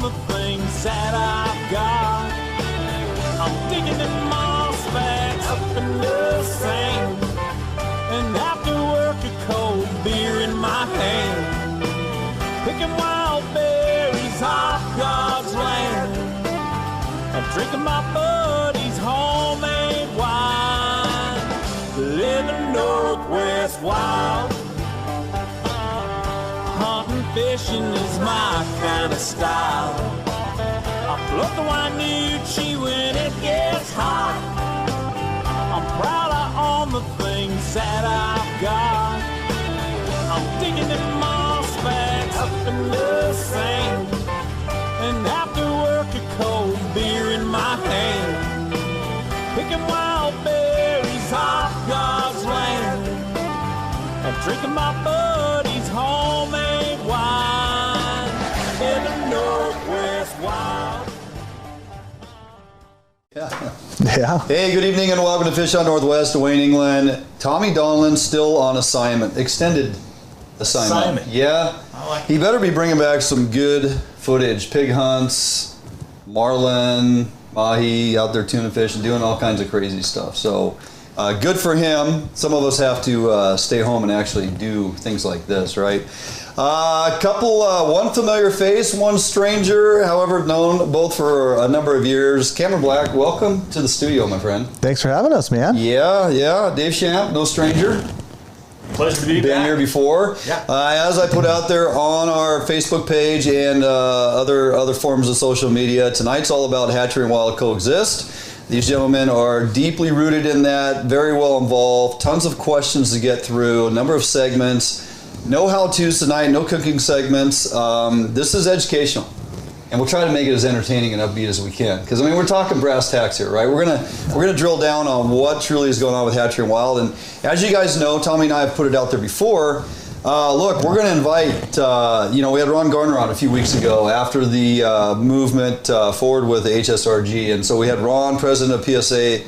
on the things that I've got. I'm digging in moss bags up in the sand, and after work a cold beer in my hand, picking wild berries off God's land, and drinking my buddy's homemade wine. Living Northwest wild, hunting, fishing is my kind of style. I float the Wainuchi when it gets hot. I'm proud I own the things that I've got. I'm digging in moss bags up in the sand, and after work a cold beer in my hand, picking wild berries off God's land, and drinking my buddy's homemade wine in the Northwest wild. Yeah. Hey, good evening and welcome to Fish on Northwest, Wayne, England. Tommy Donlan still on assignment, extended assignment. Yeah. He better be bringing back some good footage, pig hunts, marlin, mahi, out there tuna fishing, doing all kinds of crazy stuff. So good for him. Some of us have to stay home and actually do things like this, right? One familiar face, one stranger, however known both for a number of years. Cameron Black, welcome to the studio, my friend. Thanks for having us, man. Yeah. Dave Schamp, no stranger. Pleasure to be back. Been here before. Yeah. As I put out there on our Facebook page and other forms of social media, tonight's all about Hatchery and Wild Coexist. These gentlemen are deeply rooted in that, very well involved, tons of questions to get through, a number of segments. No how-tos tonight, no cooking segments. This is educational, and we'll try to make it as entertaining and upbeat as we can. Because I mean, we're talking brass tacks here, right? We're gonna drill down on what truly is going on with Hatchery and Wild. And as you guys know, Tommy and I have put it out there before. Look, we're gonna invite. We had Ron Garner on a few weeks ago after the movement forward with the HSRG, and so we had Ron, president of PSA,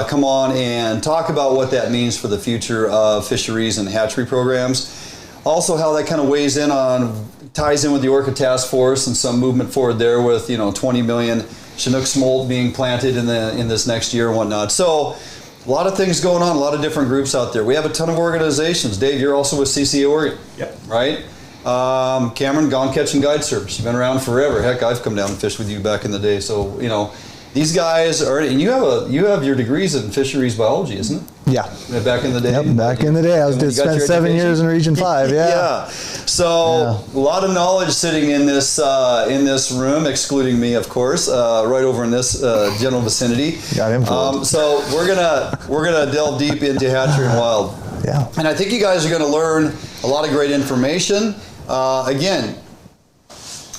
come on and talk about what that means for the future of fisheries and hatchery programs. Also, how that kind of ties in with the Orca Task Force and some movement forward there with 20 million Chinook smolt being planted in this next year and whatnot. So, a lot of things going on, a lot of different groups out there. We have a ton of organizations. Dave, you're also with CCA Oregon. Yep. Right? Cameron, Gone Catch and Guide Service. You've been around forever. Heck, I've come down and fished with you back in the day. So, these guys are, and you have your degrees in fisheries biology, isn't it? Yeah. Back in the day? Yep, back in the day. I spent 7 years in Region 5, yeah. So, a lot of knowledge sitting in this room, excluding me, of course, right over in this general vicinity. Got him. So, we're gonna delve deep into Hatchery and Wild. Yeah. And I think you guys are gonna learn a lot of great information. Again,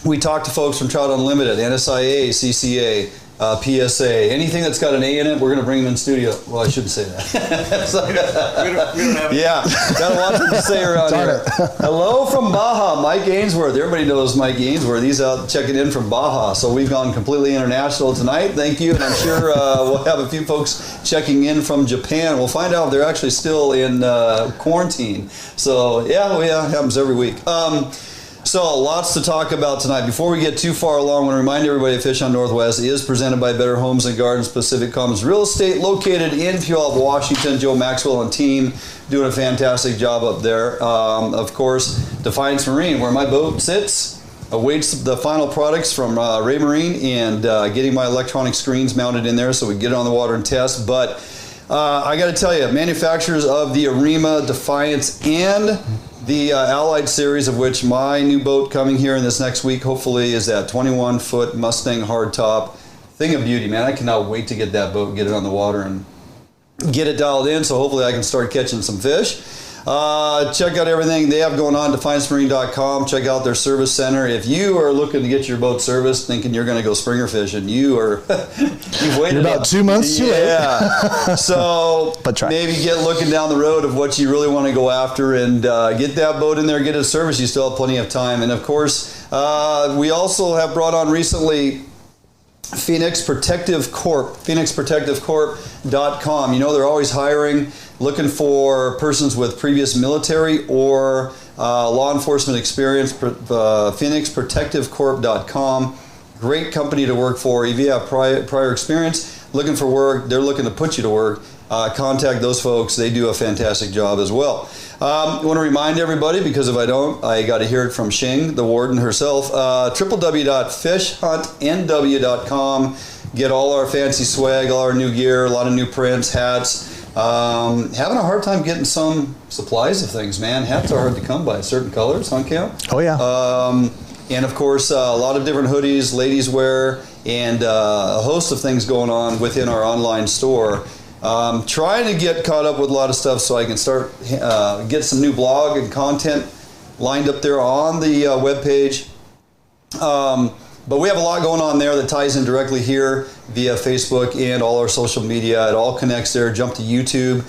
we talk to folks from Trout Unlimited, NSIA, CCA, PSA, anything that's got an A in it, we're going to bring them in studio. Well, I shouldn't say that. we don't have it. Yeah, got a lot to say around here. Hello from Baja, Mike Ainsworth. Everybody knows Mike Ainsworth. He's out checking in from Baja, so we've gone completely international tonight. Thank you, and I'm sure we'll have a few folks checking in from Japan. We'll find out if they're actually still in quarantine. So, yeah, it happens every week. So, lots to talk about tonight. Before we get too far along, I want to remind everybody Fish on Northwest is presented by Better Homes and Gardens Pacific Commons Real Estate, located in Puyallup, Washington. Joe Maxwell and team doing a fantastic job up there. Of course, Defiance Marine, where my boat sits, awaits the final products from Ray Marine and getting my electronic screens mounted in there so we can get it on the water and test. But I got to tell you, manufacturers of the Arima, Defiance, and the Allied series, of which my new boat coming here in this next week, hopefully, is that 21-foot Mustang hardtop. Thing of beauty, man. I cannot wait to get that boat, get it on the water, and get it dialed in, so hopefully I can start catching some fish. Check out everything they have going on, defiancemarine.com. Check out their service center. If you are looking to get your boat serviced, thinking you're going to go springer fishing, you've waited You're about 2 months too late. Yeah. So maybe get looking down the road of what you really want to go after and get that boat in there, get it serviced. You still have plenty of time. And of course, we also have brought on recently Phoenix Protective Corp, phoenixprotectivecorp.com. They're always hiring, looking for persons with previous military or law enforcement experience. Phoenixprotectivecorp.com. Great company to work for. If you have prior experience, looking for work, they're looking to put you to work. Contact those folks. They do a fantastic job as well. I want to remind everybody, because if I don't, I got to hear it from Shing, the warden herself. www.fishhuntnw.com. Get all our fancy swag, all our new gear, a lot of new prints, hats. Having a hard time getting some supplies of things, man. Hats are hard to come by. Certain colors, huh, Cam? Oh, yeah. And of course, a lot of different hoodies, ladies wear, and a host of things going on within our online store. Trying to get caught up with a lot of stuff so I can start get some new blog and content lined up there on the webpage. But we have a lot going on there that ties in directly here via Facebook and all our social media. It all connects there. Jump to YouTube.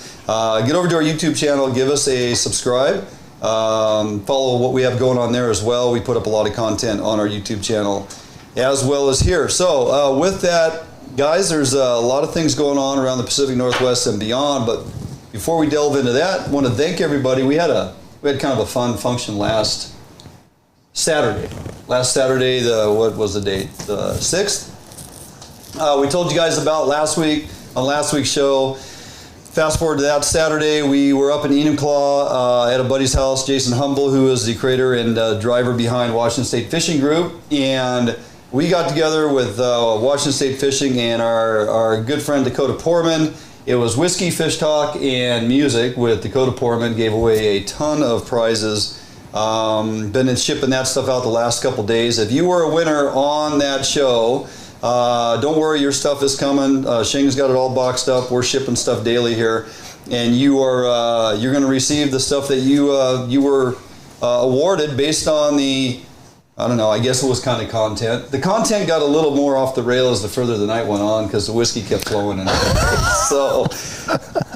Get over to our YouTube channel. Give us a subscribe. Follow what we have going on there as well. We put up a lot of content on our YouTube channel as well as here. So with that, guys, there's a lot of things going on around the Pacific Northwest and beyond. But before we delve into that, I want to thank everybody. We had kind of a fun function last Saturday. Last Saturday, what was the date? The 6th. We told you guys about last week on last week's show. Fast forward to that Saturday, we were up in Enumclaw at a buddy's house, Jason Humble, who is the creator and driver behind Washington State Fishing Group, and we got together with Washington State Fishing and our good friend Dakota Poorman. It was whiskey, fish talk, and music with Dakota Poorman. Gave away a ton of prizes. Been shipping that stuff out the last couple days. If you were a winner on that show, don't worry, your stuff is coming. Shing's got it all boxed up. We're shipping stuff daily here, and you're going to receive the stuff that you were awarded based on the, I don't know, I guess it was kind of content. The content got a little more off the rails the further the night went on because the whiskey kept flowing. And so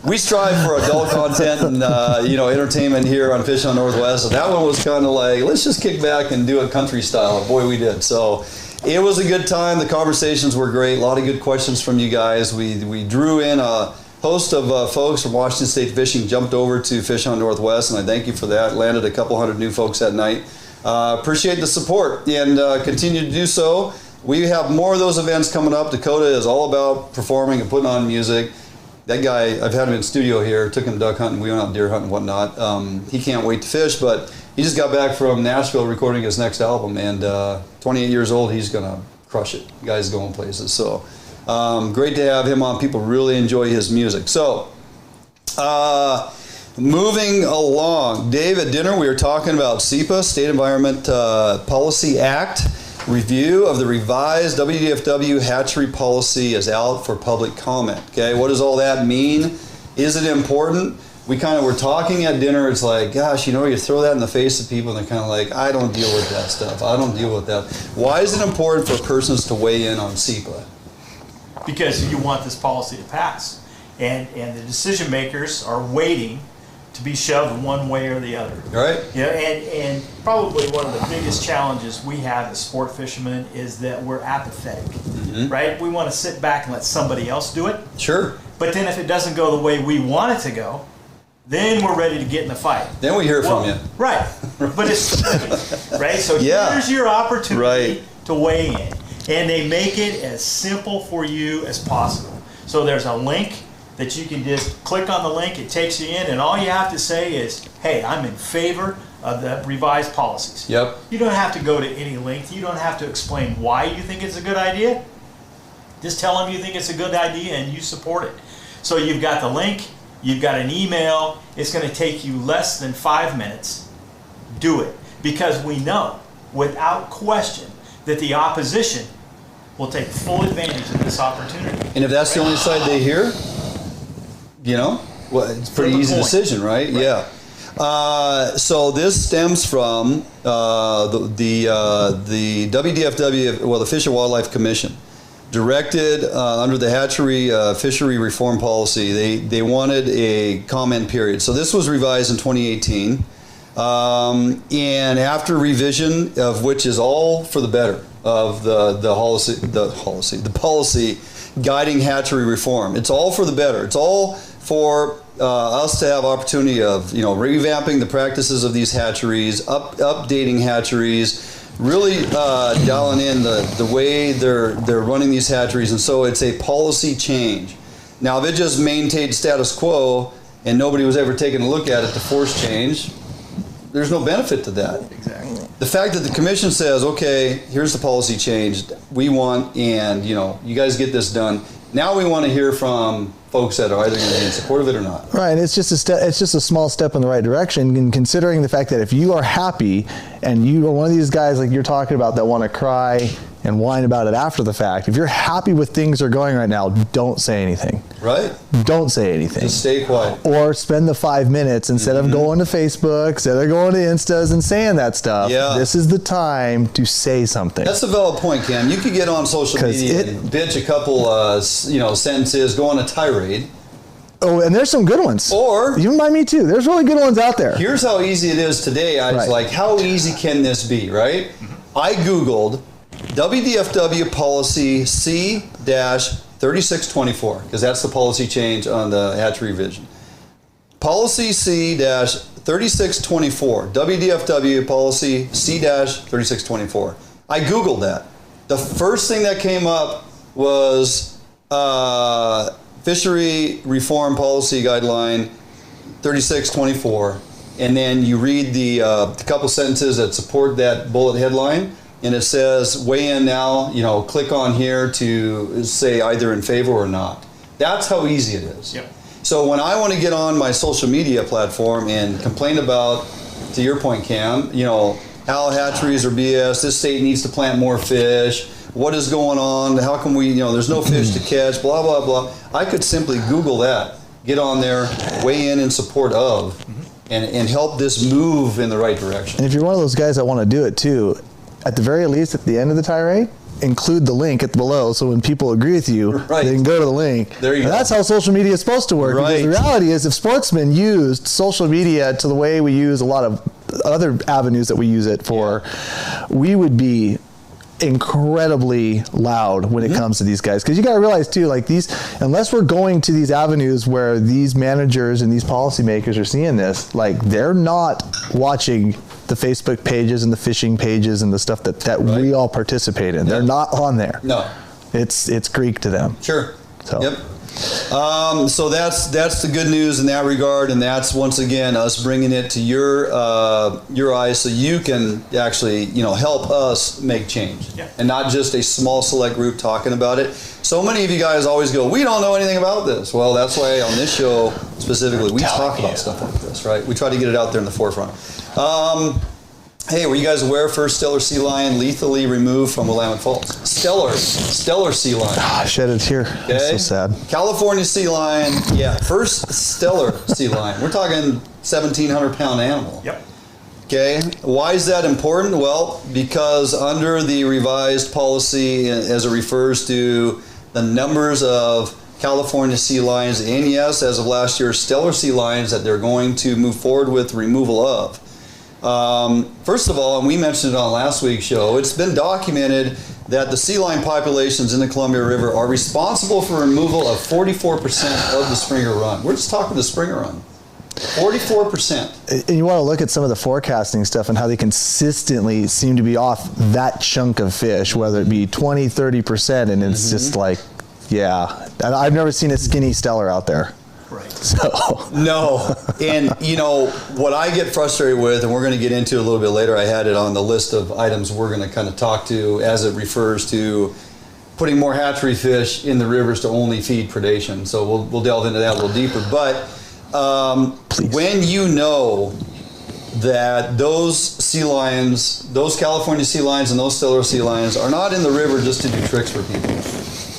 we strive for adult content and entertainment here on Fish on Northwest. And that one was kind of like, let's just kick back and do it country style. And boy, we did. So it was a good time. The conversations were great. A lot of good questions from you guys. We drew in a host of folks from Washington State Fishing, jumped over to Fish on Northwest, and I thank you for that. Landed a couple hundred new folks that night. Appreciate the support and continue to do so. We have more of those events coming up. Dakota is all about performing and putting on music. That guy, I've had him in studio here, took him duck hunting, we went out deer hunting and whatnot. He can't wait to fish, but he just got back from Nashville recording his next album, and 28 years old, he's going to crush it. The guy's going places. So great to have him on. People really enjoy his music. So moving along, Dave, at dinner we were talking about SEPA, State Environment Policy Act. Review of the revised WDFW hatchery policy is out for public comment. Okay, what does all that mean? Is it important? We kind of were talking at dinner. It's like, gosh, you throw that in the face of people and they're kind of like, I don't deal with that stuff. I don't deal with that. Why is it important for persons to weigh in on SEPA? Because you want this policy to pass. And the decision makers are waiting to be shoved one way or the other. Right. Yeah, and probably one of the biggest challenges we have as sport fishermen is that we're apathetic, right? We want to sit back and let somebody else do it. Sure. But then if it doesn't go the way we want it to go, then we're ready to get in the fight. Then we hear from you. Right. But it's, right? So here's your opportunity to weigh in. And they make it as simple for you as possible. So there's a link that you can just click on the link, it takes you in, and all you have to say is, hey, I'm in favor of the revised policies. Yep. You don't have to go to any length. You don't have to explain why you think it's a good idea. Just tell them you think it's a good idea and you support it. So you've got the link, you've got an email, it's going to take you less than 5 minutes. Do it. Because we know, without question, that the opposition will take full advantage of this opportunity. And if that's the only side they hear, well, it's a pretty easy decision, right? Yeah. So this stems from the WDFW, well, the Fish and Wildlife Commission, directed under the Hatchery Fishery Reform Policy. They wanted a comment period. So this was revised in 2018, and after revision, of which is all for the better of the policy guiding hatchery reform. It's all for the better. It's all for us to have opportunity of revamping the practices of these hatcheries, updating hatcheries, really dialing in the way they're running these hatcheries, and so it's a policy change. Now, if it just maintained status quo and nobody was ever taking a look at it to force change, there's no benefit to that. Exactly. The fact that the commission says, okay, here's the policy change we want, and you guys get this done. Now we want to hear from folks that are either going to be in support of it or not. Right, and it's just a step. It's just a small step in the right direction. And considering the fact that if you are happy and you are one of these guys like you're talking about that want to cry and whine about it after the fact, if you're happy with things that are going right now, don't say anything. Right. Don't say anything. Just stay quiet. Or spend the 5 minutes instead of going to Facebook, instead of going to Instas and saying that stuff. Yeah. This is the time to say something. That's a valid point, Cam. You could get on social media and bitch a couple, sentences, go on a tirade. Oh, and there's some good ones. Or even by me too. There's really good ones out there. Here's how easy it is today. I was like, how easy can this be, right? I Googled WDFW policy C-3624, because that's the policy change on the hatchery revision. Policy C-3624, WDFW policy C-3624. I Googled that. The first thing that came up was Fishery Reform Policy Guideline 3624, and then you read the couple sentences that support that bullet headline, and it says, weigh in now, click on here to say either in favor or not. That's how easy it is. Yep. So when I want to get on my social media platform and complain about, to your point, Cam, how hatcheries are BS, this state needs to plant more fish, what is going on, how come we, there's no fish to catch, blah, blah, blah. I could simply Google that, get on there, weigh in support of, and help this move in the right direction. And if you're one of those guys that want to do it too, at the very least, at the end of the tirade, include the link at below, so when people agree with you, they can go to the link. There you go. That's how social media is supposed to work. Right. Because the reality is, if sportsmen used social media to the way we use a lot of other avenues that we use it for, we would be incredibly loud when it comes to these guys. Because you got to realize too, like unless we're going to these avenues where these managers and these policymakers are seeing this, like they're not watching the Facebook pages and the fishing pages and the stuff that we all participate in. They're not on there. No. It's Greek to them. Sure. So. Yep. So that's the good news in that regard, and that's once again us bringing it to your eyes, so you can actually help us make change, and not just a small select group talking about it. So many of you guys always go, we don't know anything about this. Well, that's why on this show specifically we talk about stuff like this, right? We try to get it out there in the forefront. Hey, were you guys aware first stellar sea lion lethally removed from Willamette Falls? Stellar sea lion. I shed a tear. Okay. So sad. California sea lion, first stellar sea lion. We're talking 1,700-pound animal. Yep. Okay, why is that important? Well, because under the revised policy, as it refers to the numbers of California sea lions, and yes, as of last year, stellar sea lions that they're going to move forward with removal of. First of all, and we mentioned it on last week's show, it's been documented that the sea lion populations in the Columbia River are responsible for removal of 44% of the Springer Run. We're just talking the Springer Run. 44%. And you want to look at some of the forecasting stuff and how they consistently seem to be off that chunk of fish, whether it be 20, 30%, and it's just like, and I've never seen a skinny stellar out there. Right. So no, and what I get frustrated with, and we're going to get into a little bit later, I had it on the list of items we're going to kind of talk to as it refers to putting more hatchery fish in the rivers to only feed predation. So we'll delve into that a little deeper. But when you know that those sea lions, those California sea lions and those stellar sea lions are not in the river just to do tricks for people.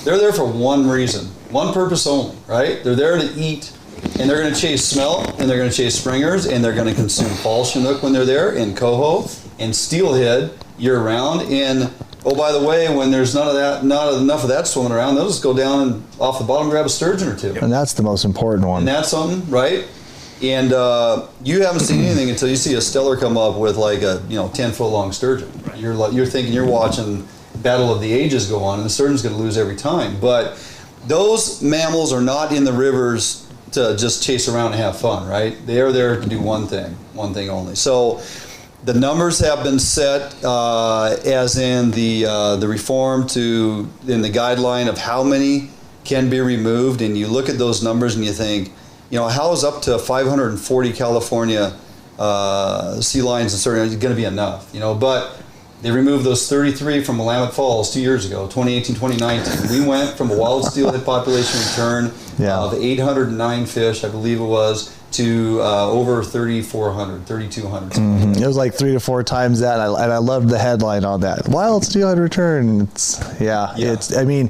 They're there for one reason, one purpose only, right? They're there to eat, and they're going to chase smelt, and they're going to chase springers, and they're going to consume fall chinook when they're there, and coho, and steelhead year-round. And oh, by the way, when there's not enough of that swimming around, they'll just go down and off the bottom grab a sturgeon or two. And that's the most important one. And that's something, right? And you haven't seen anything until you see a stellar come up with like a 10-foot long sturgeon. Right. You're thinking you're watching Battle of the Ages go on, and the sturgeon's going to lose every time. But those mammals are not in the rivers to just chase around and have fun, right? They are there to do one thing only. So The numbers have been set as in the reform in the guideline of how many can be removed, and you look at those numbers and you think, how is up to 540 California sea lions and certain going to be enough? But they removed those 33 from Willamette Falls 2 years ago, 2018, 2019. We went from a wild steelhead population return of 809 fish, I believe it was, to over 3,400, 3,200. Mm-hmm. It was like 3 to 4 times that, and I loved the headline on that. Wild steelhead return. It's. I mean,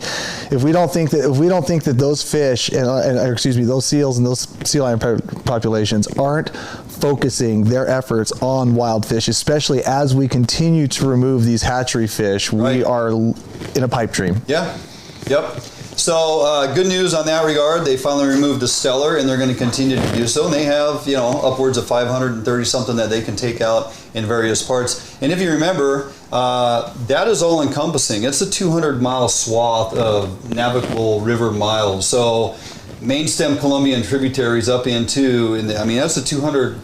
if we don't think that those fish those seals and those sea lion populations aren't focusing their efforts on wild fish, especially as we continue to remove these hatchery fish, we are in a pipe dream. Yeah. Yep. So good news on that regard. They finally removed the stellar, and they're going to continue to do so. And they have, upwards of 530 something that they can take out in various parts. And if you remember, that is all encompassing. It's a 200-mile swath of navigable river miles. So main stem Columbian tributaries up into, that's a 200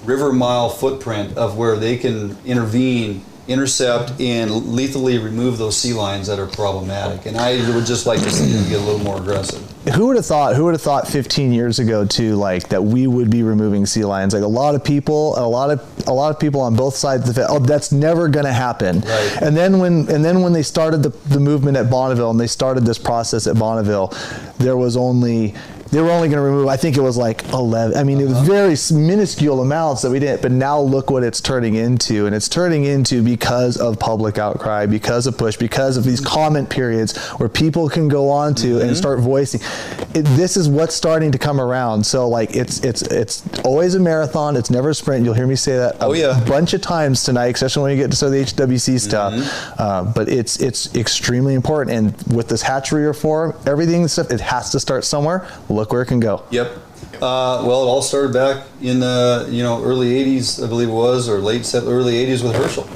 river mile footprint of where they can intervene, intercept, and lethally remove those sea lions that are problematic. And I would just like to see them get a little more aggressive. Who would have thought 15 years ago too, like that we would be removing sea lions? Like a lot of people on both sides of the fence, that's never going to happen. Right. And then when they started the movement at Bonneville, and they started this process at Bonneville, they were only going to remove, I think it was like 11. I mean, it was very minuscule amounts that we didn't, but now look what it's turning into. And it's turning into because of public outcry, because of push, because of these comment periods where people can go on to and start voicing. This is what's starting to come around. So like it's always a marathon. It's never a sprint. You'll hear me say that a bunch of times tonight, especially when you get to some of the HWC stuff. But it's extremely important. And with this hatchery reform, everything stuff, it has to start somewhere. Look where it can go. Yep. Well, it all started back in the early 80s, I believe it was, or early 80s with Herschel.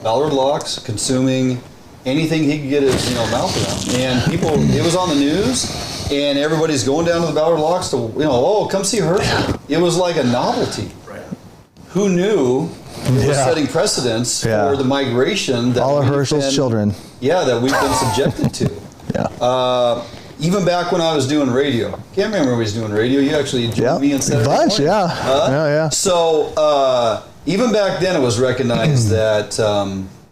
Ballard locks, consuming anything he could get his mouth around. And it was on the news, and everybody's going down to the Ballard locks to, come see Herschel. It was like a novelty. Right. Who knew it was setting precedents for the migration that all of Herschel's children. Yeah, that we've been subjected to. Yeah. Even back when I was doing radio, can't remember when I was doing radio. You actually joined me instead of bunch, yeah. So even back then, it was recognized that,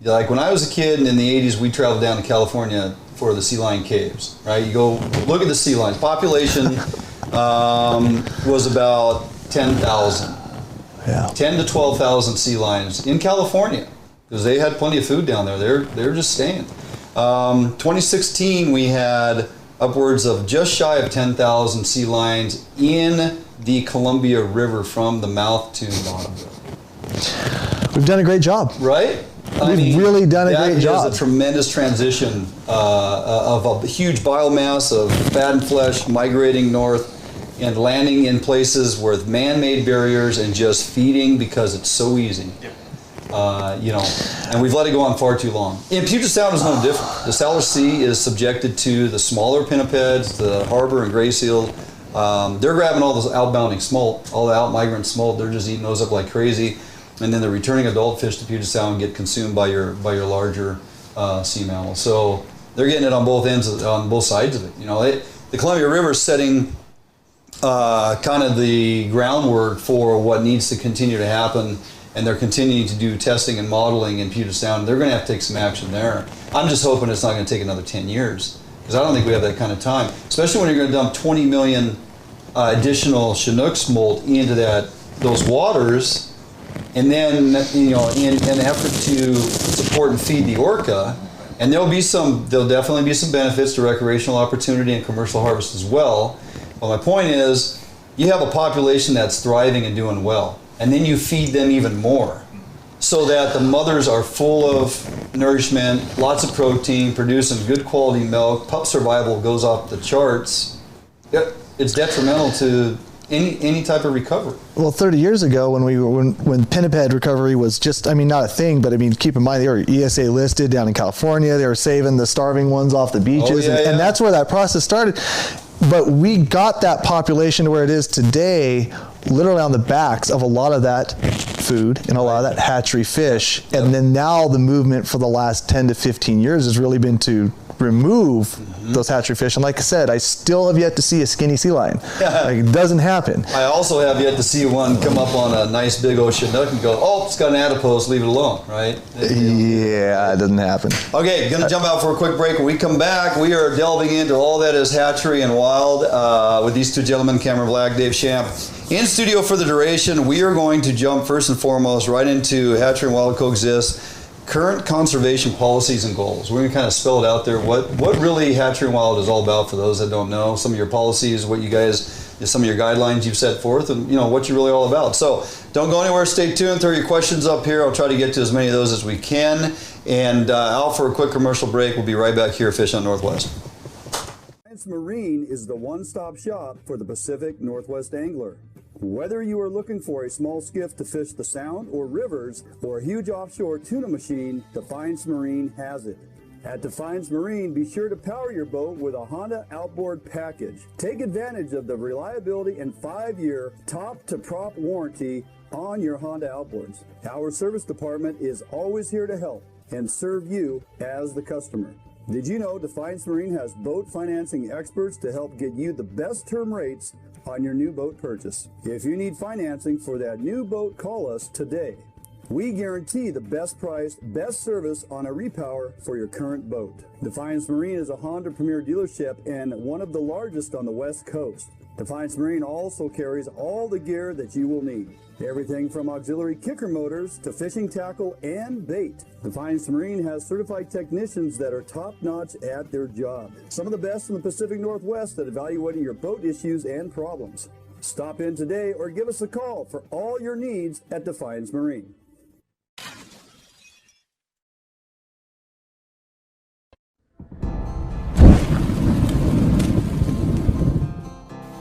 like when I was a kid and in the '80s, we traveled down to California for the sea lion caves. Right, you go look at the sea lions. Population was about 10,000. Yeah. 10 to 12,000 sea lions in California because they had plenty of food down there. They're just staying. 2016, we had upwards of just shy of 10,000 sea lions in the Columbia River from the mouth to Bonneville. We've done a great job. Right? We've really done a great job. That is a tremendous transition of a huge biomass of fat and flesh migrating north and landing in places with man-made barriers and just feeding because it's so easy. Yep. And we've let it go on far too long. And Puget Sound is no different. The South Sea is subjected to the smaller pinnipeds, the harbor and gray seal. They're grabbing all those outbounding smolt, all the out-migrant smolt. They're just eating those up like crazy. And then the returning adult fish to Puget Sound get consumed by your larger sea mammals. So they're getting it on both ends, on both sides of it. The Columbia River is setting kind of the groundwork for what needs to continue to happen. And they're continuing to do testing and modeling in Puget Sound. They're going to have to take some action there. I'm just hoping it's not going to take another 10 years because I don't think we have that kind of time, especially when you're going to dump 20 million additional Chinook smolt into those waters, and then in an effort to support and feed the orca. And there'll definitely be some benefits to recreational opportunity and commercial harvest as well. But my point is, you have a population that's thriving and doing well. And then you feed them even more so that the mothers are full of nourishment, lots of protein, producing good quality milk. Pup survival goes off the charts. It's detrimental to any type of recovery. Well, 30 years ago when pinniped recovery was just, not a thing, but keep in mind they were ESA listed down in California. They were saving the starving ones off the beaches. And that's where that process started. But we got that population to where it is today literally on the backs of a lot of that food and a lot of that hatchery fish. And then now the movement for the last 10 to 15 years has really been to remove those hatchery fish. And like I said, I still have yet to see a skinny sea lion. Like, it doesn't happen. I also have yet to see one come up on a nice big ocean nook and go, oh, it's got an adipose, leave it alone, right? Yeah, it doesn't happen. Okay, going to jump out for a quick break. When we come back, we are delving into all that is hatchery and wild with these two gentlemen, Cameron Black, Dave Schamp. In studio for the duration, we are going to jump first and foremost right into hatchery and wild coexist. Current conservation policies and goals. We're going to kind of spell it out there. What really Hatchery and Wild is all about for those that don't know. Some of your policies, what you guys, some of your guidelines you've set forth, and what you're really all about. So don't go anywhere. Stay tuned. Throw your questions up here. I'll try to get to as many of those as we can. And out for a quick commercial break. We'll be right back here at Fish on Northwest. Marine is the one-stop shop for the Pacific Northwest angler. Whether you are looking for a small skiff to fish the Sound or rivers, or a huge offshore tuna machine, Defiance Marine has it. At Defiance Marine, be sure to power your boat with a Honda outboard package. Take advantage of the reliability and 5-year top-to-prop warranty on your Honda outboards. Our service department is always here to help and serve you as the customer. Did you know Defiance Marine has boat financing experts to help get you the best term rates on your new boat purchase? If you need financing for that new boat, call us today. We guarantee the best price, best service on a repower for your current boat. Defiance Marine is a Honda Premier dealership and one of the largest on the West Coast. Defiance Marine also carries all the gear that you will need. Everything from auxiliary kicker motors to fishing tackle and bait. Defiance Marine has certified technicians that are top-notch at their job. Some of the best in the Pacific Northwest at evaluating your boat issues and problems. Stop in today or give us a call for all your needs at Defiance Marine.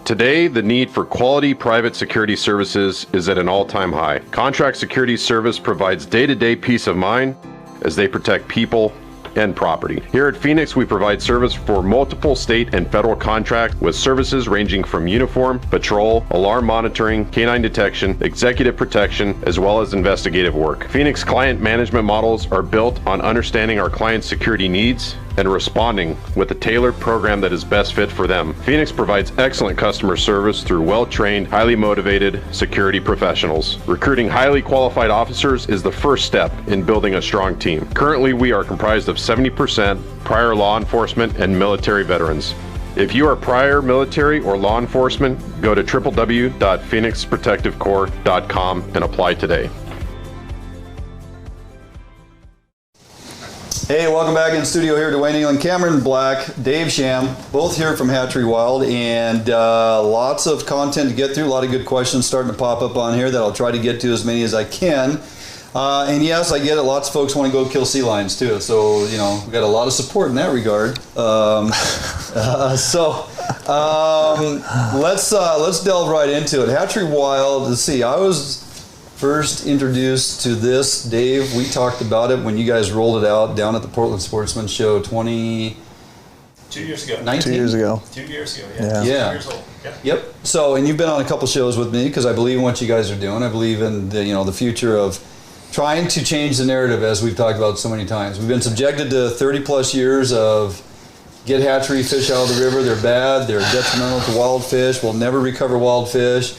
Today, the need for quality private security services is at an all-time high. Contract Security Service provides day-to-day peace of mind as they protect people and property. Here at Phoenix, we provide service for multiple state and federal contracts with services ranging from uniform, patrol, alarm monitoring, canine detection, executive protection, as well as investigative work. Phoenix client management models are built on understanding our clients' security needs and responding with a tailored program that is best fit for them. Phoenix provides excellent customer service through well-trained, highly motivated security professionals. Recruiting highly qualified officers is the first step in building a strong team. Currently, we are comprised of 70% prior law enforcement and military veterans. If you are prior military or law enforcement, go to www.phoenixprotectivecorps.com and apply today. Hey, welcome back in studio here. Dwayne England, Cameron Black, Dave Schamp, both here from Hatchery Wild, and lots of content to get through. A lot of good questions starting to pop up on here that I'll try to get to as many as I can. And yes, I get it. Lots of folks want to go kill sea lions too. So, we've got a lot of support in that regard. Let's delve right into it. Hatchery Wild, let's see, I was first introduced to this, Dave, we talked about it when you guys rolled it out down at the Portland Sportsman Show 2 years ago. 19? 2 years ago. 2 years ago, Yeah. 2 years old. Yep. So, and you've been on a couple shows with me because I believe in what you guys are doing. I believe in the future of trying to change the narrative, as we've talked about so many times. We've been subjected to 30 plus years of get hatchery fish out of the river, they're bad, they're detrimental to wild fish, we'll never recover wild fish.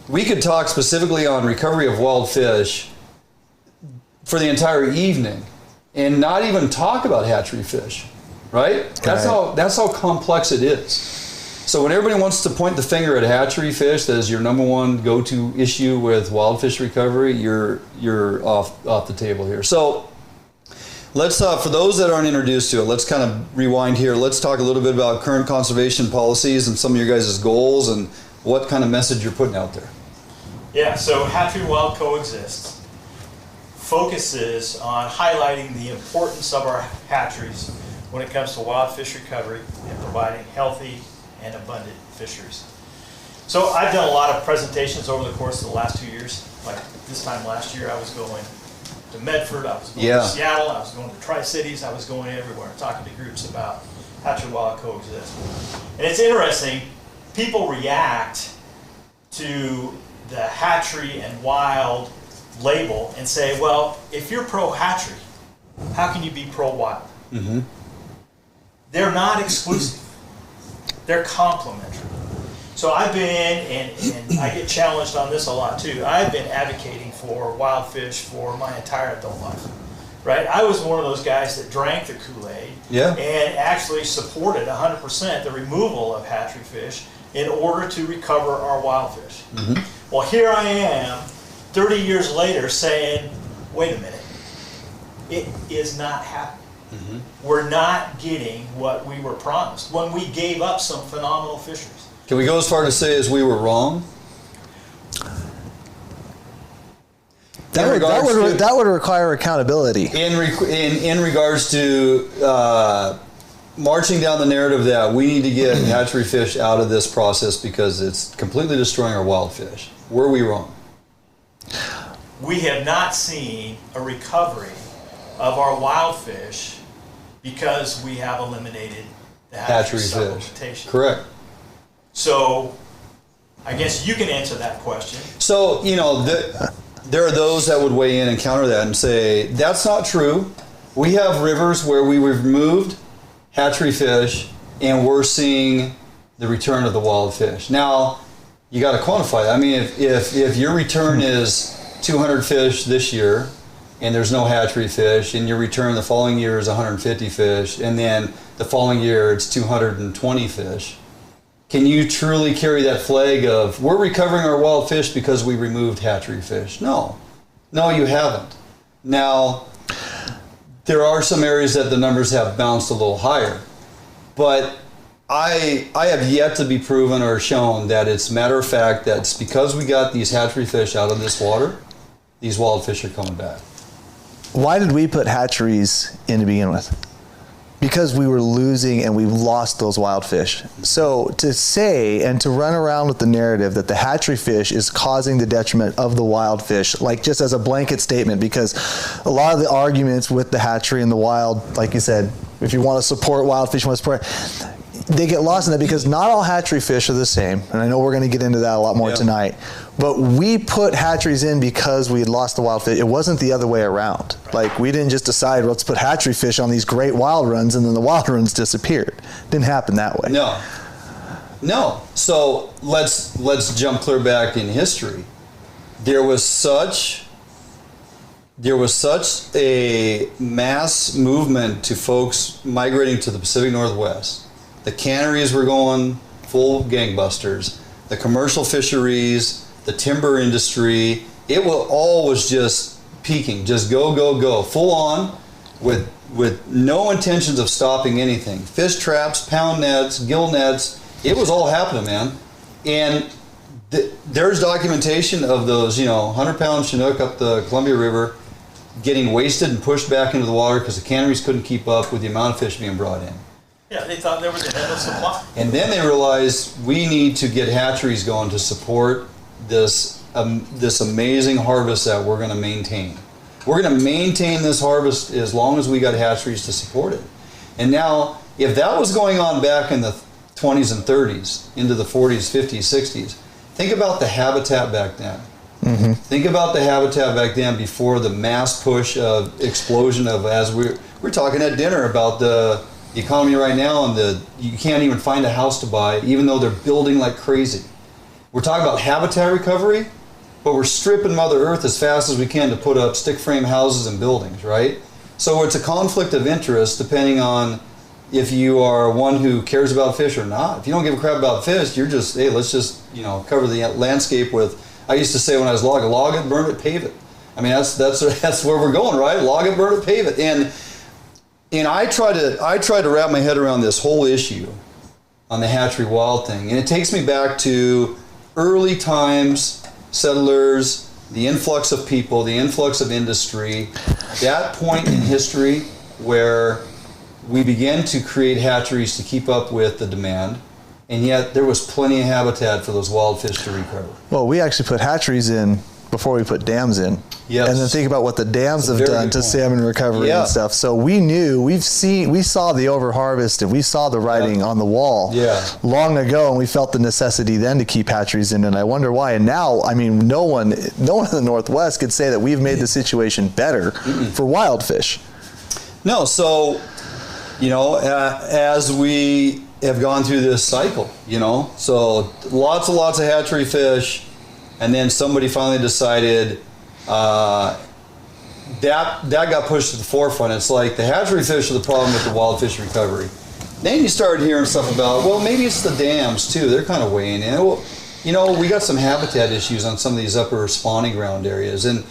We could talk specifically on recovery of wild fish for the entire evening and not even talk about hatchery fish, right? That's how complex it is. So when everybody wants to point the finger at hatchery fish as your number one go-to issue with wild fish recovery, you're off the table here. So let's, for those that aren't introduced to it, let's kind of rewind here. Let's talk a little bit about current conservation policies and some of your guys' goals and what kind of message you're putting out there. Yeah, so Hatchery Wild Coexist focuses on highlighting the importance of our hatcheries when it comes to wild fish recovery and providing healthy and abundant fisheries. So I've done a lot of presentations over the course of the last 2 years. Like this time last year, I was going to Medford, I was going to Seattle, I was going to Tri-Cities, I was going everywhere talking to groups about Hatchery Wild Coexist. And it's interesting, people react to the hatchery and wild label and say, well, if you're pro-hatchery, how can you be pro-wild? Mm-hmm. They're not exclusive. They're complementary. So I've been, and I get challenged on this a lot too, I've been advocating for wild fish for my entire adult life. Right? I was one of those guys that drank the Kool-Aid and actually supported 100% the removal of hatchery fish in order to recover our wild fish. Mm-hmm. Well, here I am 30 years later saying, wait a minute, it is not happening. Mm-hmm. We're not getting what we were promised when we gave up some phenomenal fisheries. Can we go as far to say as we were wrong? That would require accountability. In regards to marching down the narrative that we need to get hatchery fish out of this process because it's completely destroying our wild fish. Were we wrong? We have not seen a recovery of our wild fish because we have eliminated the hatchery supplementation. Correct. So I guess you can answer that question. So, there are those that would weigh in and counter that and say, that's not true. We have rivers where we removed hatchery fish and we're seeing the return of the wild fish. Now, you got to quantify that. I mean, if your return is 200 fish this year and there's no hatchery fish, and your return the following year is 150 fish, and then the following year it's 220 fish, can you truly carry that flag of, we're recovering our wild fish because we removed hatchery fish? No. No, you haven't. Now, there are some areas that the numbers have bounced a little higher, but I have yet to be proven or shown that it's matter of fact that it's because we got these hatchery fish out of this water, these wild fish are coming back. Why did we put hatcheries in to begin with? Because we were losing and we lost those wild fish. So to say and to run around with the narrative that the hatchery fish is causing the detriment of the wild fish, like just as a blanket statement, because a lot of the arguments with the hatchery and the wild, like you said, if you want to support wild fish, you want to support, they get lost in that because not all hatchery fish are the same. And I know we're going to get into that a lot more tonight. But we put hatcheries in because we had lost the wild fish. It wasn't the other way around. Like, we didn't just decide, let's put hatchery fish on these great wild runs, and then the wild runs disappeared. It didn't happen that way. No. So let's jump clear back in history. There was such a mass movement to folks migrating to the Pacific Northwest. The canneries were going full gangbusters. The commercial fisheries, the timber industry, all was just peaking, just go, full on, with no intentions of stopping anything. Fish traps, pound nets, gill nets, it was all happening, man. And there's documentation of those, 100-pound Chinook up the Columbia River getting wasted and pushed back into the water because the canneries couldn't keep up with the amount of fish being brought in. Yeah, they thought there was an endless supply. And then they realized we need to get hatcheries going to support this amazing harvest that we're going to maintain. We're going to maintain this harvest as long as we got hatcheries to support it. And now, if that was going on back in the 20s and 30s, into the 40s, 50s, 60s, think about the habitat back then. Mm-hmm. Think about the habitat back then before the mass push of explosion of, as we're talking at dinner about the economy right now, and you can't even find a house to buy, even though they're building like crazy. We're talking about habitat recovery, but we're stripping Mother Earth as fast as we can to put up stick frame houses and buildings, right? So it's a conflict of interest depending on if you are one who cares about fish or not. If you don't give a crap about fish, you're just, hey, let's just cover the landscape with, I used to say when I was logging, log it, burn it, pave it. I mean, that's where we're going, right? Log it, burn it, pave it. And I try to wrap my head around this whole issue on the hatchery wild thing. And it takes me back to early times, settlers, the influx of people, the influx of industry, that point in history where we began to create hatcheries to keep up with the demand, and yet there was plenty of habitat for those wild fish to recover. Well, we actually put hatcheries in before we put dams in. Yes. And then think about what the dams have done to salmon recovery and stuff. So we saw the overharvest and we saw the writing on the wall long ago, and we felt the necessity then to keep hatcheries in, and I wonder why. And now, I mean, no one in the Northwest could say that we've made the situation better for wild fish. No, so, you know, as we have gone through this cycle, you know, so lots of hatchery fish, and then somebody finally decided that got pushed to the forefront. It's like the hatchery fish are the problem with the wild fish recovery. Then you started hearing stuff about, well, maybe it's the dams too. They're kind of weighing in. Well, you know, we got some habitat issues on some of these upper spawning ground areas, and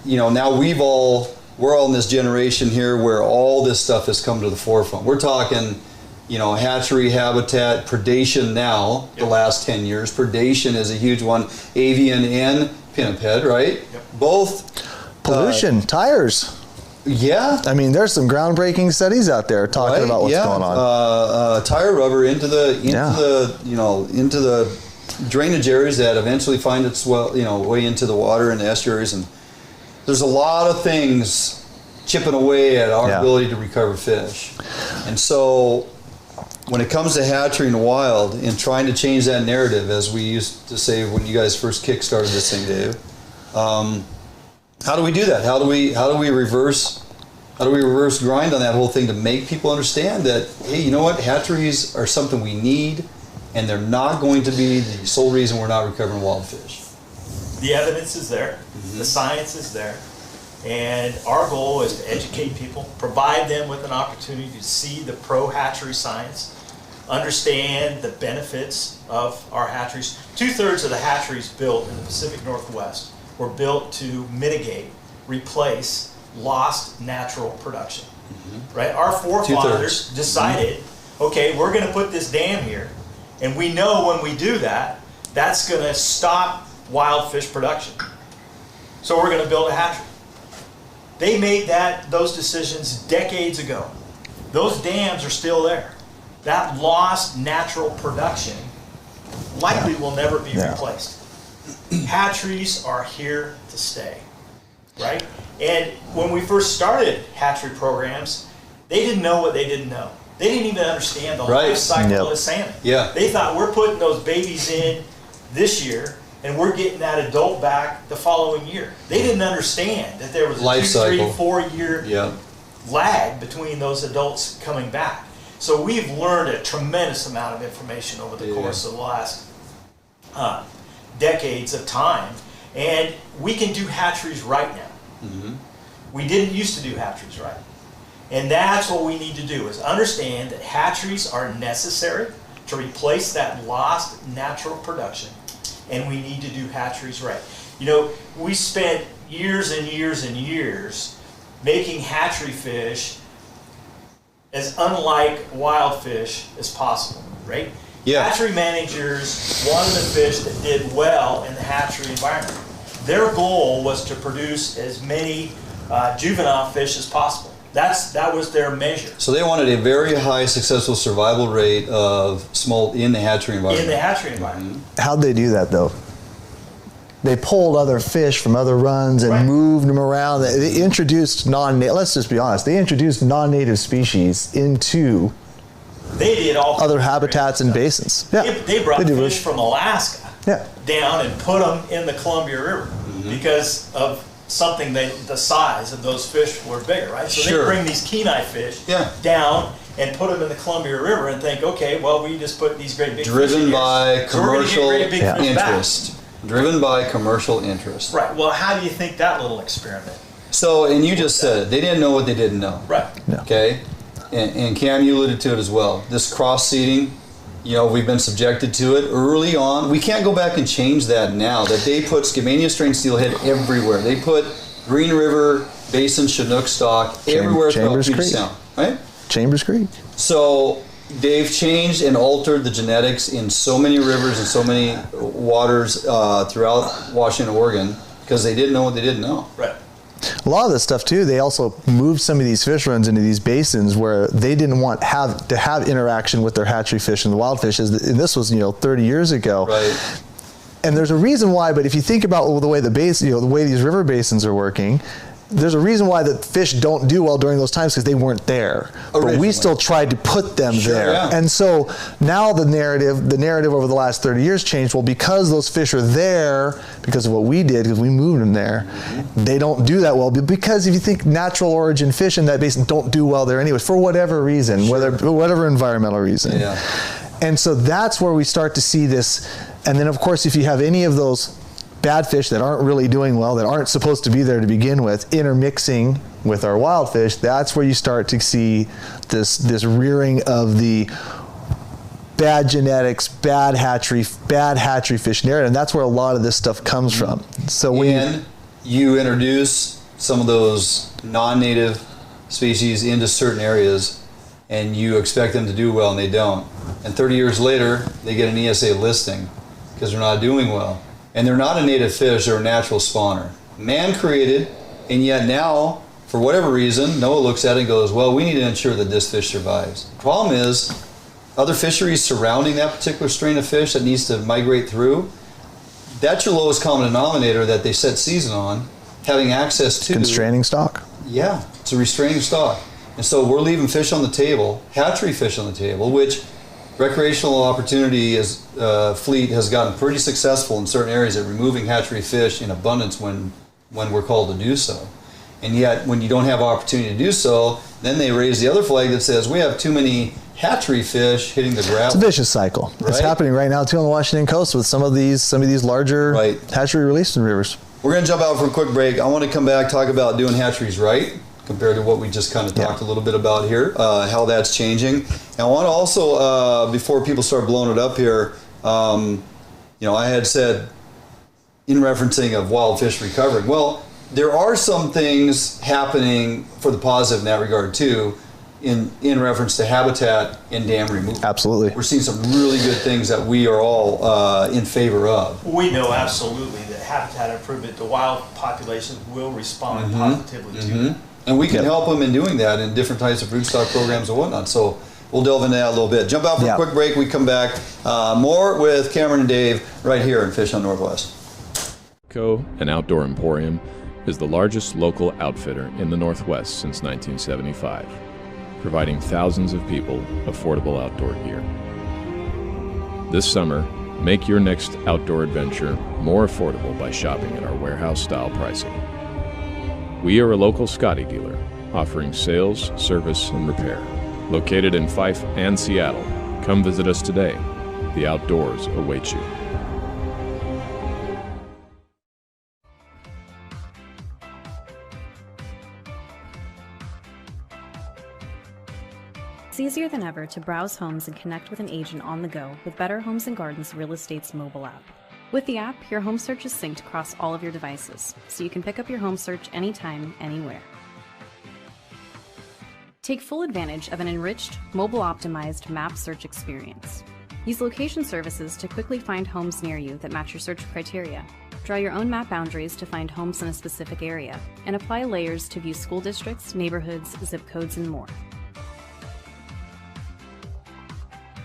you know, now we're all in this generation here where all this stuff has come to the forefront. We're talking, you know, hatchery habitat, predation now, the last 10 years. Predation is a huge one. Avian and pinniped, right? Both. Pollution, tires. Yeah. I mean, there's some groundbreaking studies out there talking about what's going on. Tire rubber into the drainage areas that eventually find its way into the water and the estuaries, and there's a lot of things chipping away at our ability to recover fish. And so when it comes to hatchery and wild and trying to change that narrative, as we used to say when you guys first kick-started this thing, Dave, how do we do that? How do we reverse grind on that whole thing to make people understand that, hey, you know what, hatcheries are something we need, and they're not going to be the sole reason we're not recovering wild fish? The evidence is there, the science is there, and our goal is to educate people, provide them with an opportunity to see the pro-hatchery science, understand the benefits of our hatcheries. 2/3 of the hatcheries built in the Pacific Northwest were built to mitigate, replace lost natural production. Right? Our forefathers decided, okay, we're going to put this dam here, and we know when we do that, that's going to stop wild fish production. So we're going to build a hatchery. They made those decisions decades ago. Those dams are still there. That lost natural production likely will never be replaced. Hatcheries are here to stay, right? And when we first started hatchery programs, they didn't know what they didn't know. They didn't even understand the life cycle of salmon. They thought, we're putting those babies in this year, and we're getting that adult back the following year. They didn't understand that there was a life 2, cycle. 3, 4 year lag between those adults coming back. So we've learned a tremendous amount of information over the course of the last decades of time, and we can do hatcheries right now. We didn't used to do hatcheries right, and that's what we need to do, is understand that hatcheries are necessary to replace that lost natural production, and we need to do hatcheries right. You know, we spent years and years and years making hatchery fish as unlike wild fish as possible, right? Hatchery managers wanted a fish that did well in the hatchery environment. Their goal was to produce as many juvenile fish as possible. That was their measure. So they wanted a very high successful survival rate of smolt in the hatchery environment. In the hatchery environment. How'd they do that, though? They pulled other fish from other runs and moved them around. They introduced let's just be honest, they introduced non-native species into other habitats and basins. They brought fish from Alaska down and put them in the Columbia River because of something the size of those fish were bigger, right? So they bring these Kenai fish down and put them in the Columbia River and think, okay, well, we just put these great big fish in here. Driven by commercial interest. Driven by commercial interest. Right. Well, how do you think that little experiment? So, and you just said it, they didn't know what they didn't know. Right. Okay. And Cam, you alluded to it as well. This cross-seeding, you know, we've been subjected to it early on. We can't go back and change that now. That they put Skamania strain steelhead everywhere. They put Green River Basin Chinook stock everywhere throughout Puget Sound. Right? Chambers Creek. So they've changed and altered the genetics in so many rivers and so many waters throughout Washington and Oregon because they didn't know what they didn't know. Right. A lot of this stuff too, they also moved some of these fish runs into these basins where they didn't want to have interaction with their hatchery fish and the wild fish. And this was 30 years ago. Right. And there's a reason why, but if you think about the way the way these river basins are working, there's a reason why the fish don't do well during those times, because they weren't there. But we still tried to put them there. Yeah. And so now the narrative over the last 30 years changed. Well, because those fish are there, because of what we did, because we moved them there, they don't do that well. Because if you think natural origin fish in that basin don't do well there anyways, for whatever reason, whatever environmental reason. Yeah. And so that's where we start to see this. And then, of course, if you have any of those bad fish that aren't really doing well, that aren't supposed to be there to begin with, intermixing with our wild fish, that's where you start to see this rearing of the bad genetics, bad hatchery fish narrative, and that's where a lot of this stuff comes from. So when you introduce some of those non-native species into certain areas, and you expect them to do well, and they don't, and 30 years later they get an ESA listing because they're not doing well. And they're not a native fish, they're a natural spawner. Man created, and yet now, for whatever reason, NOAA looks at it and goes, well, we need to ensure that this fish survives. The problem is, other fisheries surrounding that particular strain of fish that needs to migrate through, that's your lowest common denominator that they set season on, having access to. Constraining stock? Yeah, it's a restraining stock. And so we're leaving fish on the table, hatchery fish on the table, which recreational opportunity fleet has gotten pretty successful in certain areas at removing hatchery fish in abundance when we're called to do so. And yet, when you don't have opportunity to do so, then they raise the other flag that says we have too many hatchery fish hitting the gravel. It's a vicious cycle. Right? It's happening right now too on the Washington coast with some of these larger hatchery releasing rivers. We're going to jump out for a quick break. I want to come back, talk about doing hatcheries right compared to what we just kind of talked a little bit about here, how that's changing. And I want to also, before people start blowing it up here, I had said, in referencing of wild fish recovering, well, there are some things happening for the positive in that regard too, in reference to habitat and dam removal. Absolutely. We're seeing some really good things that we are all in favor of. We know absolutely that habitat improvement, the wild populations will respond positively to it. And we can help them in doing that in different types of broodstock programs and whatnot. So we'll delve into that a little bit. Jump out for a quick break. We come back. More with Cameron and Dave right here in Fish Hunt Northwest. An Outdoor Emporium is the largest local outfitter in the Northwest since 1975, providing thousands of people affordable outdoor gear. This summer, make your next outdoor adventure more affordable by shopping at our warehouse-style pricing. We are a local Scotty dealer, offering sales, service, and repair. Located in Fife and Seattle, come visit us today. The outdoors await you. It's easier than ever to browse homes and connect with an agent on the go with Better Homes & Gardens Real Estate's mobile app. With the app, your home search is synced across all of your devices, so you can pick up your home search anytime, anywhere. Take full advantage of an enriched, mobile-optimized map search experience. Use location services to quickly find homes near you that match your search criteria. Draw your own map boundaries to find homes in a specific area, and apply layers to view school districts, neighborhoods, zip codes, and more.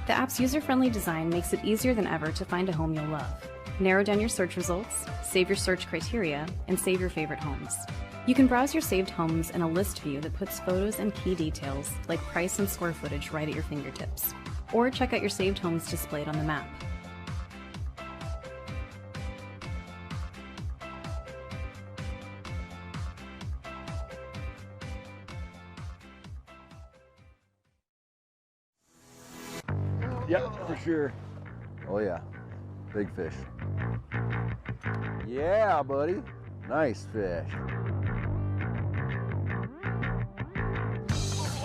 The app's user-friendly design makes it easier than ever to find a home you'll love. Narrow down your search results, save your search criteria, and save your favorite homes. You can browse your saved homes in a list view that puts photos and key details like price and square footage right at your fingertips. Or check out your saved homes displayed on the map. Yep, for sure. Oh yeah, big fish. Yeah, buddy. Nice fish.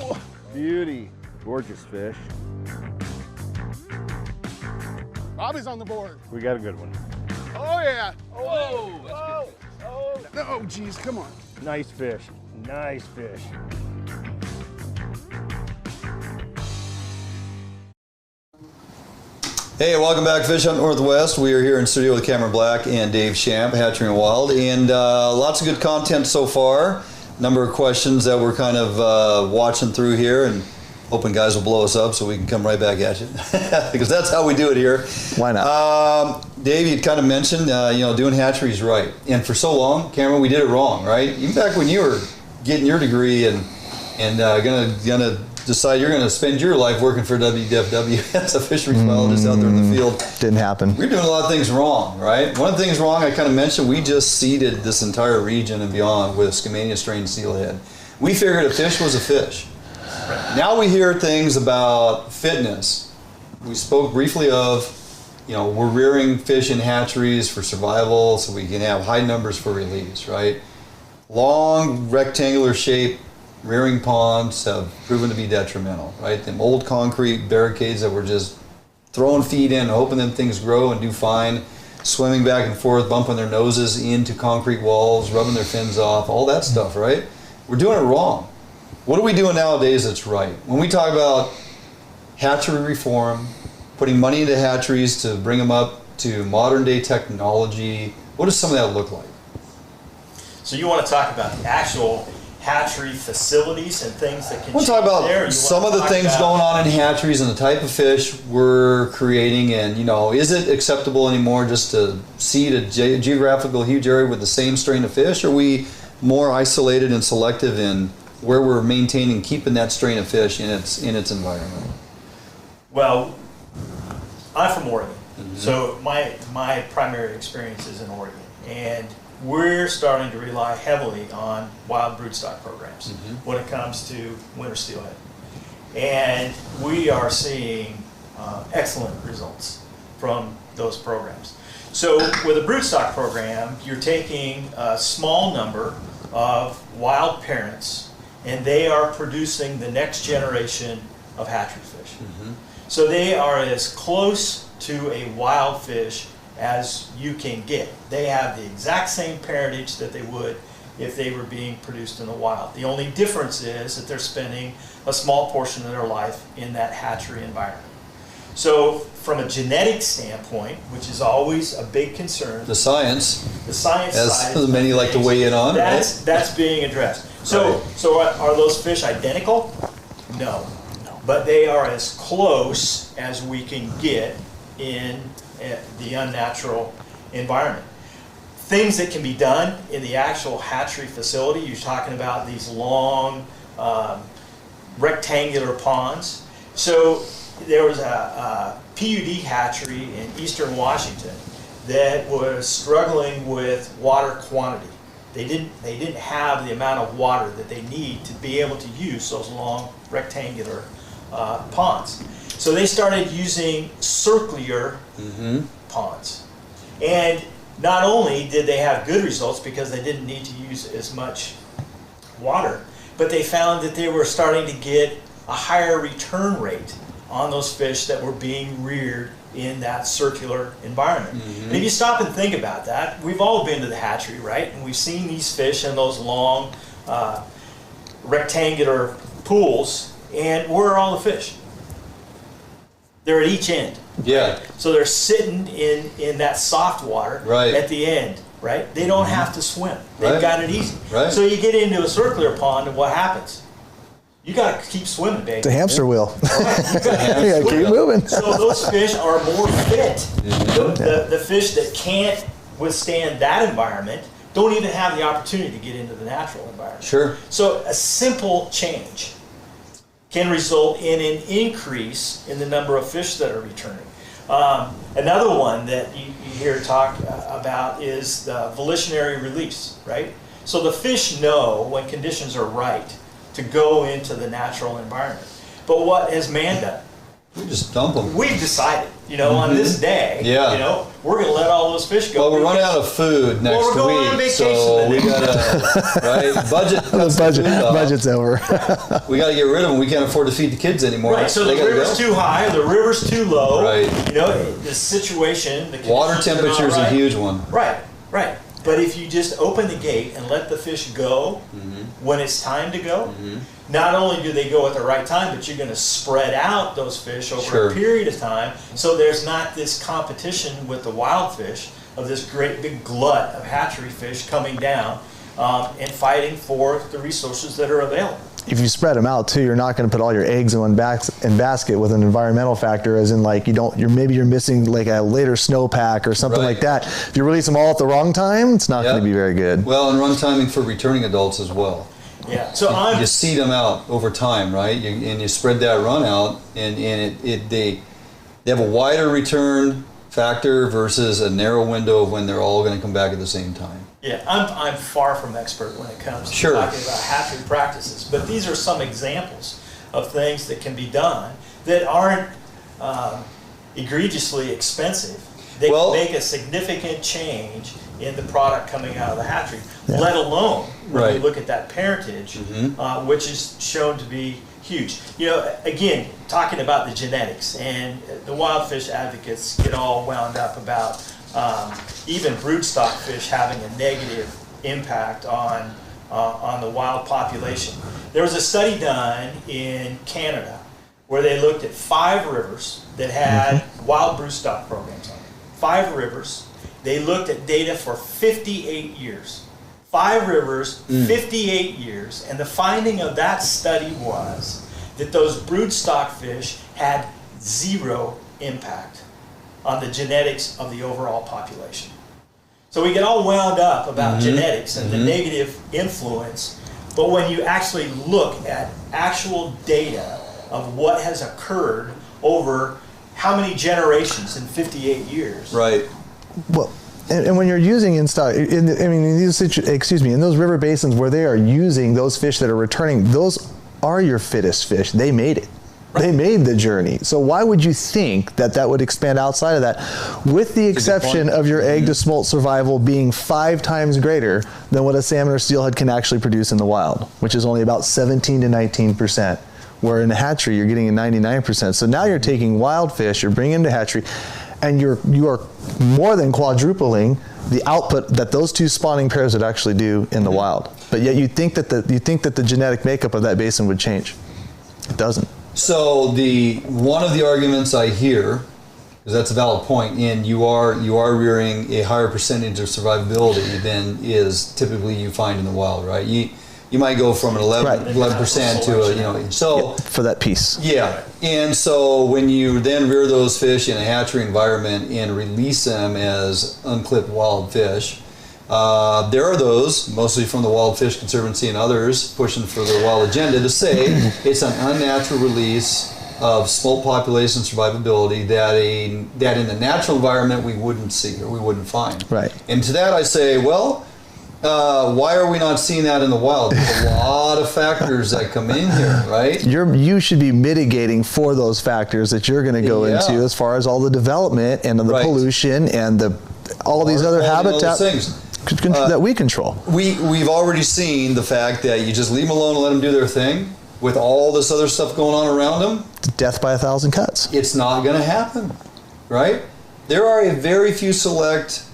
Oh, beauty. Gorgeous fish. Bobby's on the board. We got a good one. Oh yeah. Oh, Oh, geez, come on. nice fish. Nice fish. Hey, welcome back, Fish Hunt Northwest. We are here in studio with Cameron Black and Dave Schamp, Hatchery and Wild, and lots of good content so far. Number of questions that we're kind of watching through here, and hoping guys will blow us up so we can come right back at you, because that's how we do it here. Why not? Dave, you kind of mentioned, doing hatcheries right. And for so long, Cameron, we did it wrong, right? Even back when you were getting your degree and gonna decide you're gonna spend your life working for WDFW as a fisheries biologist out there in the field. Didn't happen. We're doing a lot of things wrong, right? One of the things wrong I kind of mentioned, we just seeded this entire region and beyond with Skamania strain steelhead. We figured a fish was a fish. Now we hear things about fitness. We spoke briefly of, we're rearing fish in hatcheries for survival so we can have high numbers for release, right? Long rectangular shape rearing ponds have proven to be detrimental, right? Them old concrete barricades that we're just throwing feed in, hoping them things grow and do fine, swimming back and forth, bumping their noses into concrete walls, rubbing their fins off, all that stuff, right? We're doing it wrong. What are we doing nowadays that's right? When we talk about hatchery reform, putting money into hatcheries to bring them up to modern day technology, what does some of that look like? So you want to talk about the actual hatchery facilities and things that can we'll talk about there. Some of the things going on in hatcheries and the type of fish we're creating, and is it acceptable anymore just to seed a geographical huge area with the same strain of fish, or are we more isolated and selective in where we're maintaining, keeping that strain of fish in its environment? Well, I'm from Oregon, so my primary experience is in Oregon, and we're starting to rely heavily on wild broodstock programs when it comes to winter steelhead. And we are seeing excellent results from those programs. So with a broodstock program, you're taking a small number of wild parents and they are producing the next generation of hatchery fish. So they are as close to a wild fish as you can get. They have the exact same parentage that they would if they were being produced in the wild. The only difference is that they're spending a small portion of their life in that hatchery environment. So from a genetic standpoint, which is always a big concern, the science side, as many like to weigh in on, that's being addressed. So are those fish identical? No. But they are as close as we can get in the unnatural environment. Things that can be done in the actual hatchery facility, you're talking about these long rectangular ponds. So there was a PUD hatchery in eastern Washington that was struggling with water quantity. They didn't have the amount of water that they need to be able to use those long rectangular ponds. So they started using circular ponds. And not only did they have good results because they didn't need to use as much water, but they found that they were starting to get a higher return rate on those fish that were being reared in that circular environment. And if you stop and think about that, we've all been to the hatchery, right? And we've seen these fish in those long rectangular pools, and where are all the fish? They're at each end. Yeah. Right? So they're sitting in that soft water at the end, right? They don't have to swim. They've got it easy. Right. So you get into a circular pond, and what happens? You got to keep swimming, baby. It's a hamster wheel. Right. You gotta keep moving. So those fish are more fit. The fish that can't withstand that environment don't even have the opportunity to get into the natural environment. Sure. So a simple change can result in an increase in the number of fish that are returning. Another one that you hear talk about is the volitionary release, right? So the fish know when conditions are right to go into the natural environment. But what has man done? We just dump them. We've decided, on this day, we're going to let all those fish go. Well, we're running out of food next week, we're going on vacation so we got to, budget's over. We got to get rid of them. We can't afford to feed the kids anymore. Right, so the river's too high, the river's too low. Right. The situation, the water temperature is a huge one. Right. But if you just open the gate and let the fish go when it's time to go, not only do they go at the right time, but you're going to spread out those fish over a period of time, so there's not this competition with the wild fish of this great big glut of hatchery fish coming down and fighting for the resources that are available. if you spread them out too, you're not going to put all your eggs in one basket with an environmental factor, as in like maybe you're missing like a later snowpack or something like that. If you release them all at the wrong time, it's not going to be very good. Well, and run timing for returning adults as well. Yeah. So you seed them out over time, right? And you spread that run out, and they have a wider return factor versus a narrow window of when they're all going to come back at the same time. Yeah, I'm far from expert when it comes to talking about hatchery practices, but these are some examples of things that can be done that aren't egregiously expensive. They can make a significant change in the product coming out of the hatchery, let alone when you look at that parentage, which is shown to be huge. You know, again, talking about the genetics, and the wild fish advocates get all wound up about even broodstock fish having a negative impact on the wild population. There was a study done in Canada where they looked at 5 rivers that had wild broodstock programs on them. 5 rivers. They looked at data for 58 years. 5 rivers, 58 years, and the finding of that study was that those broodstock fish had 0 impact on the genetics of the overall population. So we get all wound up about genetics and the negative influence, but when you actually look at actual data of what has occurred over how many generations in 58 years. Right. Well, and when you're using in those river basins where they are using those fish that are returning, those are your fittest fish. They made it. They made the journey. So why would you think that would expand outside of that, with the exception of your egg to smolt survival being 5 times greater than what a salmon or steelhead can actually produce in the wild, which is only about 17 to 19%, where in the hatchery you're getting a 99%. So now you're taking wild fish, you're bringing them to hatchery, and you are more than quadrupling the output that those 2 spawning pairs would actually do in the wild. But yet you think that the genetic makeup of that basin would change. It doesn't. So one of the arguments I hear, because that's a valid point, and you are rearing a higher percentage of survivability than is typically you find in the wild, right? You might go from an 11% to for that piece. Yeah, and so when you then rear those fish in a hatchery environment and release them as unclipped wild fish, there are those, mostly from the Wild Fish Conservancy and others, pushing for the wild agenda to say it's an unnatural release of smolt population survivability that in the natural environment we wouldn't see or we wouldn't find. Right. And to that I say, well, why are we not seeing that in the wild? There's a lot of factors that come in here, right? You should be mitigating for those factors that you're going to go into, as far as all the development and the pollution and all these other habitat things that we control. We've already seen the fact that you just leave them alone and let them do their thing with all this other stuff going on around them. Death by 1,000 cuts. It's not going to happen, right? There are a very few select,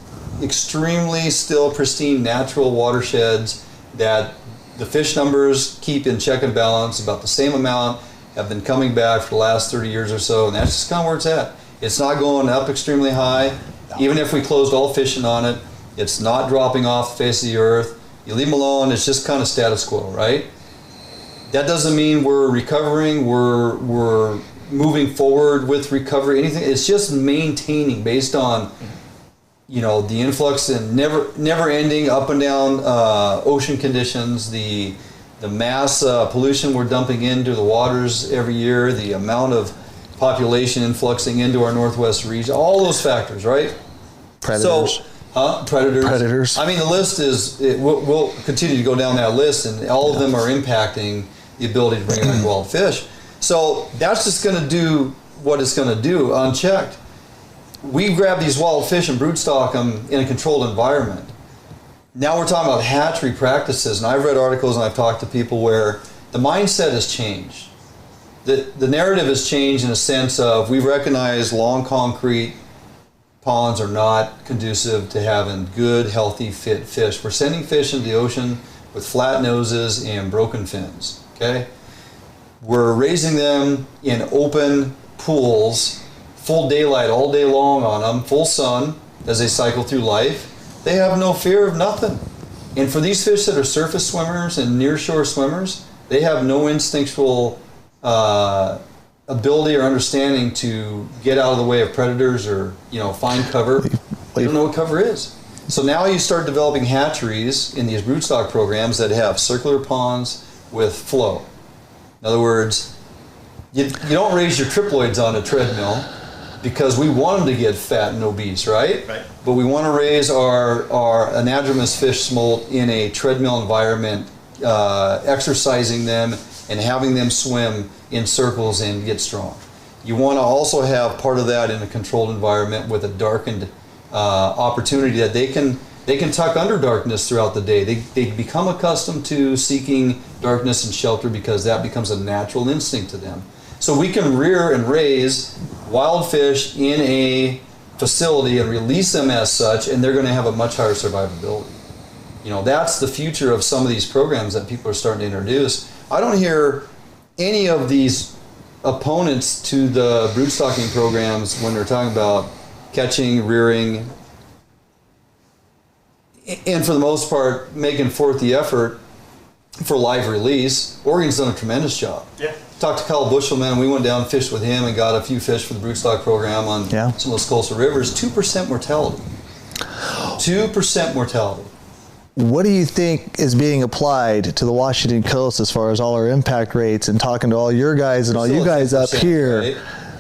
extremely still pristine natural watersheds that the fish numbers keep in check and balance about the same amount, have been coming back for the last 30 years or so, and that's just kind of where it's at. It's not going up extremely high. Even if we closed all fishing on it, it's not dropping off the face of the earth. You leave them alone, it's just kind of status quo, right? That doesn't mean we're recovering, we're moving forward with recovery, anything. It's just maintaining based on the influx and never ending up and down ocean conditions, the mass pollution we're dumping into the waters every year, the amount of population influxing into our northwest region, all those factors, right? Predators. Predators. I mean, the list we'll continue to go down that list, and all of them are impacting the ability to bring in wild fish. So that's just going to do what it's going to do unchecked. We grab these wild fish and broodstock them in a controlled environment. Now we're talking about hatchery practices, and I've read articles and I've talked to people where the mindset has changed. The narrative has changed in a sense of we recognize long concrete ponds are not conducive to having good, healthy, fit fish. We're sending fish into the ocean with flat noses and broken fins, okay? We're raising them in open pools, full daylight all day long on them, full sun as they cycle through life. They have no fear of nothing. And for these fish that are surface swimmers and near shore swimmers, They have no instinctual ability or understanding to get out of the way of predators or, find cover. They don't know what cover is. So now you start developing hatcheries in these broodstock programs that have circular ponds with flow. In other words, you don't raise your triploids on a treadmill because we want them to get fat and obese, right? Right. But we want to raise our anadromous fish smolt in a treadmill environment, exercising them and having them swim in circles and get strong. You want to also have part of that in a controlled environment with a darkened opportunity that they can tuck under darkness throughout the day. They become accustomed to seeking darkness and shelter because that becomes a natural instinct to them. So we can rear and raise wild fish in a facility and release them as such, and they're going to have a much higher survivability. That's the future of some of these programs that people are starting to introduce. I don't hear any of these opponents to the broodstocking programs when they're talking about catching, rearing, and for the most part, making forth the effort for live release. Oregon's done a tremendous job. Yeah. Talked to Kyle Bushelman. We went down and fished with him and got a few fish for the broodstock program on some of those coastal rivers. 2% mortality. 2% mortality. What do you think is being applied to the Washington coast as far as all our impact rates and talking to all your guys and all you guys up here? Right?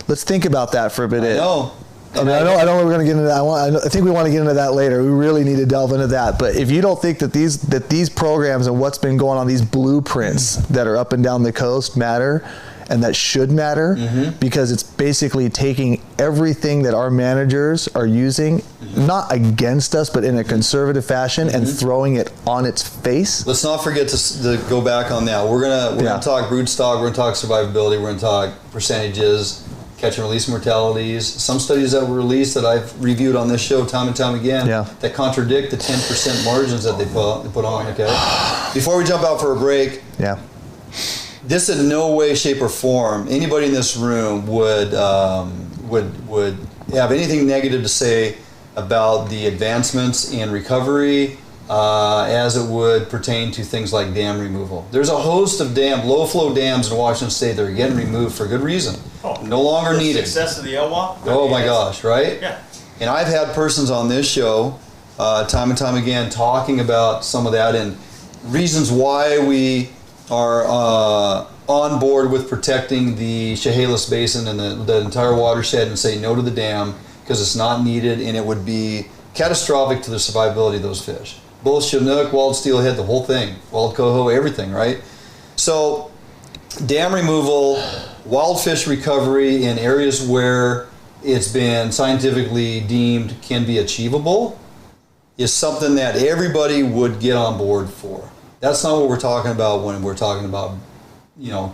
Let's think about that for a minute. I know. I know we're going to get into that. I think we want to get into that later. We really need to delve into that. But if you don't think that these programs and what's been going on, these blueprints that are up and down the coast matter, and that should matter, because it's basically taking everything that our managers are using, not against us, but in a conservative fashion, and throwing it on its face. Let's not forget to go back on that. We're gonna talk broodstock. We're gonna talk survivability. We're gonna talk percentages, catch and release mortalities. Some studies that were released that I've reviewed on this show time and time again that contradict the 10% margins that they put on. Okay. Before we jump out for a break. This in no way, shape, or form anybody in this room would have anything negative to say about the advancements in recovery as it would pertain to things like dam removal. There's a host of low flow dams in Washington State that are getting removed for good reason. No longer needed. Success of the LWA? Oh my gosh, right? Yeah. And I've had persons on this show time and time again talking about some of that and reasons why we are on board with protecting the Chehalis Basin and the entire watershed and say no to the dam because it's not needed and it would be catastrophic to the survivability of those fish. Both Chinook, wild steelhead, the whole thing, wild coho, everything, right? So dam removal, wild fish recovery in areas where it's been scientifically deemed can be achievable is something that everybody would get on board for. That's not what we're talking about when we're talking about,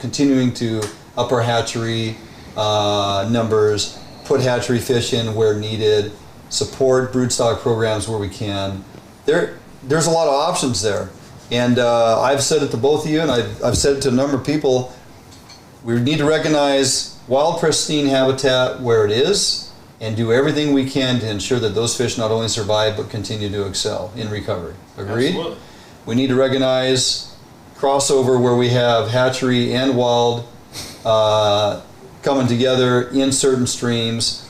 continuing to up our hatchery numbers, put hatchery fish in where needed, support broodstock programs where we can. There's a lot of options there. And I've said it to both of you, and I've said it to a number of people. We need to recognize wild pristine habitat where it is and do everything we can to ensure that those fish not only survive but continue to excel in recovery. Agreed? Absolutely. We need to recognize crossover where we have hatchery and wild coming together in certain streams.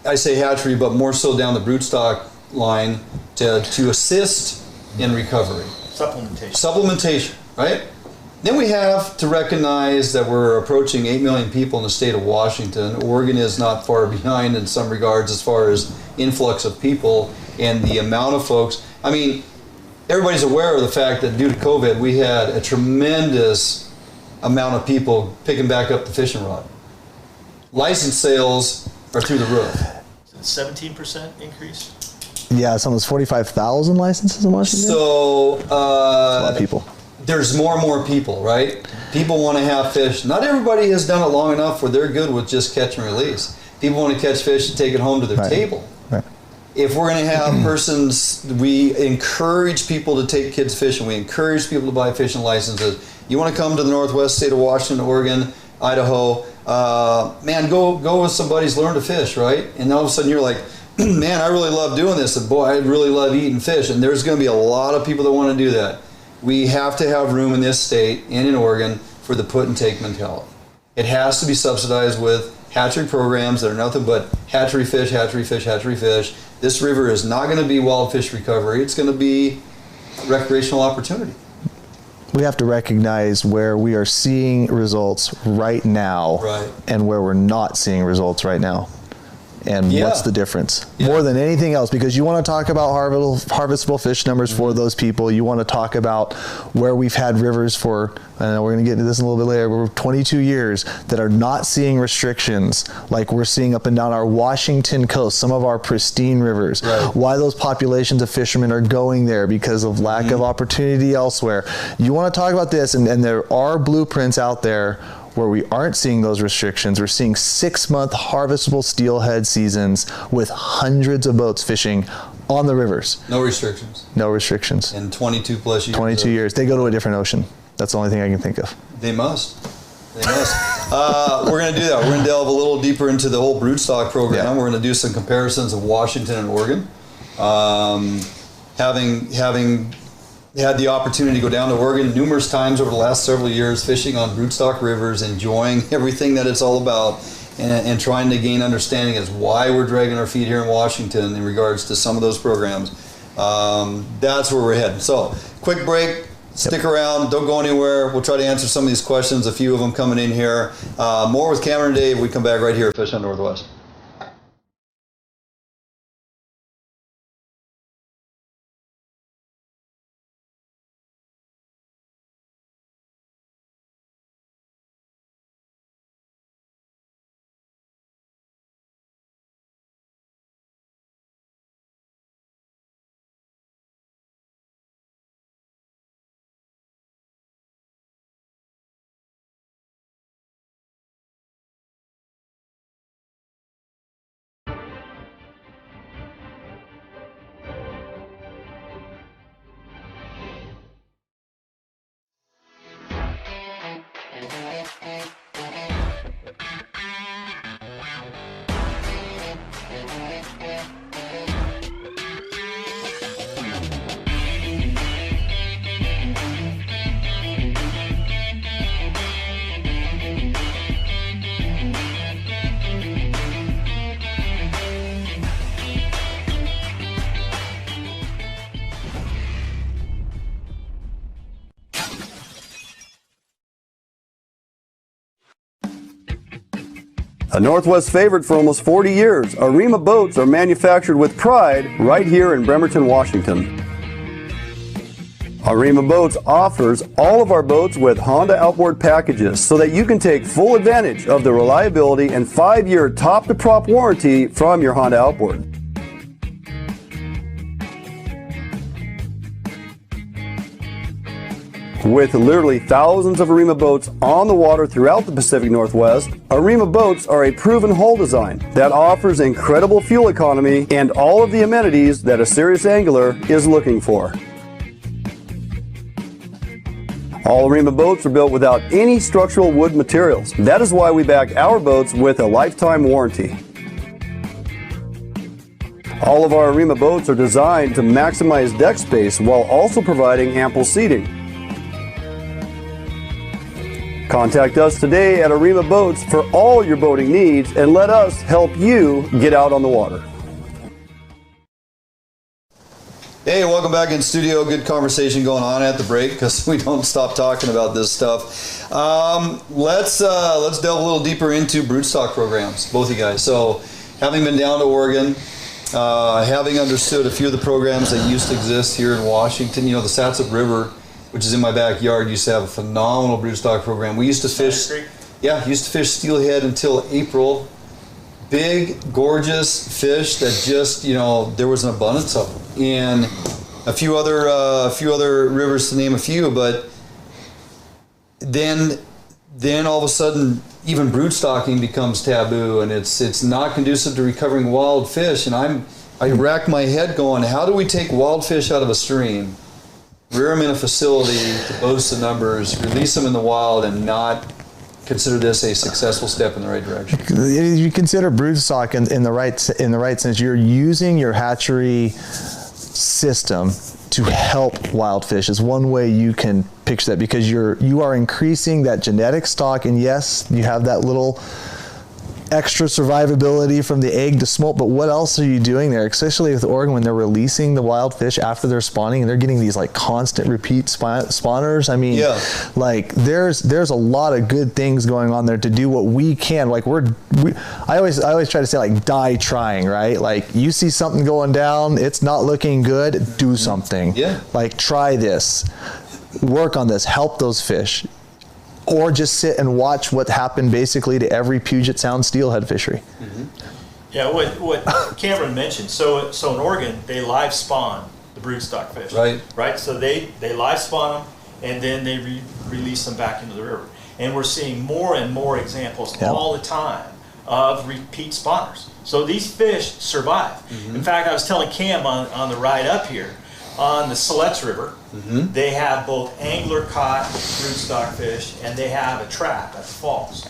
I say hatchery, but more so down the broodstock line to assist in recovery. Supplementation, right? Then we have to recognize that we're approaching 8 million people in the state of Washington. Oregon is not far behind in some regards as far as influx of people and the amount of folks. I mean, everybody's aware of the fact that due to COVID, we had a tremendous amount of people picking back up the fishing rod. License sales are through the roof. 17% increase? Yeah, it's almost 45,000 licenses in Washington. So, that's a lot of people. There's more and more people, right? People want to have fish. Not everybody has done it long enough where they're good with just catch and release. People want to catch fish and take it home to their table. Right. If we're going to have persons, we encourage people to take kids fishing. We encourage people to buy fishing licenses. You want to come to the northwest state of Washington, Oregon, Idaho, man, go with some buddies, learn to fish, right? And all of a sudden you're like, man, I really love doing this, and boy, I really love eating fish. And there's going to be a lot of people that want to do that. we have to have room in this state and in Oregon for the put and take mentality. It has to be subsidized with hatchery programs that are nothing but hatchery fish, hatchery fish, hatchery fish. This river is not going to be wild fish recovery. It's going to be recreational opportunity. We have to recognize where we are seeing results right now, and where we're not seeing results right now. And what's the difference? More than anything else, because you want to talk about harvestable fish numbers for those people. You want to talk about where we've had rivers for, I know we're going to get into this a little bit later, we're 22 years that are not seeing restrictions like we're seeing up and down our Washington coast, some of our pristine rivers. Why those populations of fishermen are going there because of lack of opportunity elsewhere. You want to talk about this, and there are blueprints out there where we aren't seeing those restrictions. We're seeing 6-month harvestable steelhead seasons with hundreds of boats fishing on the rivers. No restrictions. No restrictions. In 22 plus years. 22 years. They go to a different ocean. That's the only thing I can think of. They must. They must. We're going to do that. We're going to delve a little deeper into the whole broodstock program. We're going to do some comparisons of Washington and Oregon. Having had the opportunity to go down to Oregon numerous times over the last several years, fishing on broodstock rivers, enjoying everything that it's all about, and trying to gain understanding as why we're dragging our feet here in Washington in regards to some of those programs. That's where we're heading. So, quick break. Stick around. Don't go anywhere. We'll try to answer some of these questions, a few of them coming in here. More with Cameron and Dave. We come back right here at Fish on Northwest. A Northwest favorite for almost 40 years, Arima Boats are manufactured with pride right here in Bremerton, Washington. Arima Boats offers all of our boats with Honda outboard packages so that you can take full advantage of the reliability and 5-year top-to-prop warranty from your Honda outboard. With literally thousands of Arima boats on the water throughout the Pacific Northwest, Arima boats are a proven hull design that offers incredible fuel economy and all of the amenities that a serious angler is looking for. All Arima boats are built without any structural wood materials. That is why we back our boats with a lifetime warranty. All of our Arima boats are designed to maximize deck space while also providing ample seating. Contact us today at Arima Boats for all your boating needs and let us help you get out on the water. Hey, welcome back in studio. Good conversation going on at the break because we don't stop talking about this stuff. Let's delve a little deeper into broodstock programs, both of you guys. So, having been down to Oregon, having understood a few of the programs that used to exist here in Washington, you know, the Satsop River, which is in my backyard, used to have a phenomenal broodstock program. We used to fish, used to fish steelhead until April. Big, gorgeous fish that just, you know, there was an abundance of them. And a few other rivers to name a few, but then all of a sudden, even broodstocking becomes taboo, and it's not conducive to recovering wild fish. And I rack my head going, how do we take wild fish out of a stream, rear them in a facility to boast the numbers, release them in the wild, and not consider this a successful step in the right direction? You consider broodstock in the right sense. You're using your hatchery system to help wild fish is one way you can picture that, because you are increasing that genetic stock, and yes, you have that little extra survivability from the egg to smolt, but what else are you doing there, especially with Oregon when they're releasing the wild fish after they're spawning and they're getting these like constant repeat spawners? I mean, like there's a lot of good things going on there to do what we can. Like I always try to say, like, die trying, right? Like, you see something going down, it's not looking good, do something. Like, try this, work on this, help those fish. Or just sit and watch what happened basically to every Puget Sound steelhead fishery. Yeah, what Cameron mentioned. So in Oregon, they live spawn the broodstock fish. Right. So they live spawn them, and then they release them back into the river. And we're seeing more and more examples all the time of repeat spawners. So these fish survive. In fact, I was telling Cam on the ride up here, on the Siletz River, they have both angler caught broodstock fish, and they have a trap at the falls.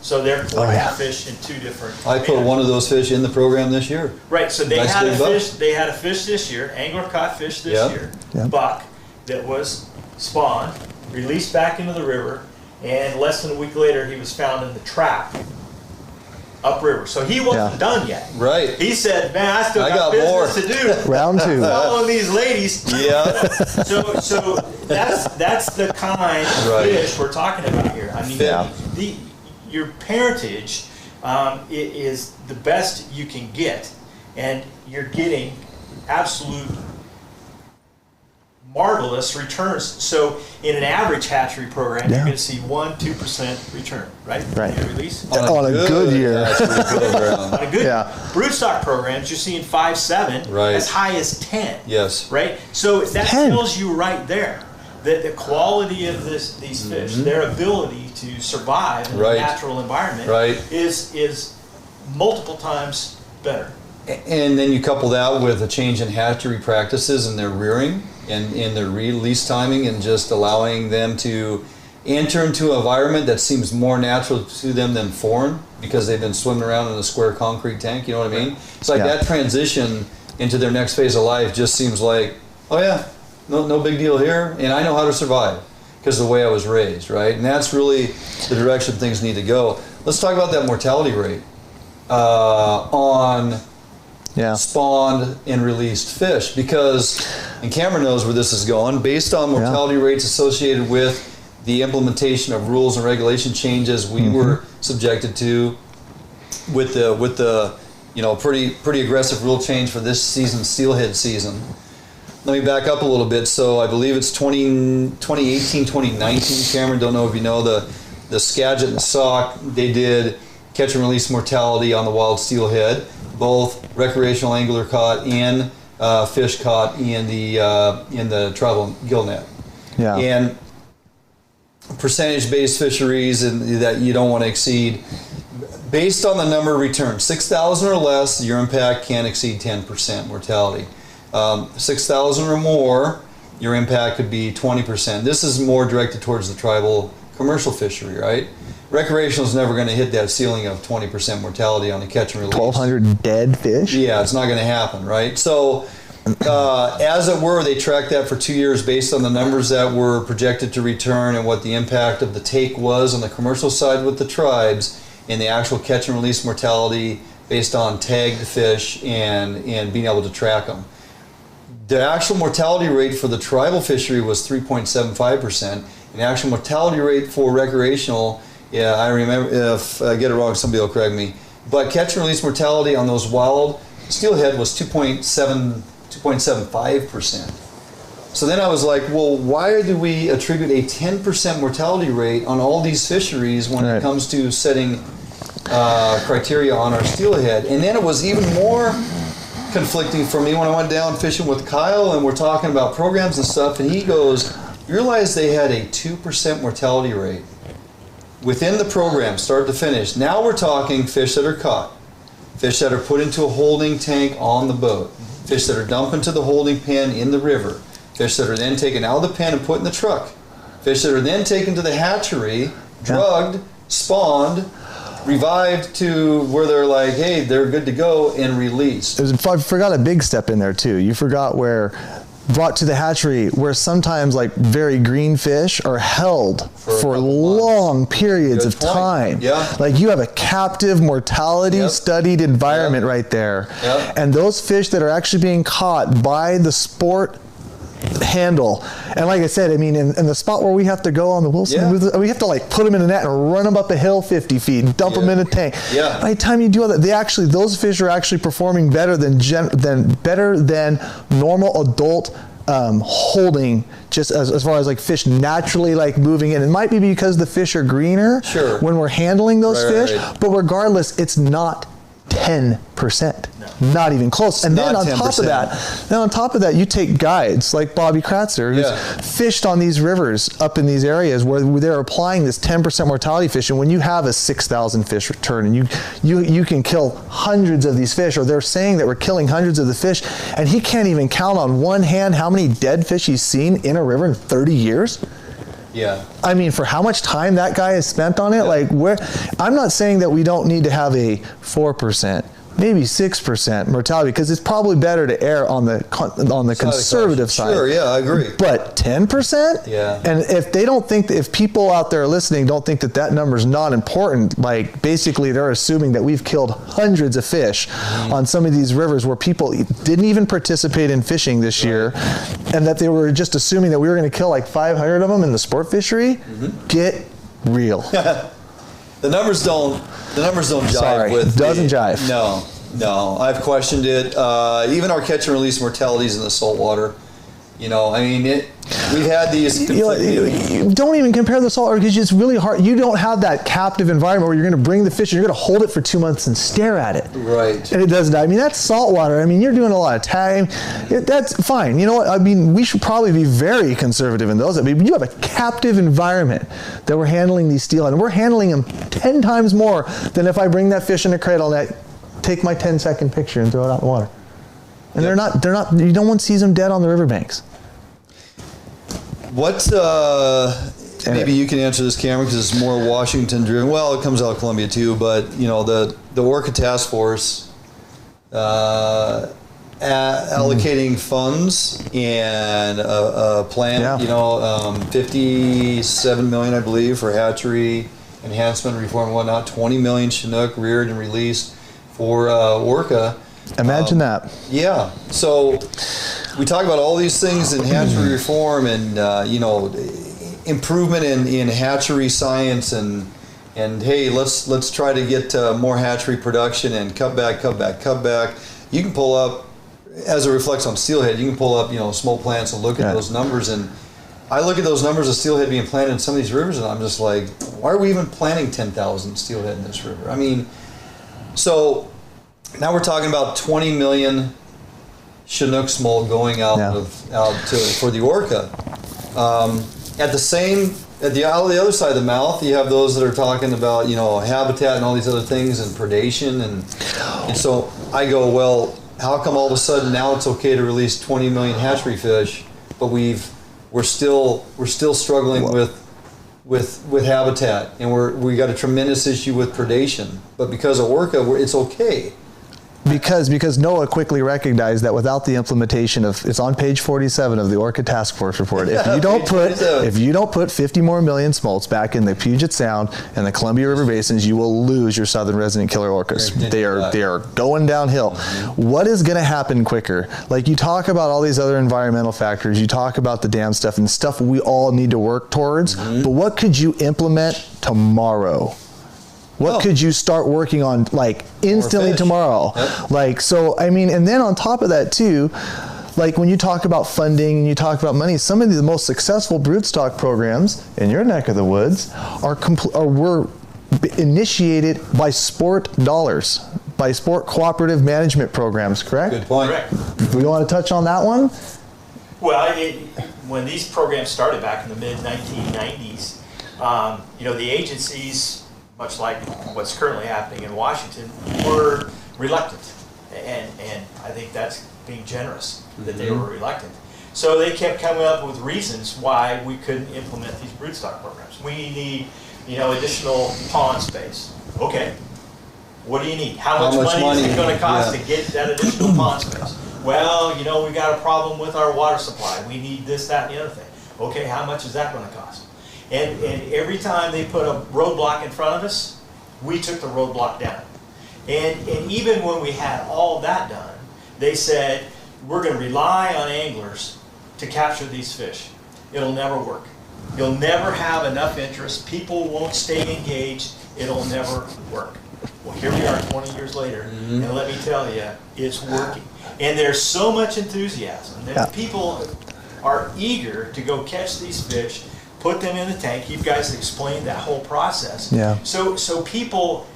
So they're collecting fish in two different. I put one of those fish in the program this year. Right. So they had a fish. They had a fish this year, angler caught fish this year, buck, that was spawned, released back into the river, and less than a week later, he was found in the trap upriver. So he wasn't done yet. He said, "Man, I still got business to do. Round two. Following these ladies." So that's the kind of fish we're talking about here. I mean, your parentage is the best you can get, and you're getting absolute marvelous returns. So in an average hatchery program, you're going to see 1-2% return, right? Release on a good year. On a good broodstock programs, you're seeing 5-7, as high as 10. Right. So that tells you right there that the quality of these fish, their ability to survive in a natural environment, is multiple times better. And then you couple that with a change in hatchery practices and their rearing and in their release timing, and just allowing them to enter into an environment that seems more natural to them than foreign, because they've been swimming around in a square concrete tank. You know what I mean? It's like that transition into their next phase of life just seems like, oh yeah, no big deal here, and I know how to survive because of the way I was raised, right? And that's really the direction things need to go. Let's talk about that mortality rate on spawned and released fish, because, and Cameron knows where this is going, based on mortality rates associated with the implementation of rules and regulation changes we were subjected to with the pretty aggressive rule change for this season, steelhead season. Let me back up a little bit. So I believe it's 2018, 2019. Cameron, don't know if you know, the Skagit and the Sauk, they did catch and release mortality on the wild steelhead, both recreational angler caught and fish caught in the tribal gill net. And percentage-based fisheries and that you don't want to exceed, based on the number of returns, 6,000 or less, your impact can't exceed 10% mortality. 6,000 or more, your impact could be 20%. This is more directed towards the tribal commercial fishery, right? Recreational is never going to hit that ceiling of 20% mortality on the catch and release. 1,200 dead fish? Yeah, it's not going to happen, right? So, as it were, they tracked that for 2 years based on the numbers that were projected to return and what the impact of the take was on the commercial side with the tribes, and the actual catch and release mortality based on tagged fish and being able to track them. The actual mortality rate for the tribal fishery was 3.75%, and the actual mortality rate for recreational, I remember, if I get it wrong, somebody will correct me, but catch and release mortality on those wild steelhead was 2.75%. So then I was like, well, why do we attribute a 10% mortality rate on all these fisheries when it comes to setting criteria on our steelhead? And then it was even more conflicting for me when I went down fishing with Kyle and we're talking about programs and stuff, and he goes, you realize they had a 2% mortality rate within the program, start to finish. Now we're talking fish that are caught, fish that are put into a holding tank on the boat, fish that are dumped into the holding pen in the river, fish that are then taken out of the pen and put in the truck, fish that are then taken to the hatchery, drugged, spawned, revived to where they're like, hey, they're good to go, and released. I forgot a big step in there too. You forgot where brought to the hatchery where sometimes like very green fish are held for long periods of time. Yeah. Like you have a captive mortality studied environment right there. And those fish that are actually being caught by the sport handle, and like I said, I mean, in the spot where we have to go on the Wilson, we have to like put them in a net and run them up a hill 50 feet and dump them in a tank. By the time you do all that, those fish are actually performing better than normal adult holding, just as far as like fish naturally like moving in. It might be because the fish are greener when we're handling those fish, but regardless, it's not 10%. Not even close. And then on top of that, you take guides like Bobby Kratzer, who's fished on these rivers up in these areas where they're applying this 10% mortality fish. And when you have a 6,000 fish return and you can kill hundreds of these fish, or they're saying that we're killing hundreds of the fish, and he can't even count on one hand how many dead fish he's seen in a river in 30 years. I mean, for how much time that guy has spent on it, like I'm not saying that we don't need to have a 4%, maybe 6% mortality, because it's probably better to err on the conservative side. I agree. But 10%? And if they don't think that, if people out there listening don't think that that number is not important, like basically they're assuming that we've killed hundreds of fish on some of these rivers where people didn't even participate in fishing this year, and that they were just assuming that we were going to kill like 500 of them in the sport fishery. Get real. The numbers don't jive with doesn't jive. No, I've questioned it. Even our catch and release mortalities in the saltwater. You know, I mean, we've had these. You don't even compare the saltwater, because it's really hard. You don't have that captive environment where you're going to bring the fish and you're going to hold it for 2 months and stare at it. Right. And it doesn't die. I mean, that's saltwater. I mean, you're doing a lot of time. That's fine. You know what? I mean, we should probably be very conservative in those. I mean, you have a captive environment that we're handling these steelhead, and we're handling them 10 times more than if I bring that fish in a cradle and take my 10-second picture and throw it out in the water. And they're not, no one sees them dead on the riverbanks. What, maybe you can answer this, Cameron, because it's more Washington driven. Well, it comes out of Columbia too, but you know, the Orca Task Force allocating funds and a plan, you know, 57 million, I believe, for hatchery enhancement, reform and whatnot, 20 million Chinook reared and released for Orca. Imagine that. Yeah. So we talk about all these things in hatchery reform and, you know, improvement in hatchery science and hey, let's try to get more hatchery production and cut back. You can pull up, as it reflects on steelhead, you can pull up, you know, small plants and look at those numbers. And I look at those numbers of steelhead being planted in some of these rivers, and I'm just like, why are we even planting 10,000 steelhead in this river? I mean, so now we're talking about 20 million Chinook smolt going out for the Orca. At the other side of the mouth, you have those that are talking about, you know, habitat and all these other things and predation, and so I go, well, how come all of a sudden now it's okay to release 20 million hatchery fish, but we're still struggling with habitat, and we got a tremendous issue with predation, but because of Orca, it's okay. Because NOAA quickly recognized that without the implementation of, it's on page 47 of the Orca Task Force report, if you don't put 50 more million smolts back in the Puget Sound and the Columbia River basins, you will lose your southern resident killer orcas. They are going downhill. What is going to happen quicker? Like, you talk about all these other environmental factors, you talk about the dam stuff and stuff we all need to work towards, but what could you implement tomorrow? What could you start working on, like, instantly tomorrow? Like, so, I mean, and then on top of that too, like when you talk about funding and you talk about money, some of the most successful broodstock programs in your neck of the woods were initiated by sport dollars, by sport cooperative management programs, correct? Good point. Correct. Do we want to touch on that one? Well, when these programs started back in the mid-1990s, you know, the agencies, much like what's currently happening in Washington, were reluctant. And I think that's being generous, that they were reluctant. So they kept coming up with reasons why we couldn't implement these broodstock programs. We need, you know, additional pond space. Okay. What do you need? How much money is it going to cost to get that additional pond space? Well, you know, we got a problem with our water supply. We need this, that, and the other thing. Okay, how much is that going to cost? And every time they put a roadblock in front of us, we took the roadblock down. And even when we had all that done, they said, we're going to rely on anglers to capture these fish. It'll never work. You'll never have enough interest. People won't stay engaged. It'll never work. Well, here we are 20 years later, and let me tell you, it's working. And there's so much enthusiasm that people are eager to go catch these fish, put them in the tank. You guys explained that whole process. Yeah. So people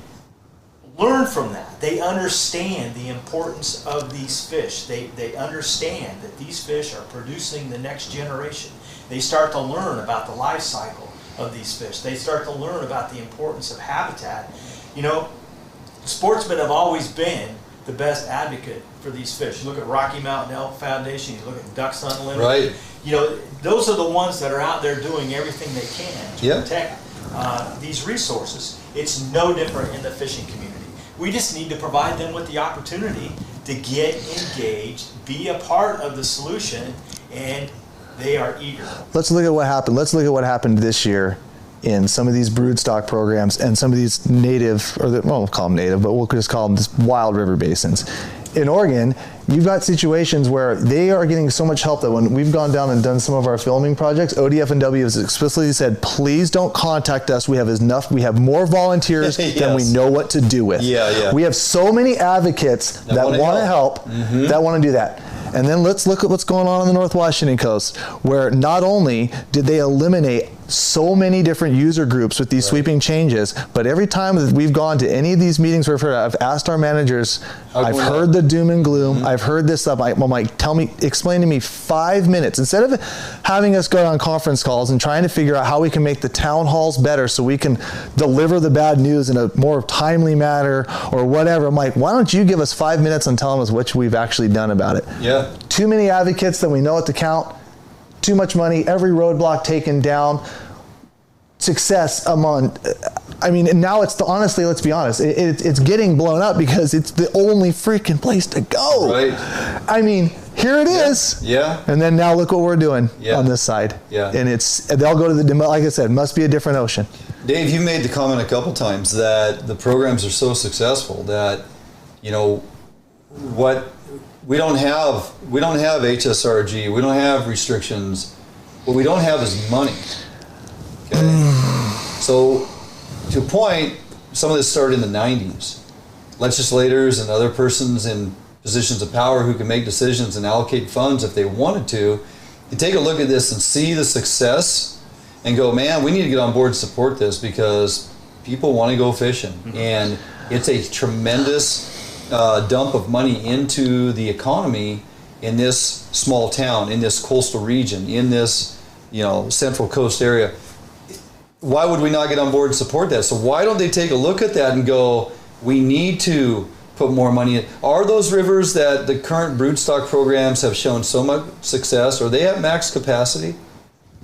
learn from that. They understand the importance of these fish. They understand that these fish are producing the next generation. They start to learn about the life cycle of these fish. They start to learn about the importance of habitat. You know, sportsmen have always been the best advocate for these fish. You look at Rocky Mountain Elk Foundation, you look at Ducks Unlimited. Right. You know, those are the ones that are out there doing everything they can to protect these resources. It's no different in the fishing community. We just need to provide them with the opportunity to get engaged, be a part of the solution, and they are eager. Let's look at what happened. Let's look at what happened this year in some of these broodstock programs and some of these native, we'll call them native, but we'll just call them just wild river basins. In Oregon, you've got situations where they are getting so much help that when we've gone down and done some of our filming projects, ODF&W has explicitly said, please don't contact us. We have more volunteers than we know what to do with. We have so many advocates that want to help, that want to do that. And then let's look at what's going on the North Washington coast, where not only did they eliminate so many different user groups with these sweeping changes, but every time that we've gone to any of these meetings where I've asked our managers, I've heard the doom and gloom, I've heard this stuff, I'm like, explain to me 5 minutes. Instead of having us go on conference calls and trying to figure out how we can make the town halls better so we can deliver the bad news in a more timely manner or whatever, I'm like, why don't you give us 5 minutes on telling us what we've actually done about it? Too many advocates that we know what to count, too much money, every roadblock taken down, success among, I mean, and now it's honestly, let's be honest, it's getting blown up because it's the only freaking place to go. I mean, here it is. And then now look what we're doing on this side. And they'll go to the, like I said, must be a different ocean. Dave, you made the comment a couple times that the programs are so successful that, you know, we don't have HSRG, we don't have restrictions. What we don't have is money. So, to a point, some of this started in the 90s. Legislators and other persons in positions of power who can make decisions and allocate funds if they wanted to, you take a look at this and see the success and go, man, we need to get on board and support this because people want to go fishing. And it's a tremendous dump of money into the economy in this small town, in this coastal region, in this, you know, central coast area. Why would we not get on board and support that? So why don't they take a look at that and go, we need to put more money in? Are those rivers that the current broodstock programs have shown so much success, are they at max capacity?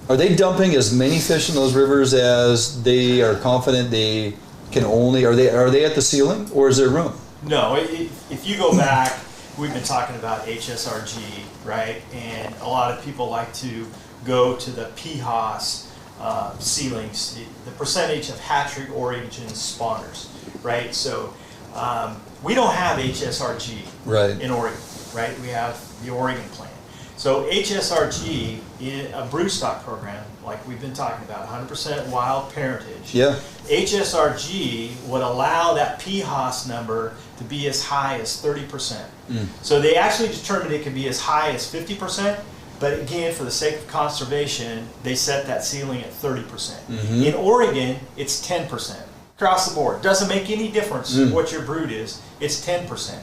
Are they dumping as many fish in those rivers as they are confident they can only, are they at the ceiling, or is there room? No, if you go back, we've been talking about HSRG, right? And a lot of people like to go to the PHOS ceilings, the percentage of hatchery origin spawners, right? So we don't have HSRG in Oregon, right? We have the Oregon plan. So HSRG in a broodstock program, like we've been talking about, 100% wild parentage. HSRG would allow that PHOS number to be as high as 30%. So they actually determined it could be as high as 50%. But again, for the sake of conservation, they set that ceiling at 30%. In Oregon, it's 10%. Across the board. Doesn't make any difference what your brood is. It's 10%.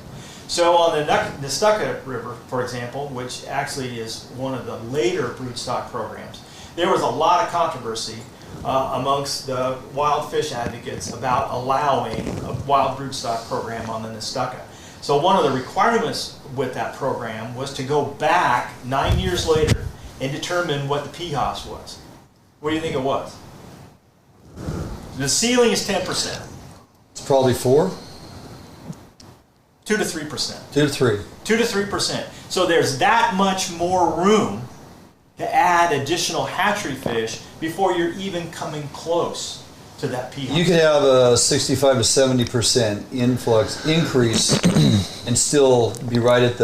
So on the Nestucca River, for example, which actually is one of the later broodstock programs, there was a lot of controversy amongst the wild fish advocates about allowing a wild broodstock program on the Nestucca. So one of the requirements with that program was to go back 9 years later and determine what the PHOS was. What do you think it was? The ceiling is 10%. It's probably 4. 2 to 3%. 2 to 3. 2 to 3%. So there's that much more room to add additional hatchery fish before you're even coming close to that pH. You could have a 65 to 70% increase and still be right at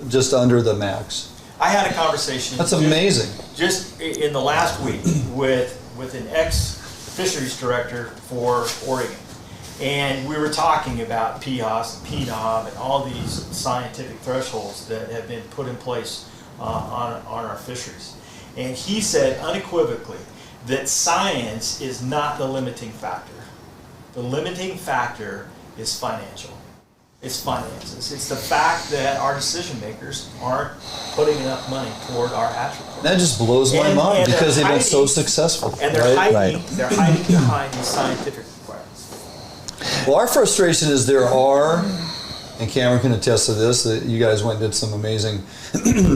just under the max. I had a conversation. That's amazing. Just in the last week with an ex-fisheries director for Oregon. And we were talking about PHOS and PNOB and all these scientific thresholds that have been put in place on our fisheries. And he said unequivocally that science is not the limiting factor. The limiting factor is financial. It's finances. It's the fact that our decision makers aren't putting enough money toward our hatchery program. That just blows my mind because they've been so successful. And they're hiding behind these scientific requirements. Well, our frustration is there are, and Cameron can attest to this, that you guys went and did some amazing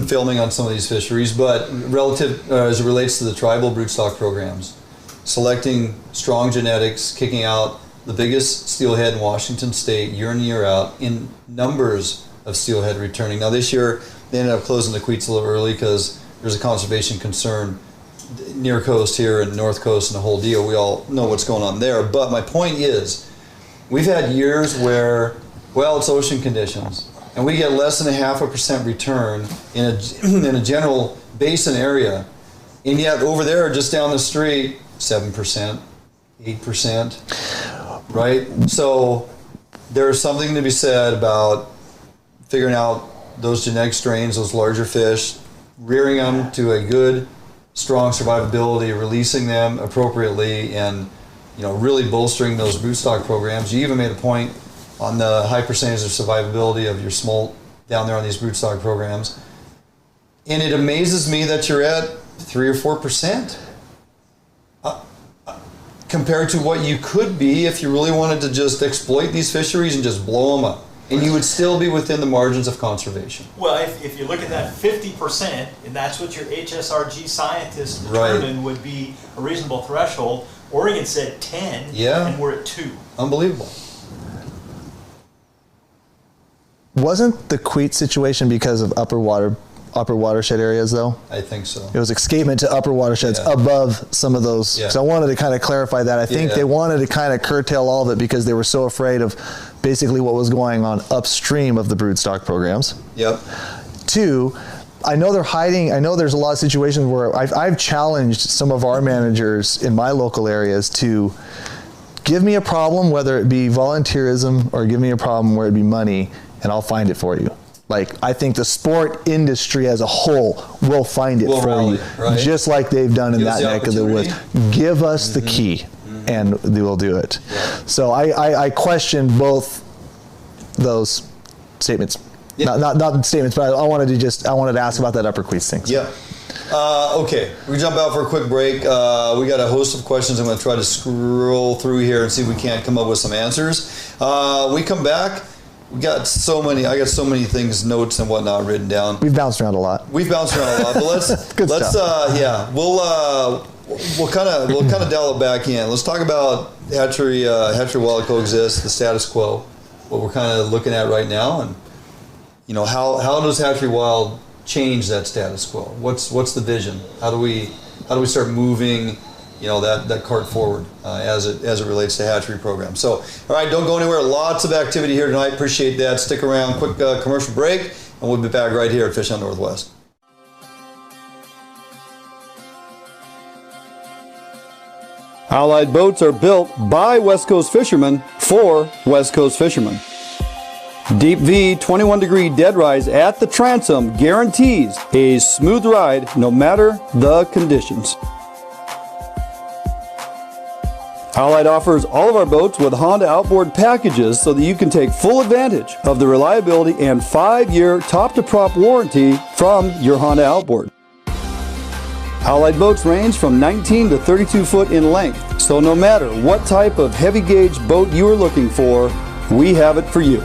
filming on some of these fisheries, but relative as it relates to the tribal broodstock programs, selecting strong genetics, kicking out the biggest steelhead in Washington State year in, year out, in numbers of steelhead returning. Now this year, they ended up closing the Queets a little early because there's a conservation concern near coast here and north coast and the whole deal. We all know what's going on there. But my point is, we've had years where, well, it's ocean conditions, and we get less than 0.5% return in a general basin area, and yet over there, just down the street, 7%, 8%. Right? So there's something to be said about figuring out those genetic strains, those larger fish, rearing them to a good, strong survivability, releasing them appropriately, and really bolstering those broodstock programs. You even made a point on the high percentage of survivability of your smolt down there on these broodstock programs. And it amazes me that you're at 3 or 4%. Compared to what you could be if you really wanted to just exploit these fisheries and just blow them up. And you would still be within the margins of conservation. Well, if you look at that 50%, and that's what your HSRG scientists determined would be a reasonable threshold, Oregon said 10, and we're at 2. Unbelievable. Wasn't the Queet situation because of upper watershed areas, though? I think so. It was escapement to upper watersheds above some of those. Yeah. So I wanted to kind of clarify that. I think they wanted to kind of curtail all of it because they were so afraid of basically what was going on upstream of the broodstock programs. Yep. 2, I know they're hiding. I know there's a lot of situations where I've challenged some of our managers in my local areas to give me a problem, whether it be volunteerism or give me a problem where it be money, and I'll find it for you. Like, I think the sport industry as a whole will find it for you, just like they've done in that neck of the woods. Give us the key, and they will do it. Yeah. So I question both those statements. Yeah. Not statements, but I wanted to ask about that upper Queets thing. Yeah. Okay, we jump out for a quick break. We got a host of questions. I'm going to try to scroll through here and see if we can't come up with some answers. We come back. We got so many. I got so many things, notes and whatnot written down. We've bounced around a lot. But let's yeah. We'll kind of dial it back in. Let's talk about hatchery wild coexist, the status quo, what we're kind of looking at right now, and how does hatchery wild change that status quo? What's the vision? How do we start moving that cart forward as it relates to hatchery program? So, all right, don't go anywhere. Lots of activity here tonight. Appreciate that. Stick around. Quick commercial break, and we'll be back right here at Fish on Northwest. Allied boats are built by West Coast fishermen for West Coast fishermen. Deep V 21-degree dead rise at the transom guarantees a smooth ride no matter the conditions. Allied offers all of our boats with Honda outboard packages so that you can take full advantage of the reliability and 5-year top-to-prop warranty from your Honda outboard. Allied boats range from 19 to 32 foot in length, so no matter what type of heavy gauge boat you are looking for, we have it for you.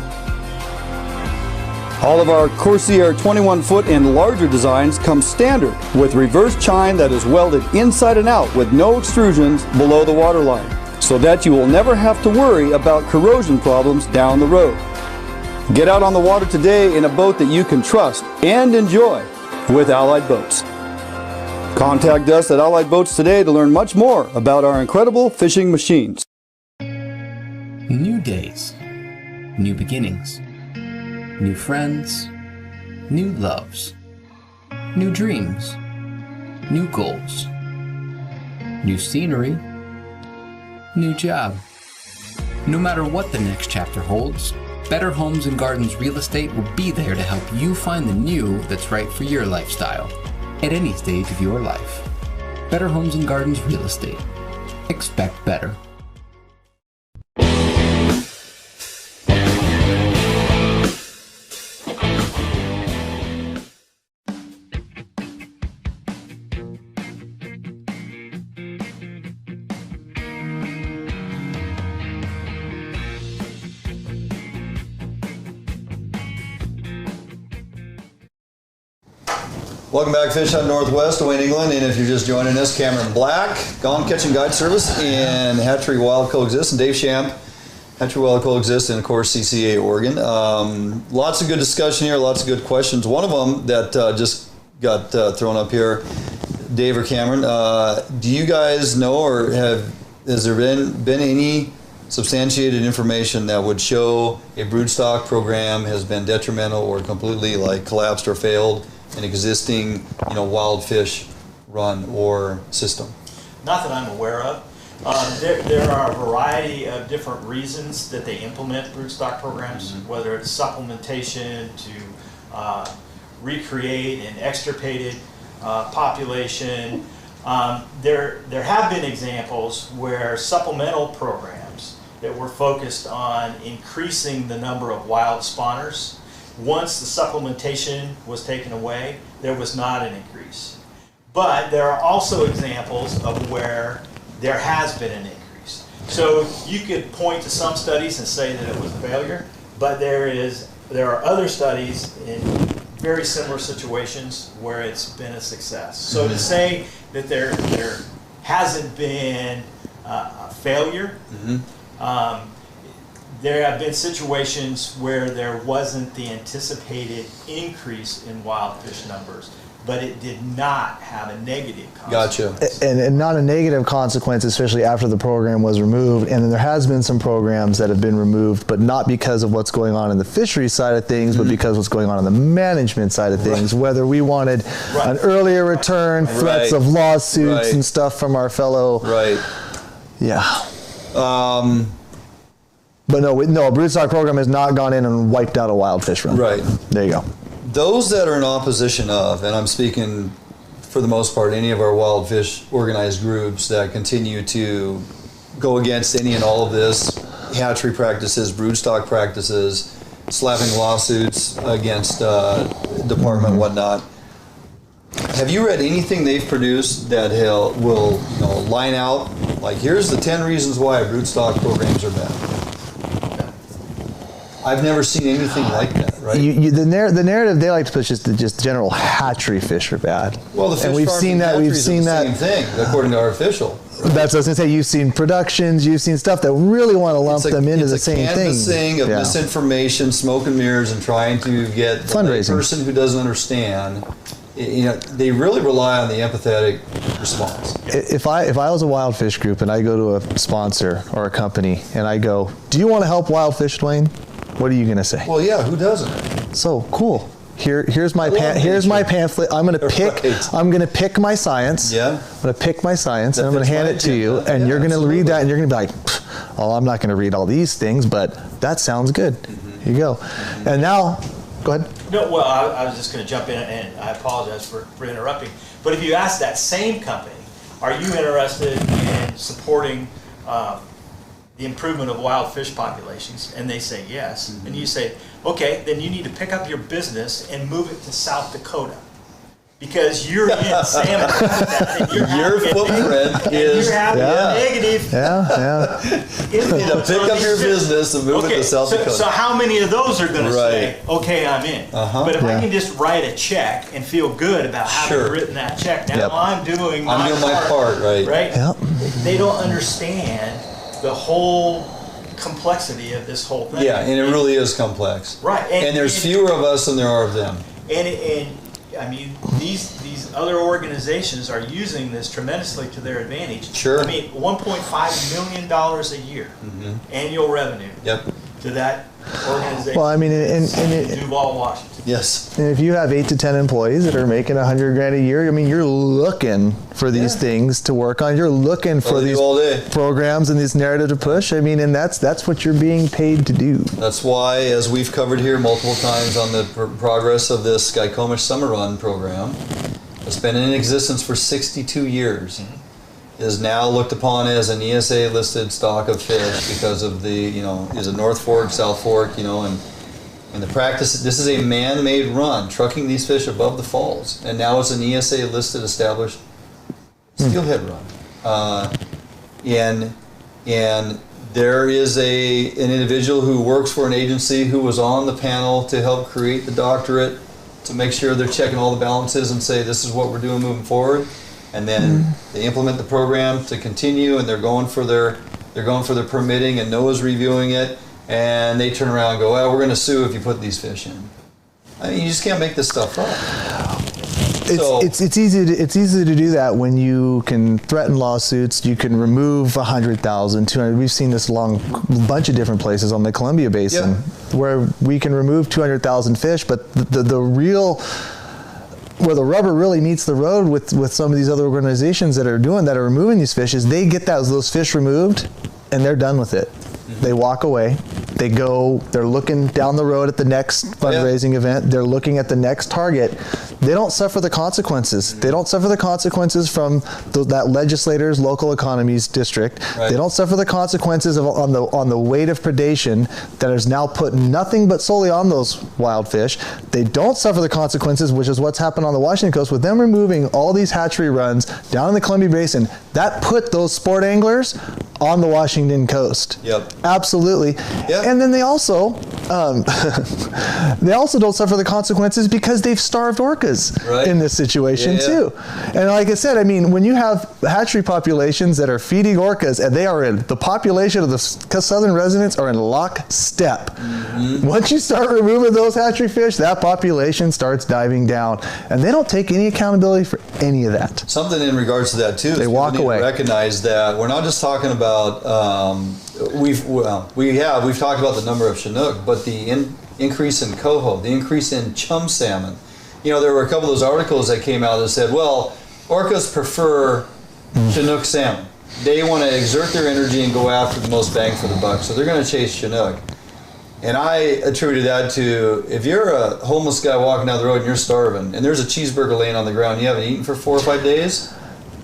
All of our Corsair 21-foot and larger designs come standard with reverse chine that is welded inside and out with no extrusions below the waterline, so that you will never have to worry about corrosion problems down the road. Get out on the water today in a boat that you can trust and enjoy with Allied Boats. Contact us at Allied Boats today to learn much more about our incredible fishing machines. New days, new beginnings, new friends, new loves, new dreams, new goals, new scenery, new job. No matter what the next chapter holds, Better Homes and Gardens Real Estate will be there to help you find the new that's right for your lifestyle at any stage of your life. Better Homes and Gardens Real Estate. Expect better. Welcome back, Fish Hunt Northwest, Wayne, England, and if you're just joining us, Cameron Black, Gone Catching Guide Service, and Hatchery Wild Coexist, and Dave Schamp, Hatchery Wild Coexist, and of course CCA Oregon. Lots of good discussion here, lots of good questions. One of them that just got thrown up here, Dave or Cameron, do you guys know, or has there been any substantiated information that would show a broodstock program has been detrimental or completely collapsed or failed an existing, wild fish run or system? Not that I'm aware of. There are a variety of different reasons that they implement broodstock programs, whether it's supplementation to recreate an extirpated population. There have been examples where supplemental programs that were focused on increasing the number of wild spawners. Once the supplementation was taken away, there was not an increase. But there are also examples of where there has been an increase. So you could point to some studies and say that it was a failure, but there are other studies in very similar situations where it's been a success. So to say that there hasn't been a failure, there have been situations where there wasn't the anticipated increase in wild fish numbers, but it did not have a negative consequence. Gotcha. And not a negative consequence, especially after the program was removed. And then there has been some programs that have been removed, but not because of what's going on in the fishery side of things, but because of what's going on in the management side of things. Whether we wanted an earlier return, threats of lawsuits and stuff from our fellow. But no, a broodstock program has not gone in and wiped out a wild fish run. There you go. Those that are in opposition of, and I'm speaking for the most part, any of our wild fish organized groups that continue to go against any and all of this, hatchery practices, broodstock practices, slapping lawsuits against department and whatnot. Have you read anything they've produced that will line out, here's the 10 reasons why broodstock programs are bad? I've never seen anything like that, right? The narrative they like to push is that just general hatchery fish are bad. Well, the fish and we've seen that. We've seen that. Same thing, according to our official. That's what I was going to say. You've seen productions. You've seen stuff that really want to lump them into the same thing. It's a canvassing of misinformation, smoke and mirrors, and trying to get the person who doesn't understand. They really rely on the empathetic response. If I was a wild fish group and I go to a sponsor or a company and I go, "Do you want to help wild fish, Dwayne?" What are you going to say? Well, yeah, who doesn't? So cool. Here's my pamphlet. I'm going to pick my science. Yeah. I'm going to pick my science and I'm going to hand it to you, and you're going to read that, and you're going to be like, "Oh, I'm not going to read all these things, but that sounds good." Here you go. And now, go ahead. No, well, I was just going to jump in, and I apologize for interrupting. But if you ask that same company, are you interested in supporting the improvement of wild fish populations, and they say yes, and you say, okay, then you need to pick up your business and move it to South Dakota, because you're in salmon. Your footprint is negative. You need to pick up your business and move it to South Dakota. So how many of those are going to say, okay, I'm in? But if I can just write a check and feel good about having written that check, now I'm doing my part, right? They don't understand the whole complexity of this whole thing. Yeah, and it really is complex. Right. And there's fewer of us than there are of them. And I mean, these other organizations are using this tremendously to their advantage. Sure. I mean, $1.5 million a year annual revenue to that organization. Well, I mean, and Duval, Washington. Yes. And if you have 8 to 10 employees that are making $100,000 a year, I mean, you're looking for these things to work on. You're looking for these programs and this narrative to push. I mean, and that's what you're being paid to do. That's why, as we've covered here multiple times on the progress of this Skycomish Summer Run program, it's been in existence for 62 years. Is now looked upon as an ESA listed stock of fish because of the, is a North Fork, South Fork, and the practice. This is a man-made run, trucking these fish above the falls, and now it's an ESA listed established steelhead run. And there is an individual who works for an agency who was on the panel to help create the doctorate to make sure they're checking all the balances and say this is what we're doing moving forward. And then they implement the program to continue, and they're going for their permitting, and NOAA's reviewing it, and they turn around and go, well, we're going to sue if you put these fish in. I mean, you just can't make this stuff up. It's easy to do that when you can threaten lawsuits. You can remove 100,000, 200. We've seen this along a bunch of different places on the Columbia Basin, where we can remove 200,000 fish, but the real where the rubber really meets the road with some of these other organizations that are removing these fish is they get those fish removed and they're done with it. They walk away. They're looking down the road at the next fundraising event. They're looking at the next target. They don't suffer the consequences. They don't suffer the consequences from that legislator's local economies district. Right. They don't suffer the consequences on the weight of predation that is now put nothing but solely on those wild fish. They don't suffer the consequences, which is what's happened on the Washington coast with them removing all these hatchery runs down in the Columbia Basin. That put those sport anglers on the Washington coast. Yep. Absolutely. Yep. And then they also don't suffer the consequences because they've starved orcas in this situation too. And like I said, I mean, when you have hatchery populations that are feeding orcas, and the population of the southern residents are in lockstep. Once you start removing those hatchery fish, that population starts diving down, and they don't take any accountability for any of that. Something in regards to that too. They walk away. Recognize that we're not just talking about we've talked about the number of Chinook, but the increase in coho, the increase in chum salmon. There were a couple of those articles that came out that said, well, orcas prefer Chinook salmon. They want to exert their energy and go after the most bang for the buck, so they're going to chase Chinook. And I attributed that to, if you're a homeless guy walking down the road and you're starving, and there's a cheeseburger laying on the ground, you haven't eaten for 4 or 5 days,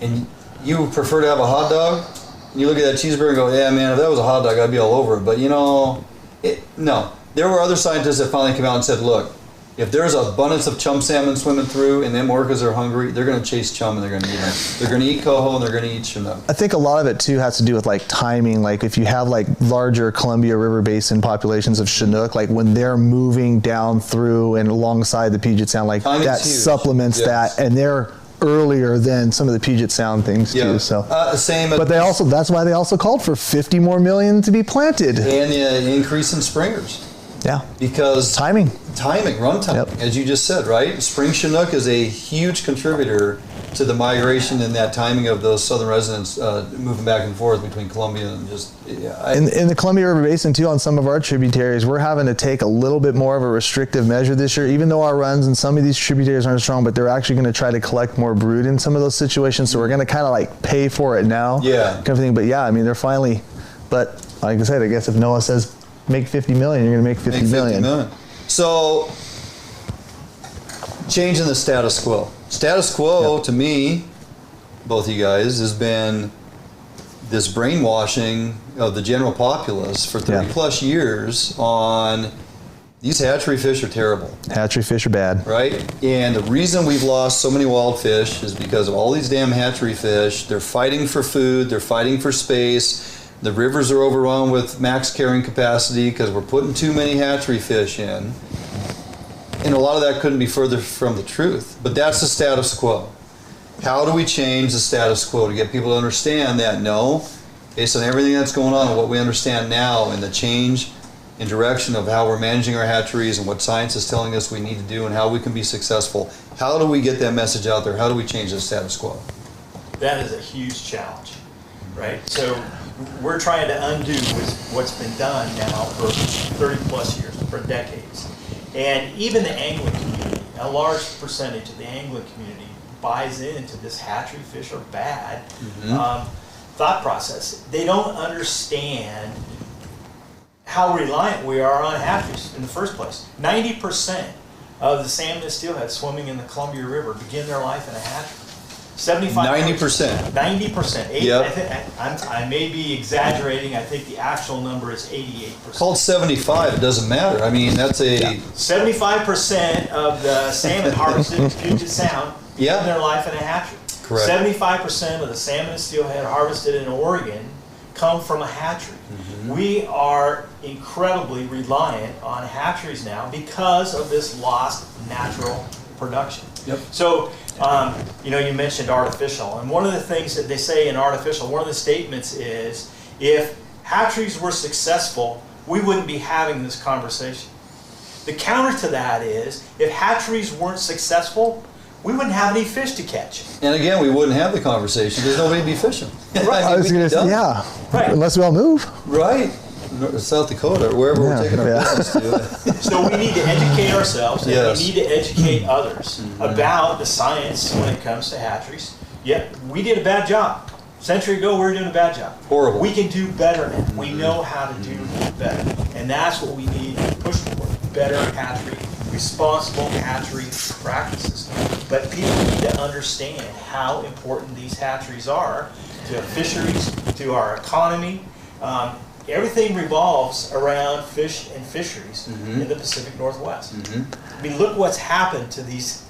and you prefer to have a hot dog, and you look at that cheeseburger and go, yeah, man, if that was a hot dog, I'd be all over it. But, no. There were other scientists that finally came out and said, look, if there's an abundance of chum salmon swimming through and them orcas are hungry, they're going to chase chum and they're going to eat them. They're going to eat coho and they're going to eat Chinook. I think a lot of it, too, has to do with, timing. If you have, larger Columbia River Basin populations of Chinook, when they're moving down through and alongside the Puget Sound, that supplements that, and they're earlier than some of the Puget Sound things too. So but that's why they also called for 50 more million to be planted. And the increase in springers. Yeah. Because timing, runtime, as you just said, right? Spring Chinook is a huge contributor to the migration and that timing of those southern residents moving back and forth between Columbia and just... In the Columbia River Basin, too, on some of our tributaries, we're having to take a little bit more of a restrictive measure this year, even though our runs in some of these tributaries aren't strong, but they're actually going to try to collect more brood in some of those situations, so we're going to kind of pay for it now. Yeah. Kind of thing. But yeah, I mean, they're finally... But like I said, I guess if NOAA says make 50 million, you're going to make 50 million. So, changing the status quo. Status quo, to me, both you guys, has been this brainwashing of the general populace for 30 plus years on these hatchery fish are terrible. Hatchery fish are bad. Right? And the reason we've lost so many wild fish is because of all these damn hatchery fish. They're fighting for food, they're fighting for space. The rivers are overrun with max carrying capacity because we're putting too many hatchery fish in. And a lot of that couldn't be further from the truth. But that's the status quo. How do we change the status quo to get people to understand that, no, based on everything that's going on and what we understand now and the change in direction of how we're managing our hatcheries and what science is telling us we need to do and how we can be successful, how do we get that message out there? How do we change the status quo? That is a huge challenge, right? So we're trying to undo what's been done now for 30 plus years, for decades. And even the angling community, a large percentage of the angling community buys into this hatchery fish are bad thought process. They don't understand how reliant we are on hatcheries in the first place. 90% of the salmon and steelhead swimming in the Columbia River begin their life in a hatchery. 90%. 90%. Yep. I may be exaggerating. I think the actual number is 88%. Called 75, it doesn't matter. I mean, that's a... 75% of the salmon harvested in Puget Sound begin their life in a hatchery. Correct. 75% of the salmon and steelhead harvested in Oregon come from a hatchery. We are incredibly reliant on hatcheries now because of this lost natural production. Yep. So, you know, you mentioned artificial, and one of the things that they say in artificial, one of the statements is, if hatcheries were successful, we wouldn't be having this conversation. The counter to that is, if hatcheries weren't successful, we wouldn't have any fish to catch. And again, we wouldn't have the conversation because nobody would be fishing. Right. I was going to say, Right. unless we all move. Right. South Dakota, or wherever we're taking our business to. So we need to educate ourselves, and Yes. we need to educate others about the science when it comes to hatcheries. Yet we did a bad job. A century ago, we were doing a bad job. Horrible. We can do better now. We know how to do better. And that's what we need to push for. Better hatchery, responsible hatchery practices. But people need to understand how important these hatcheries are to fisheries, to our economy. Everything revolves around fish and fisheries in the Pacific Northwest. I mean, look what's happened to these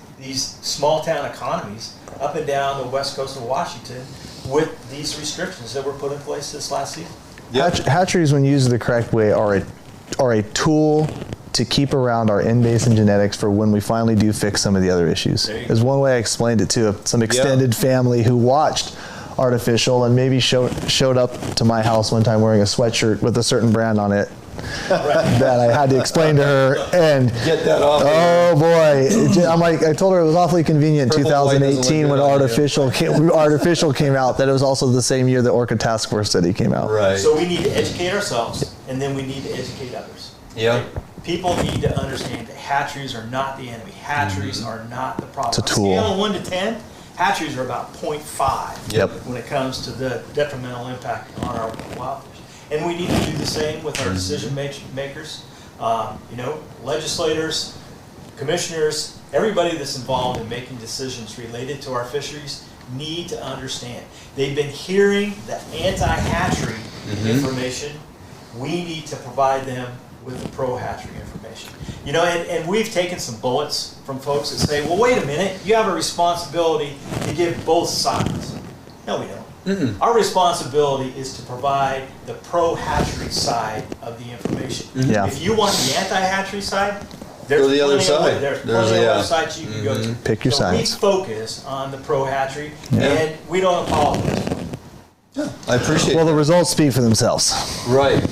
small town economies up and down the west coast of Washington with these restrictions that were put in place this last season. Hatcheries, when used the correct way, are a tool to keep around our in-basin genetics for when we finally do fix some of the other issues. Is one way I explained it to some extended family who watched artificial and maybe showed up to my house one time wearing a sweatshirt with a certain brand on it that I had to explain to her, and get that off. Oh boy, I'm like, I told her it was awfully convenient in 2018 when artificial came out, that it was also the same year the Orca Task Force study came out. Right. So we need to educate ourselves, and then we need to educate others. Yeah. People need to understand that hatcheries are not the enemy. Hatcheries are not the problem. It's a tool. On a scale of 1 to 10, hatcheries are about 0.5 Yep. when it comes to the detrimental impact on our wild fish. And we need to do the same with our decision makers, you know, legislators, commissioners, everybody that's involved in making decisions related to our fisheries need to understand. They've been hearing the anti-hatchery information. We need to provide them with the pro-hatchery information. You know, and we've taken some bullets from folks that say, well, wait a minute, you have a responsibility to give both sides. No, we don't. Our responsibility is to provide the pro-hatchery side of the information. Yeah. If you want the anti-hatchery side, there's Go to the other side. There's There's plenty a- of websites you can go to. Pick your sides. We focus on the pro-hatchery, and we don't apologize. I appreciate Well, the results speak for themselves. Right.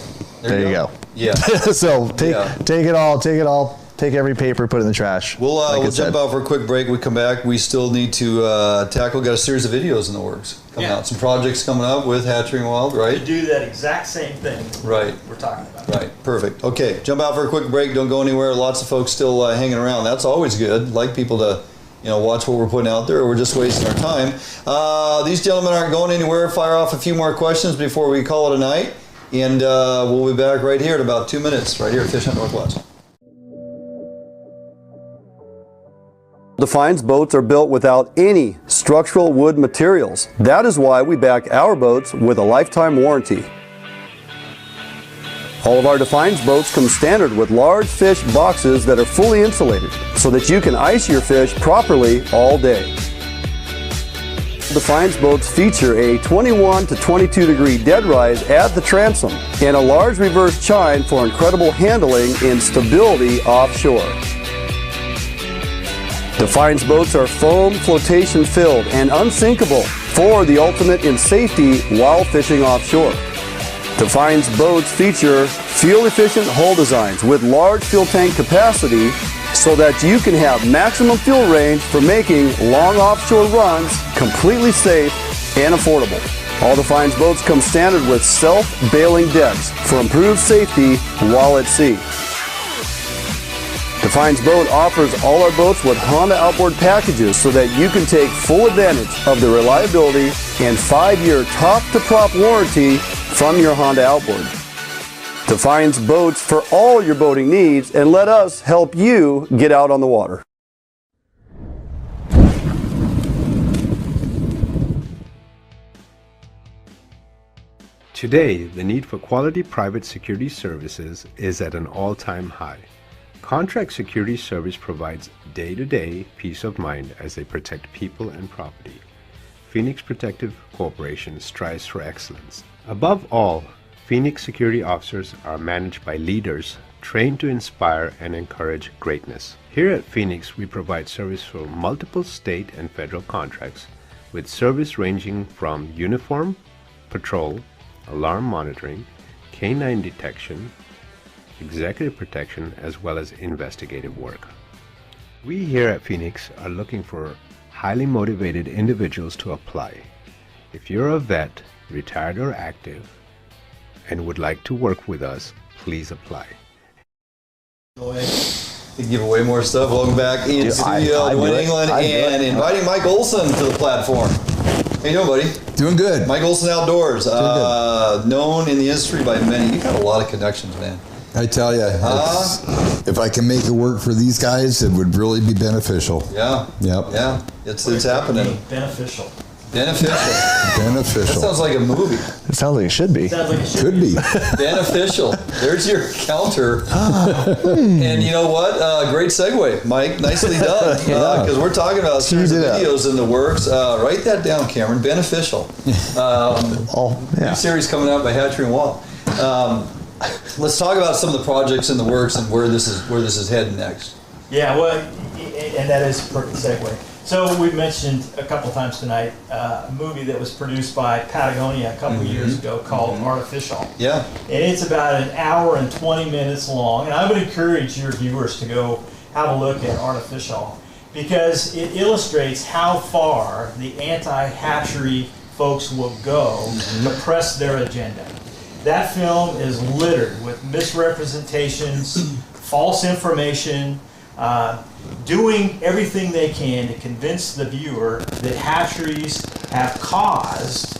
There you go. Yeah. So take it all. Take every paper, put it in the trash. We'll jump out for a quick break. We come back. We still need to tackle. Got a series of videos in the works coming out. Some projects coming up with Hatchery and Wild, right? To do that exact same thing. Right. We're talking about. Right. Perfect. Okay. Jump out for a quick break. Don't go anywhere. Lots of folks still hanging around. That's always good. Like people to, watch what we're putting out there, or we're just wasting our time. These gentlemen aren't going anywhere. Fire off a few more questions before we call it a night, and we'll be back right here in about 2 minutes, right here at Fish Hunt Northwest. Defiance boats are built without any structural wood materials. That is why we back our boats with a lifetime warranty. All of our Defiance boats come standard with large fish boxes that are fully insulated so that you can ice your fish properly all day. Defiance boats feature a 21 to 22 degree dead rise at the transom and a large reverse chine for incredible handling and stability offshore. Defiance boats are foam flotation filled and unsinkable for the ultimate in safety while fishing offshore. Defiance boats feature fuel-efficient hull designs with large fuel tank capacity so that you can have maximum fuel range for making long offshore runs completely safe and affordable. All Defiance boats come standard with self-bailing decks for improved safety while at sea. Defiance Boat offers all our boats with Honda outboard packages so that you can take full advantage of the reliability and 5-year top-to-prop warranty from your Honda outboard. Defiance Boats for all your boating needs, and let us help you get out on the water. Today, the need for quality private security services is at an all-time high. Contract Security Service provides day-to-day peace of mind as they protect people and property. Phoenix Protective Corporation strives for excellence. Above all, Phoenix security officers are managed by leaders trained to inspire and encourage greatness. Here at Phoenix, we provide service for multiple state and federal contracts, with service ranging from uniform, patrol, alarm monitoring, canine detection, executive protection, as well as investigative work. We here at Phoenix are looking for highly motivated individuals to apply. If you're a vet, retired or active, and would like to work with us, please apply. To give away more stuff, welcome back in studio, New England, and inviting Mike Olson to the platform. How you doing, buddy? Doing good. Mike Olson Outdoors, known in the industry by many. You got a lot of connections, man. I tell you, if I can make it work for these guys, it would really be beneficial. Yeah. Yep. Yeah. It's happening. Beneficial. Beneficial. Beneficial. That sounds like a movie. It sounds like it should be. Sounds like it should Could be. Beneficial. There's your counter. And you know what? Great segue, Mike. Nicely done. Because we're talking about a series of videos in the works. Write that down, Cameron. Beneficial. New series coming out by Hatchery and Wild. Let's talk about some of the projects in the works and where this is heading next. Yeah, well, and that is a perfect segue. So we mentioned a couple times tonight a movie that was produced by Patagonia a couple years ago called Artificial. Yeah. And it's about an hour and 20 minutes long. And I would encourage your viewers to go have a look at Artificial because it illustrates how far the anti-hatchery folks will go to press their agenda. That film is littered with misrepresentations, false information, doing everything they can to convince the viewer that hatcheries have caused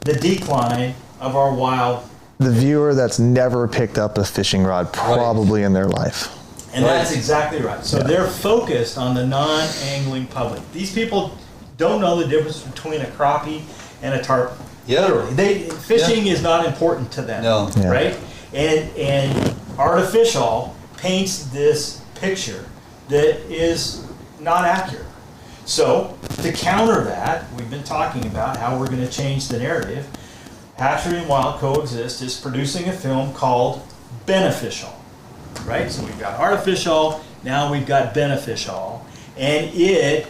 the decline of our wild. The viewer that's never picked up a fishing rod probably in their life. And that's exactly right. So they're focused on the non-angling public. These people don't know the difference between a crappie and a tarpon. Yeah. Literally. Fishing is not important to them. No. Right? And Artificial paints this picture that is not accurate. So, to counter that, we've been talking about how we're going to change the narrative. Hatchery and Wild Coexist is producing a film called Beneficial. Right? So we've got Artificial, now we've got Beneficial. And it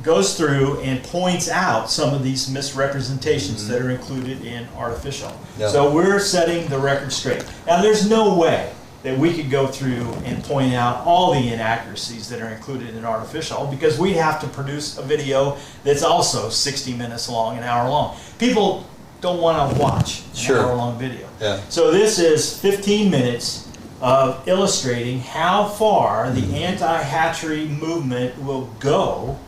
goes through and points out some of these misrepresentations that are included in Artificial. Yeah. So we're setting the record straight. Now there's no way that we could go through and point out all the inaccuracies that are included in Artificial because we'd have to produce a video that's also 60 minutes long, an hour long. People don't want to watch an hour-long video. Yeah. So this is 15 minutes of illustrating how far the anti-hatchery movement will go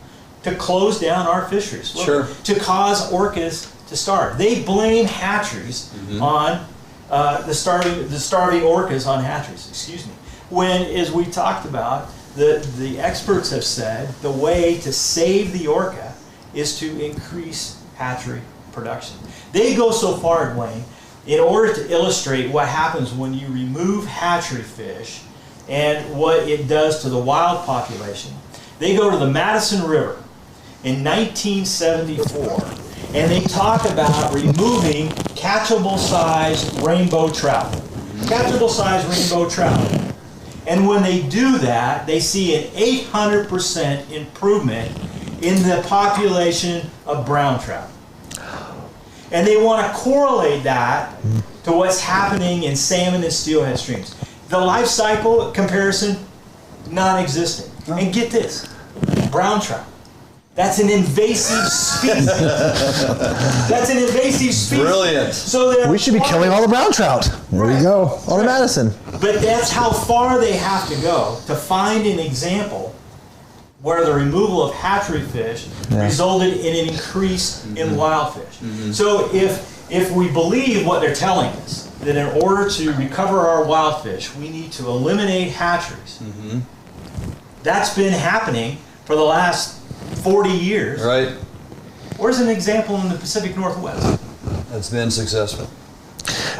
to close down our fisheries, to cause orcas to starve. They blame hatcheries on the starving orcas on hatcheries, excuse me. When, as we talked about, the experts have said the way to save the orca is to increase hatchery production. They go so far, Dwayne, in order to illustrate what happens when you remove hatchery fish and what it does to the wild population. They go to the Madison River in 1974 and they talk about removing catchable-sized rainbow trout. Catchable-sized rainbow trout. And when they do that, they see an 800% improvement in the population of brown trout. And they want to correlate that to what's happening in salmon and steelhead streams. The life cycle comparison, non-existent. And get this, brown trout. That's an invasive species. That's an invasive species. Brilliant. So we should be killing all the brown trout. There we go. On the Madison. But that's how far they have to go to find an example where the removal of hatchery fish resulted in an increase in wild fish. So if we believe what they're telling us, that in order to recover our wild fish, we need to eliminate hatcheries. That's been happening for the last 40 years. Right. Where's an example in the Pacific Northwest? That's been successful.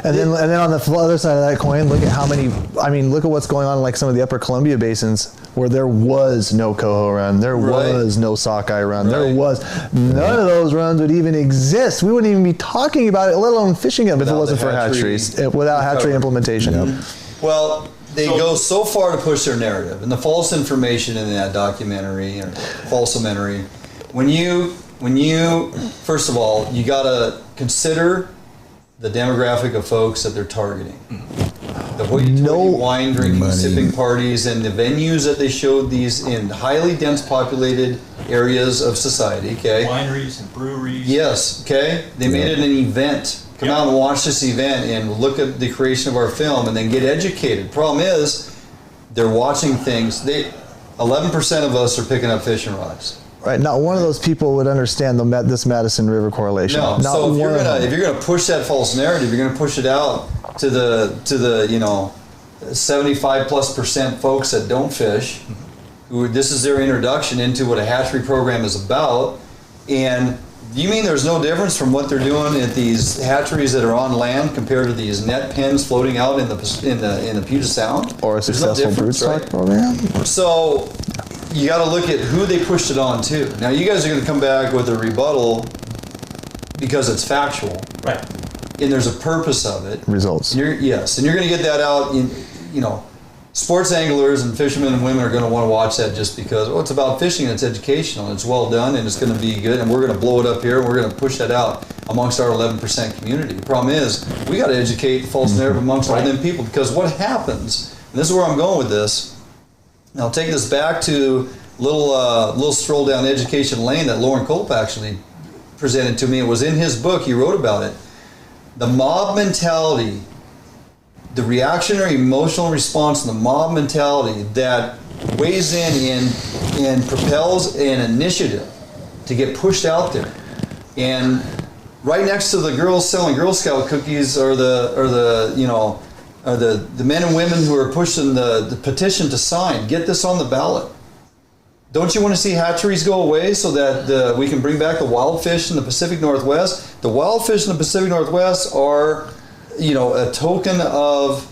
And then on the other side of that coin, look at how many. I mean, look at what's going on in like some of the upper Columbia basins where there was no coho run, there was no sockeye run, there was none of those runs would even exist. We wouldn't even be talking about it, let alone fishing them, if it wasn't for hatcheries, without hatchery implementation. Well, they go so far to push their narrative, and the false information in that documentary or falsimentary. When you first of all, you got to consider the demographic of folks that they're targeting. The hoity-toity wine drinking, sipping parties, and the venues that they showed these in highly dense populated areas of society, okay? Wineries and breweries. Yes, okay? They made it an event. Come out and watch this event and look at the creation of our film and then get educated. Problem is, they're watching things. 11% of us are picking up fishing rods. Right, not one of those people would understand this Madison River correlation. No, so if you're gonna push that false narrative, you're gonna push it out to the 75+% folks that don't fish, who this is their introduction into what a hatchery program is about. And you mean there's no difference from what they're doing at these hatcheries that are on land compared to these net pens floating out in the Puget Sound? Or a successful Broodstock program? So you got to look at who they pushed it on to. Now you guys are going to come back with a rebuttal because it's factual, right? And there's a purpose of it. Results. Yes, and you're going to get that out. Sports anglers and fishermen and women are going to want to watch that just because it's about fishing and it's educational and it's well done and it's going to be good and we're going to blow it up here and we're going to push that out amongst our 11% community. The problem is we got to educate false narrative amongst all them people, because what happens, and this is where I'm going with this. Now I'll take this back to little stroll down education lane that Lauren Culp actually presented to me. It was in his book. He wrote about it. The mob mentality, the reactionary emotional response, and the mob mentality that weighs in and propels an initiative to get pushed out there. And right next to the girls selling Girl Scout cookies are the men and women who are pushing the petition to sign. Get this on the ballot. Don't you want to see hatcheries go away so that we can bring back the wild fish in the Pacific Northwest? The wild fish in the Pacific Northwest are, a token of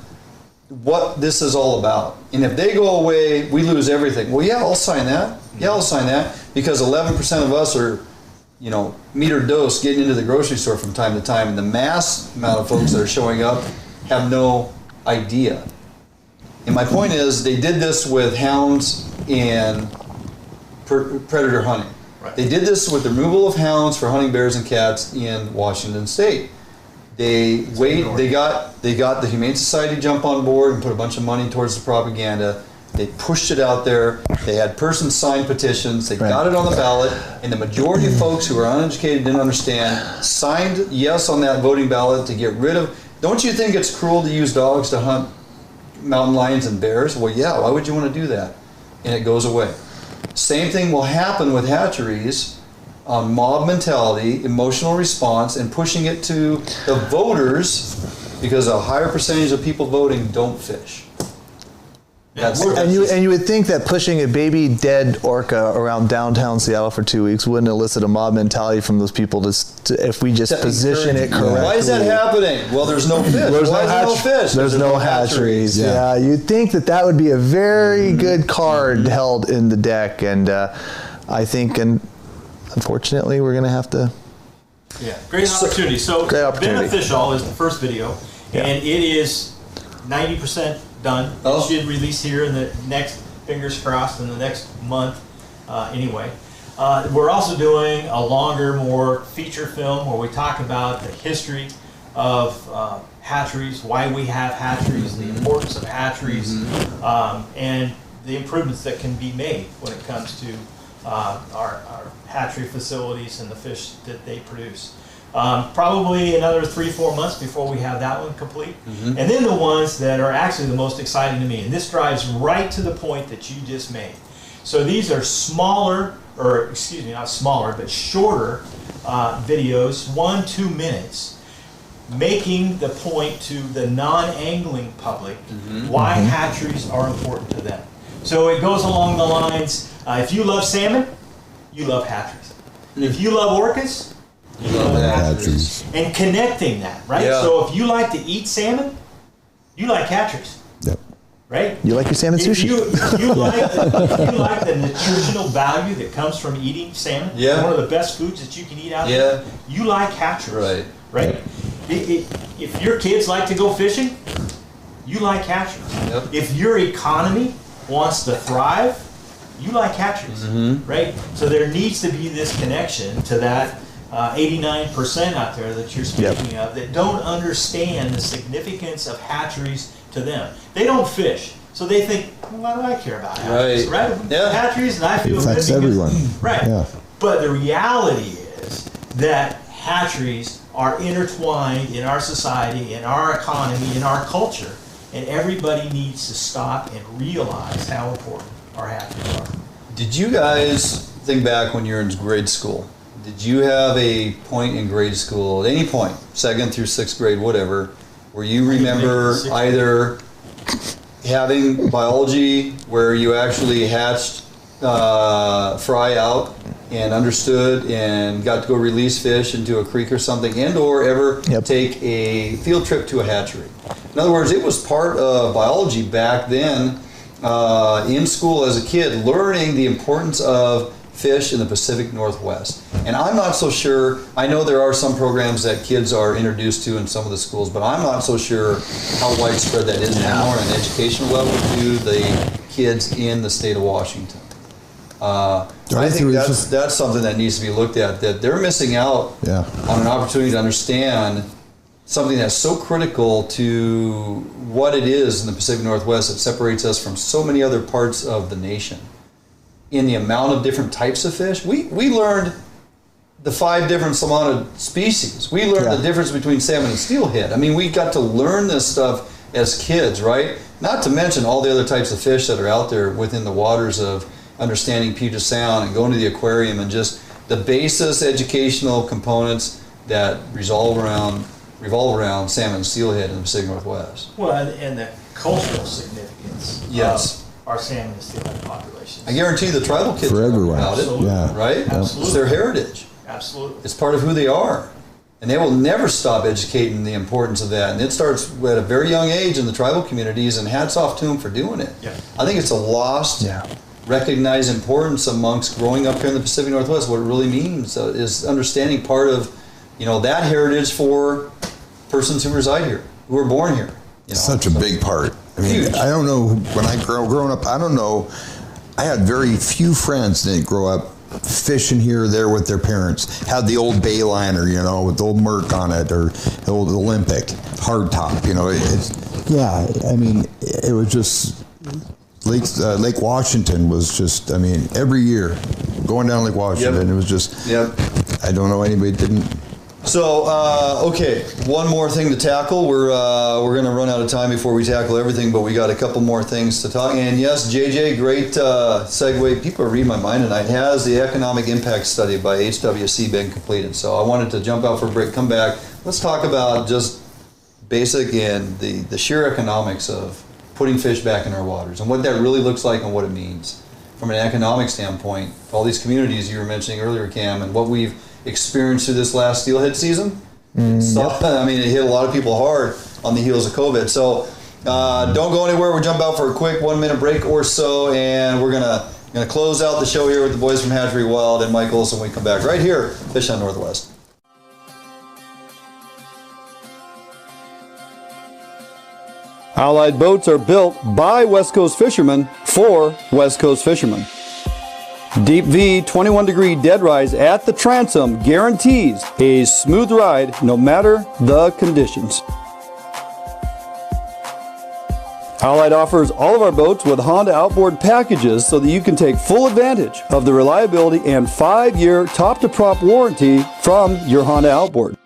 what this is all about. And if they go away, we lose everything. Well, yeah, I'll sign that. Yeah, I'll sign that, because 11% of us are, meter dose getting into the grocery store from time to time, and the mass amount of folks that are showing up have no idea. And my point is, they did this with hounds and predator hunting. Right. They did this with the removal of hounds for hunting bears and cats in Washington State. They got the Humane Society to jump on board and put a bunch of money towards the propaganda. They pushed it out there. They had persons sign petitions. They got it on the ballot, and the majority of folks who are uneducated, didn't understand, signed yes on that voting ballot to get rid of. Don't you think it's cruel to use dogs to hunt mountain lions and bears? Well, yeah. Why would you want to do that? And it goes away. Same thing will happen with hatcheries on mob mentality, emotional response, and pushing it to the voters, because a higher percentage of people voting don't fish. And you would think that pushing a baby dead orca around downtown Seattle for 2 weeks wouldn't elicit a mob mentality from those people if we just position it correctly. Why is that happening? Well, there's no fish. Why is there no fish? There's no hatcheries. Yeah, you'd think that would be a very good card held in the deck, and I think, and unfortunately, we're going to have to. Yeah, great opportunity. So, Beneficial is the first video, and it is 90% done. It should release here in the next, fingers crossed, in the next month anyway. We're also doing a longer, more feature film where we talk about the history of hatcheries, why we have hatcheries, the importance of hatcheries, and the improvements that can be made when it comes to our hatchery facilities and the fish that they produce. Probably another 3-4 months before we have that one complete. And then the ones that are actually the most exciting to me, and this drives right to the point that you just made. So these are smaller, or excuse me, not smaller, but shorter videos, 1-2 minutes, making the point to the non-angling public why hatcheries are important to them. So it goes along the lines, if you love salmon, you love hatcheries. If you love orcas, you love hatcheries. And connecting that, right? Yeah. So if you like to eat salmon, you like hatcheries. Yep. Right? You like your salmon sushi. If you like the nutritional value that comes from eating salmon, one of the best foods that you can eat out there, you like hatcheries. Right? If your kids like to go fishing, you like hatcheries. If your economy wants to thrive, you like hatcheries, right? So there needs to be this connection to that 89% out there that you're speaking of that don't understand the significance of hatcheries to them. They don't fish, so they think, well, why do I care about hatcheries, right? Hatcheries, and I feel good because, everyone. Right. But the reality is that hatcheries are intertwined in our society, in our economy, in our culture, and everybody needs to stop and realize how important our hatcheries are. Did you guys think back when you were in grade school? Did you have a point in grade school, at any point, 2nd through 6th grade, whatever, where you remember either having biology where you actually hatched fry out and understood and got to go release fish into a creek or something, and or ever take a field trip to a hatchery? In other words, it was part of biology back then in school as a kid, learning the importance of fish in the Pacific Northwest. And I'm not so sure, I know there are some programs that kids are introduced to in some of the schools, but I'm not so sure how widespread that is now on an educational level to the kids in the state of Washington. I think that's something that needs to be looked at, that they're missing out on an opportunity to understand something that's so critical to what it is in the Pacific Northwest that separates us from so many other parts of the nation. In the amount of different types of fish, we learned the 5 different amount of species. We learned the difference between salmon and steelhead. I mean, we got to learn this stuff as kids, right? Not to mention all the other types of fish that are out there within the waters of understanding Puget Sound and going to the aquarium, and just the basis educational components that revolve around salmon and steelhead in the Pacific Northwest. Well, and the cultural significance of our salmon and steelhead populations. I guarantee the tribal kids for everyone about it, right? Absolutely. It's their heritage. Absolutely. It's part of who they are. And they will never stop educating the importance of that. And it starts at a very young age in the tribal communities, and hats off to them for doing it. I think it's a lost, recognized importance amongst growing up here in the Pacific Northwest. What it really means is understanding part of, that heritage for persons who reside here, who were born here. Such a big part. I mean, I don't know, when I growing up, I don't know, I had very few friends that didn't grow up fishing here or there with their parents. Had the old Bayliner, with the old Merc on it, or the old Olympic hardtop, I mean, it was just, Lake Washington was just, I mean, every year, going down Lake Washington, it was just, I don't know anybody that didn't. So, okay, one more thing to tackle. We're going to run out of time before we tackle everything, but we got a couple more things to talk. And yes, JJ, great segue. People are reading my mind tonight. Has the economic impact study by HWC been completed? So I wanted to jump out for a break, come back. Let's talk about just basic and the sheer economics of putting fish back in our waters and what that really looks like and what it means from an economic standpoint. All these communities you were mentioning earlier, Cam, and what we've experienced through this last steelhead season. I mean, it hit a lot of people hard on the heels of COVID. So don't go anywhere. We'll jump out for a quick 1-minute break or so, and we're gonna close out the show here with the boys from Hatchery Wild and Mike Olson when we come back right here, Fish on Northwest. Allied boats are built by West Coast fishermen for West Coast fishermen. Deep V 21 degree dead rise at the transom guarantees a smooth ride no matter the conditions. Allied offers all of our boats with Honda outboard packages so that you can take full advantage of the reliability and 5-year top-to-prop warranty from your Honda outboard.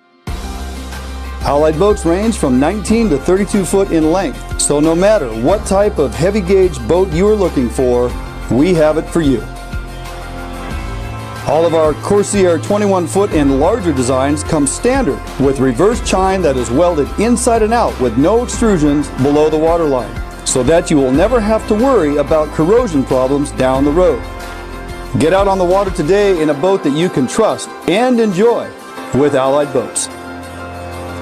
Allied boats range from 19 to 32 foot in length, so no matter what type of heavy gauge boat you are looking for, we have it for you. All of our Corsair 21 foot and larger designs come standard with reverse chine that is welded inside and out with no extrusions below the waterline, so that you will never have to worry about corrosion problems down the road. Get out on the water today in a boat that you can trust and enjoy with Allied Boats.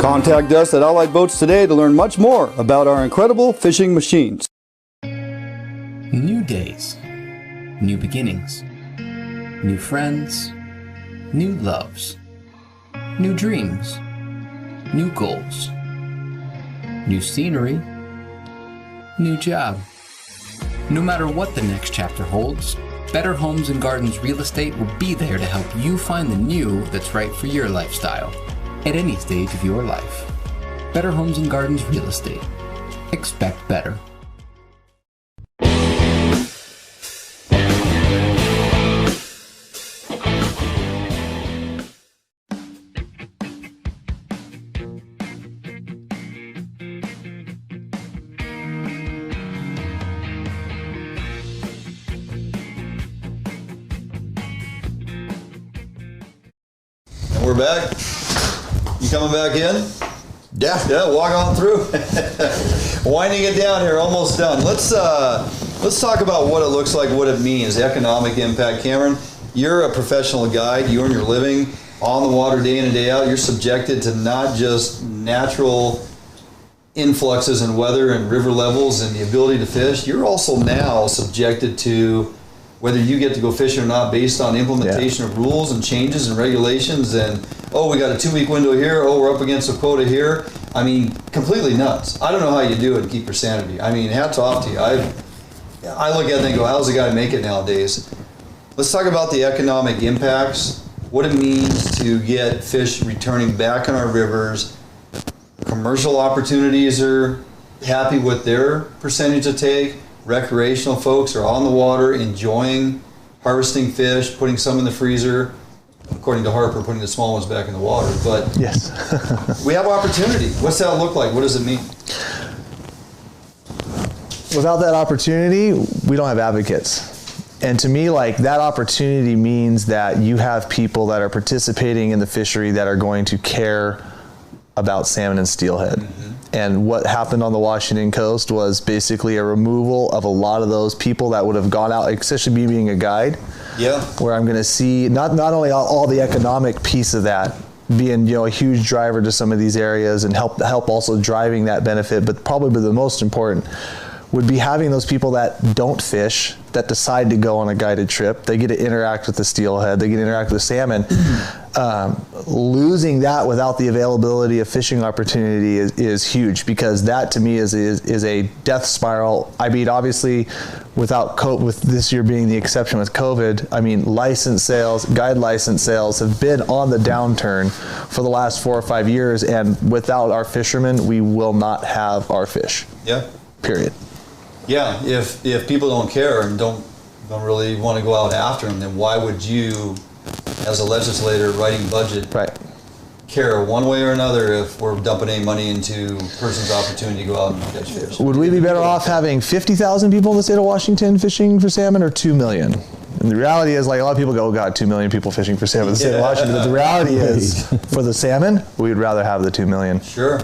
Contact us at Allied Boats today to learn much more about our incredible fishing machines. New days, new beginnings, new friends, new loves, new dreams, new goals, new scenery, new job. No matter what the next chapter holds, Better Homes and Gardens Real Estate will be there to help you find the new that's right for your lifestyle at any stage of your life. Better Homes and Gardens Real Estate. Expect better. We're back. You coming back in? Yeah, walk on through. Winding it down here, almost done. Let's talk about what it looks like, what it means, economic impact. Cameron, you're a professional guide. You earn your living on the water day in and day out. You're subjected to not just natural influxes in weather and river levels and the ability to fish. You're also now subjected to whether you get to go fishing or not based on implementation of rules and changes and regulations and, oh, we got a 2-week window here, oh, we're up against a quota here. I mean, completely nuts. I don't know how you do it and keep your sanity. I mean, hats off to you. I look at it and go, how's the guy make it nowadays? Let's talk about the economic impacts, what it means to get fish returning back in our rivers. Commercial opportunities are happy with their percentage of take. Recreational folks are on the water enjoying harvesting fish, putting some in the freezer, according to Harper, putting the small ones back in the water. But yes, we have opportunity. What's that look like? What does it mean? Without that opportunity, we don't have advocates. And to me, like, that opportunity means that you have people that are participating in the fishery that are going to care about salmon and steelhead. Mm-hmm. And what happened on the Washington coast was basically a removal of a lot of those people that would have gone out, especially me being a guide. Yeah. Where I'm going to see not only all the economic piece of that being, you know, a huge driver to some of these areas and help also driving that benefit, but probably the most important would be having those people that don't fish, that decide to go on a guided trip. They get to interact with the steelhead, they get to interact with the salmon. Losing that without the availability of fishing opportunity is huge, because that to me is a death spiral. I mean, obviously, with this year being the exception with COVID, I mean, license sales, guide license sales have been on the downturn for the last 4 or 5 years, and without our fishermen, we will not have our fish. Yeah. Period. Yeah, if people don't care and don't really want to go out after them, then why would you, as a legislator writing budget, care one way or another if we're dumping any money into a person's opportunity to go out and catch fish? Would we be better off having 50,000 people in the state of Washington fishing for salmon, or 2 million? And the reality is, like, a lot of people go, oh God, 2 million people fishing for salmon in the state of Washington. But the reality is, for the salmon, we'd rather have the 2 million. Sure.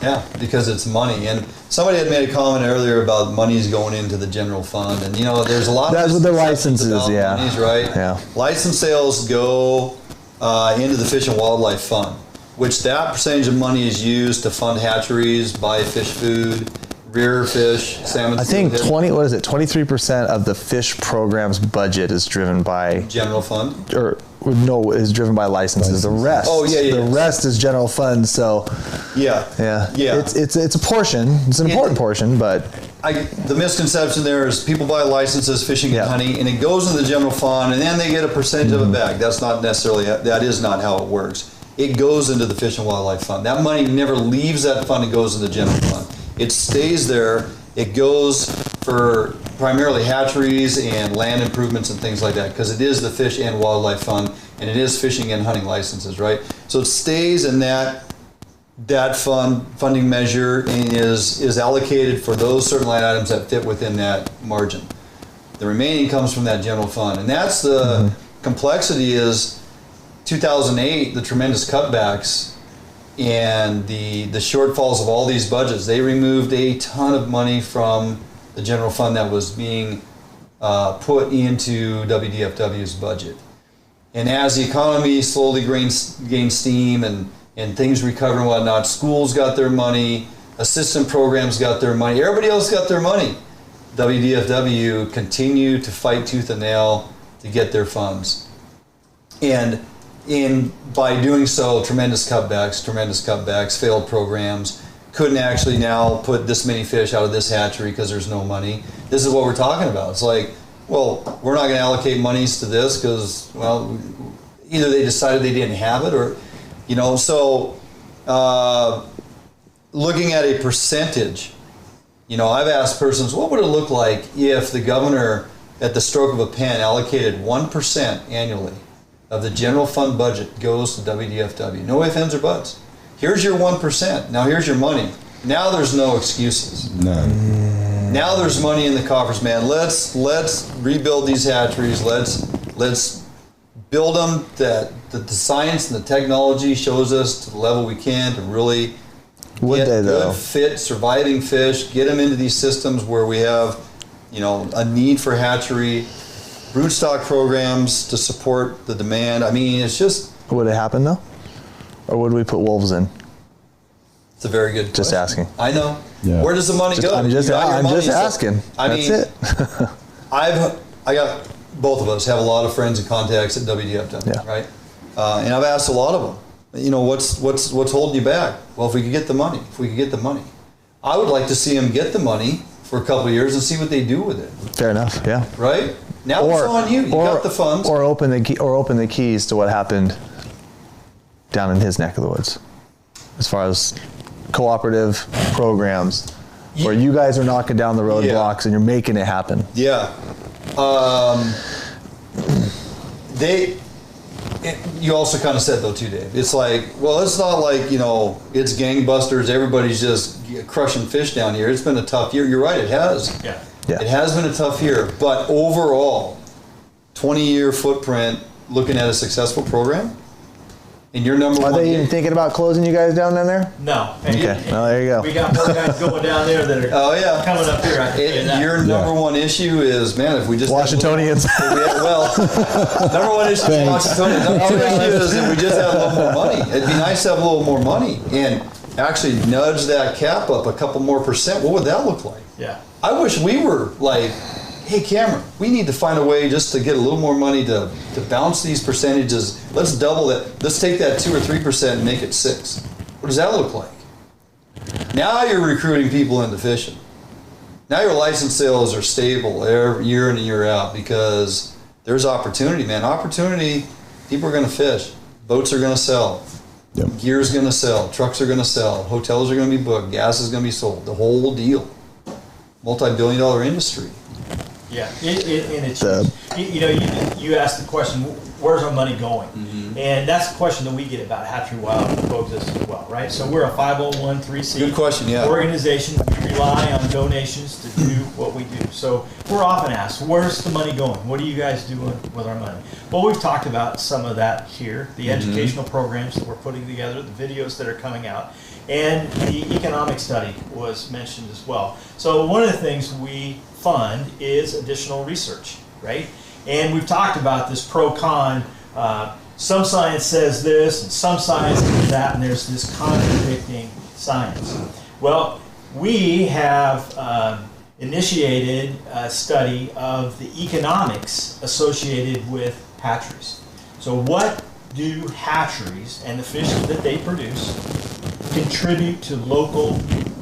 Yeah, because it's money. And somebody had made a comment earlier about monies going into the general fund. And, you know, there's a lot That's of what the licenses, monies, right? Yeah. License sales go into the Fish and Wildlife Fund, which that percentage of money is used to fund hatcheries, buy fish food, rear fish, salmon. I think 23% of the fish program's budget is driven by general fund, is driven by licenses. The rest, the rest is general fund. So, it's a portion. It's an important portion, but the misconception there is people buy licenses, fishing and hunting, and it goes in the general fund, and then they get a percentage of it back. That's not necessarily, that is not how it works. It goes into the Fish and Wildlife Fund. That money never leaves that fund and goes in the general fund. It stays there. It goes for primarily hatcheries and land improvements and things like that, because it is the Fish and Wildlife Fund, and it is fishing and hunting licenses, right? So it stays in that funding measure and is allocated for those certain line items that fit within that margin. The remaining comes from that general fund, and that's the complexity. Is 2008, the tremendous cutbacks and the shortfalls of all these budgets. They removed a ton of money from the general fund that was being put into WDFW's budget. And as the economy slowly gained steam and things recover and whatnot, schools got their money, assistant programs got their money, everybody else got their money. WDFW continued to fight tooth and nail to get their funds. And by doing so, tremendous cutbacks, failed programs, couldn't actually now put this many fish out of this hatchery because there's no money. This is what we're talking about. It's like, well, we're not going to allocate monies to this because, well, either they decided they didn't have it or, you know, so looking at a percentage, you know, I've asked persons, what would it look like if the governor, at the stroke of a pen, allocated 1% annually of the general fund budget goes to WDFW? No ifs, ands, or buts. Here's your 1%. Now here's your money. Now there's no excuses. None. Now there's money in the coffers, man. Let's rebuild these hatcheries. Let's build them that the science and the technology shows us to the level we can to really get good, fit, surviving fish, get them into these systems where we have, you know, a need for hatchery, broodstock programs to support the demand. I mean, it's just... Would it happen, though? Or would we put wolves in? It's a very good question. Just asking. I know. Yeah. Where does the money go? I'm just asking. That's it. I got, both of us have a lot of friends and contacts at WDFW, right? And I've asked a lot of them, you know, what's holding you back? Well, if we could get the money, I would like to see them get the money for a couple of years and see what they do with it. Fair enough. Yeah. Right? Now it's on you. You got the funds. Or open the keys to what happened down in his neck of the woods, as far as cooperative programs where you guys are knocking down the roadblocks and you're making it happen. Yeah. You also kind of said, though, too, Dave, it's like, well, it's not like, you know, it's gangbusters, everybody's just crushing fish down here. It's been a tough year. You're right, it has. Yeah. It has been a tough year, but overall, 20-year footprint, looking at a successful program, and your number one... Are they even thinking about closing you guys down there? No. Okay. Well, there you go. We got more guys going down there that are coming up here. I can tell you that. Your number one issue is, man, if we just... Washingtonians. Number one issue is Washingtonians. Number two issue is if we just have a little more money. It'd be nice to have a little more money and actually nudge that cap up a couple more percent. What would that look like? Yeah. I wish we were like, hey, Cameron, we need to find a way just to get a little more money to bounce these percentages. Let's double it. Let's take that 2 or 3% and make it 6. What does that look like? Now you're recruiting people into fishing. Now your license sales are stable every year in and year out because there's opportunity, man. Opportunity, people are going to fish. Boats are going to sell. Yep. Gear's going to sell. Trucks are going to sell. Hotels are going to be booked. Gas is going to be sold. The whole deal. Multi-billion-dollar industry. Yeah, and it's you asked the question, where's our money going? Mm-hmm. And that's the question that we get about Hatchery Wild and Coexist as well, right? So we're a 501(c)(3) Good question, yeah. organization. We rely on donations to do what we do. So we're often asked, where's the money going? What are you guys doing with our money? Well, we've talked about some of that here, the educational programs that we're putting together, the videos that are coming out, and the economic study was mentioned as well. So one of the things we fund is additional research, right? And we've talked about this pro-con. Some science says this, and some science says that, and there's this contradicting science. Well, we have initiated a study of the economics associated with hatcheries. So what do hatcheries and the fish that they produce contribute to local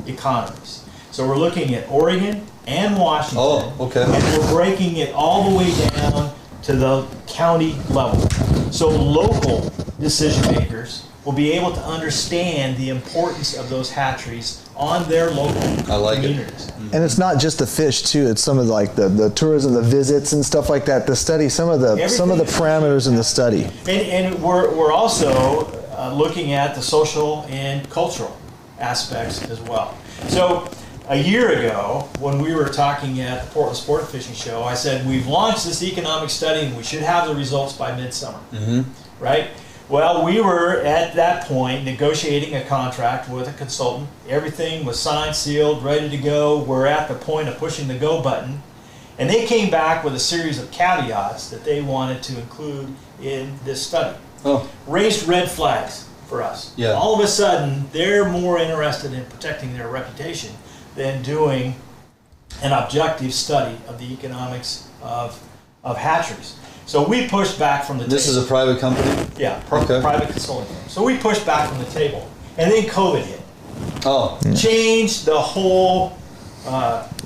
economies? So we're looking at Oregon and Washington. Oh, okay. And we're breaking it all the way down to the county level. So local decision makers will be able to understand the importance of those hatcheries on their local communities. And it's not just the fish too. It's some of like the tourism, the visits and stuff like that. The study, some of the parameters in the study. And we're also looking at the social and cultural aspects as well. So a year ago, when we were talking at the Portland Sport and Fishing Show, I said we've launched this economic study and we should have the results by midsummer, right? Well, we were at that point negotiating a contract with a consultant. Everything was signed, sealed, ready to go. We're at the point of pushing the go button. And they came back with a series of caveats that they wanted to include in this study. Raised red flags for us. Yeah. All of a sudden, they're more interested in protecting their reputation than doing an objective study of the economics of hatcheries. So we pushed back from the table. This is a private company? Yeah, private consulting firm. So we pushed back from the table. And then COVID hit. Changed the whole...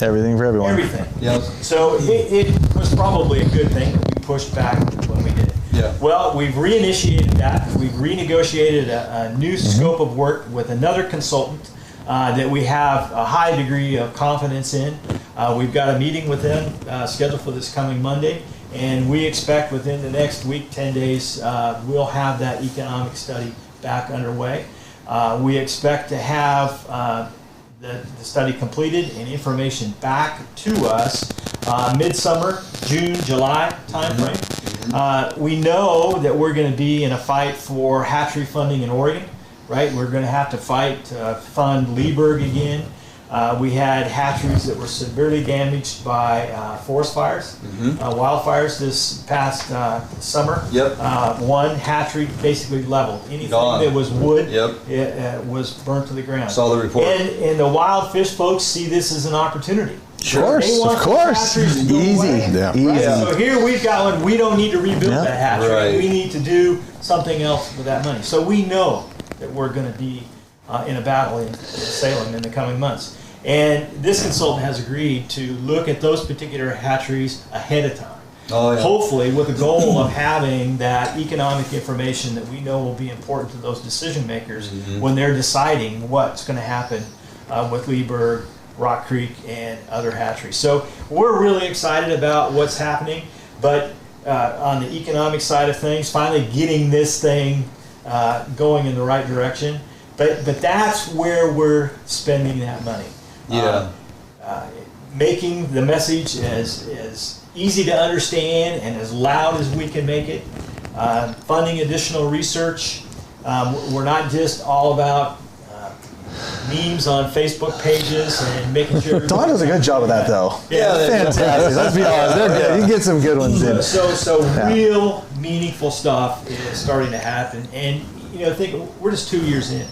everything for everyone. Everything. Yep. So it was probably a good thing that we pushed back when we did it. Yeah. Well, we've reinitiated that. We've renegotiated a new scope of work with another consultant that we have a high degree of confidence in. We've got a meeting with them scheduled for this coming Monday. And we expect within the next week, 10 days, we'll have that economic study back underway. We expect to have the study completed and information back to us midsummer, June, July timeframe. We know that we're going to be in a fight for hatchery funding in Oregon, right? We're going to have to fight to fund Leeburg again. We had hatcheries that were severely damaged by forest fires, wildfires this past summer. One hatchery basically leveled. Anything that was wood it was burnt to the ground. Saw the report. And the wild fish folks see this as an opportunity. Of course. Easy. So here we've got one. We don't need to rebuild that hatchery. We need to do something else with that money. So we know that we're going to be in a battle in Salem in the coming months. And this consultant has agreed to look at those particular hatcheries ahead of time. Hopefully with the goal of having that economic information that we know will be important to those decision makers when they're deciding what's going to happen with Leeburg, Rock Creek, and other hatcheries. So we're really excited about what's happening, but on the economic side of things, finally getting this thing going in the right direction. But that's where we're spending that money. Making the message as easy to understand and as loud as we can make it. Funding additional research. We're not just all about memes on Facebook pages and making sure. Don does a good job of that, though. Yeah, fantastic. Let's be honest, they're good. You can get some good ones in. So real meaningful stuff is starting to happen, and think we're just 2 years in.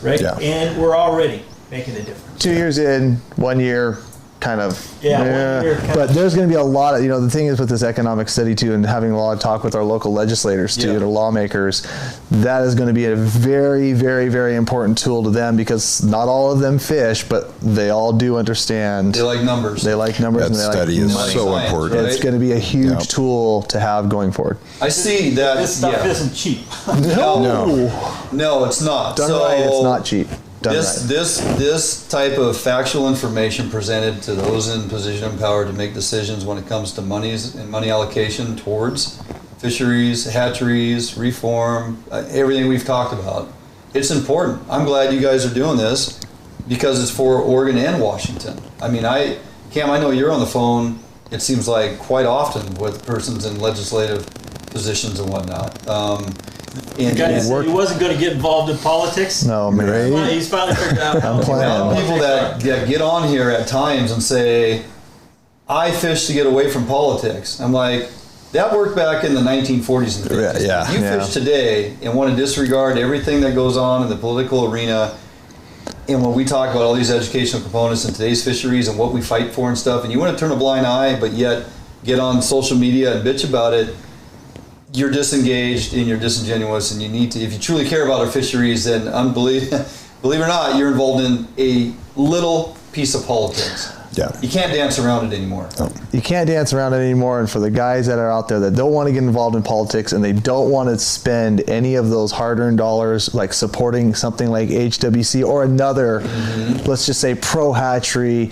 Right. And we're already making a difference. 2 years in, 1 year, kind of. 1 year. But there's going to be a lot of, the thing is with this economic study too, and having a lot of talk with our local legislators too, the lawmakers, that is going to be a very, very, very important tool to them because not all of them fish, but they all do understand. They like numbers. They like numbers. That and study is so important. It's going to be a huge tool to have going forward. I see that. This stuff isn't cheap. No, it's not. Done right, it's not cheap. This type of factual information presented to those in position and power to make decisions when it comes to monies and money allocation towards fisheries, hatcheries, reform, everything we've talked about. It's important. I'm glad you guys are doing this because it's for Oregon and Washington. I mean, Cam, I know you're on the phone, it seems like quite often with persons in legislative positions and whatnot. And he wasn't going to get involved in politics. No, man. He's finally figured out how. People that get on here at times and say, I fish to get away from politics. I'm like, that worked back in the 1940s and 50s. You fish today and want to disregard everything that goes on in the political arena. And when we talk about all these educational components in today's fisheries and what we fight for and stuff, and you want to turn a blind eye, but yet get on social media and bitch about it, you're disengaged and you're disingenuous, and you need to, if you truly care about our fisheries, then believe it or not, you're involved in a little piece of politics. Yeah. You can't dance around it anymore. You can't dance around it anymore. And for the guys that are out there that don't want to get involved in politics and they don't want to spend any of those hard-earned dollars, like supporting something like HWC or another, let's just say pro-hatchery,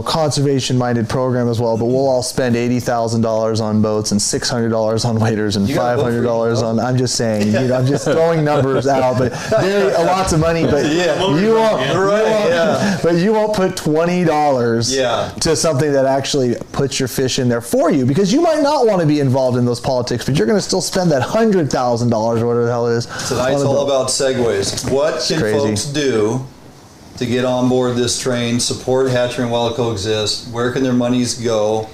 conservation-minded program as well, but we'll all spend $80,000 on boats and $600 on waiters and $500 on. I'm just saying, I'm just throwing numbers out, but lots of money. But you won't put $20 to something that actually puts your fish in there for you, because you might not want to be involved in those politics, but you're going to still spend that $100,000 or whatever the hell it is. Tonight's all about segues. What can folks do to get on board this train, support Hatchery and Wild Coexist? Where can their monies go?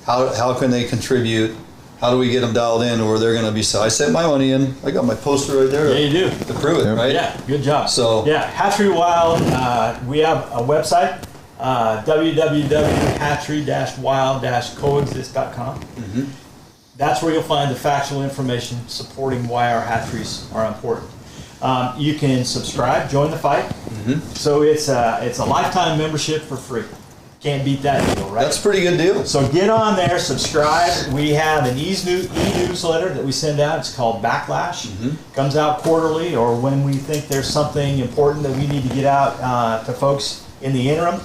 How can they contribute? How do we get them dialed in, or they're going to be? I sent my money in. I got my poster right there. Yeah, you do. To prove it, right? Yeah, good job. So Hatchery Wild. We have a website. www.hatchery-wild-coexist.com. That's where you'll find the factual information supporting why our hatcheries are important. You can subscribe, join the fight. So it's a lifetime membership for free. Can't beat that deal, right? That's a pretty good deal. So get on there, subscribe. We have an e-newsletter that we send out. It's called Backlash. Comes out quarterly, or when we think there's something important that we need to get out to folks in the interim.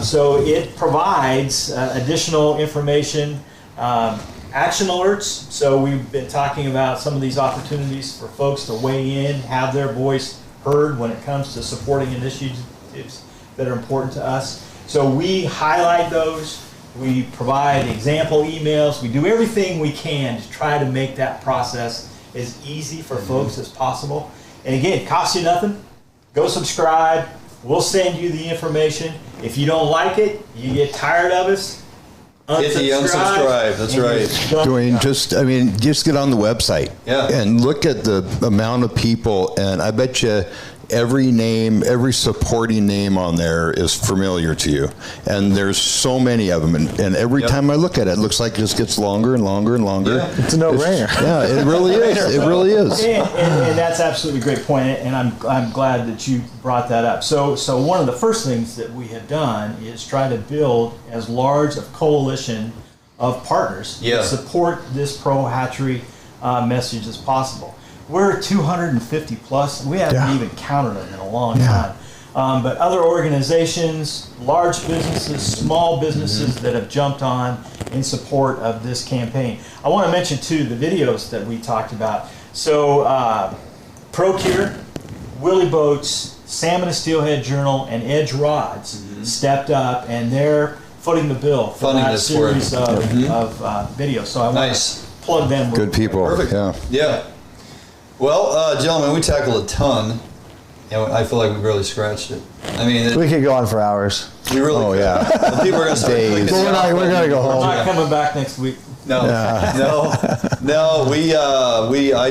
So it provides additional information, action alerts. So we've been talking about some of these opportunities for folks to weigh in, have their voice heard when it comes to supporting initiatives that are important to us. So we highlight those. We provide example emails. We do everything we can to try to make that process as easy for folks as possible. And again, it costs you nothing. Go subscribe. We'll send you the information. If you don't like it, you get tired of us, hit the unsubscribe. That's right. Dwayne, just get on the website and look at the amount of people, and I bet you every supporting name on there is familiar to you, and there's so many of them, and every time I look at it, it looks like it just gets longer and longer and longer. It's a no-brainer. Yeah, it really is. It really is. And that's absolutely a great point, and I'm glad that you brought that up. So one of the first things that we have done is try to build as large a coalition of partners that support this pro-hatchery message as possible. We're 250 plus. We haven't even counted them in a long time. But other organizations, large businesses, small businesses that have jumped on in support of this campaign. I want to mention, too, the videos that we talked about. So Procure, Willie Boats, Salmon and Steelhead Journal, and Edge Rods stepped up, and they're footing the bill for that series of videos. So I want to plug them. Good people. Perfect. Yeah. Well, gentlemen, we tackled a ton, and I feel like we barely scratched it. I mean, we could go on for hours. We really could. The people are going to start days. We're going to go home. We're not coming back next week. No. I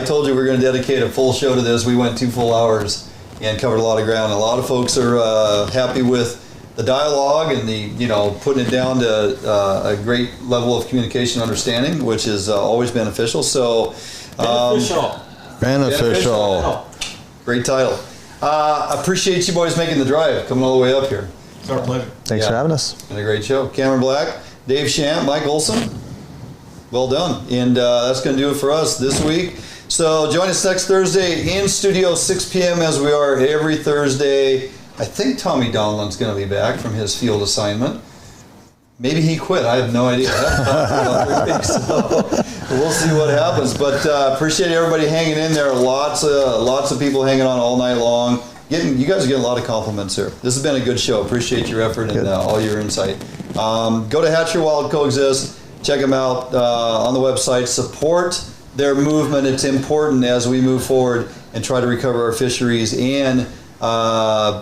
told you we were going to dedicate a full show to this. We went 2 full hours and covered a lot of ground. A lot of folks are happy with the dialogue and the putting it down to a great level of communication and understanding, which is always beneficial. So. Beneficial. Great title. Appreciate you boys making the drive, coming all the way up here. It's our pleasure. Thanks for having us. Been a great show. Cameron Black, Dave Schamp, Mike Olson. Well done. And that's going to do it for us this week. So join us next Thursday in studio, 6 p.m. as we are every Thursday. I think Tommy Donlan's going to be back from his field assignment. Maybe he quit. I have no idea. So we'll see what happens. But appreciate everybody hanging in there. Lots of people hanging on all night long. You guys are getting a lot of compliments here. This has been a good show. Appreciate your effort and all your insight. Go to Hatchery Wild Coexist. Check them out on the website. Support their movement. It's important as we move forward and try to recover our fisheries and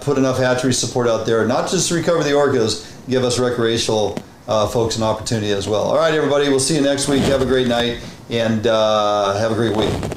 put enough hatchery support out there. Not just to recover the orcas, give us recreational folks an opportunity as well. All right, everybody. We'll see you next week. Have a great night and have a great week.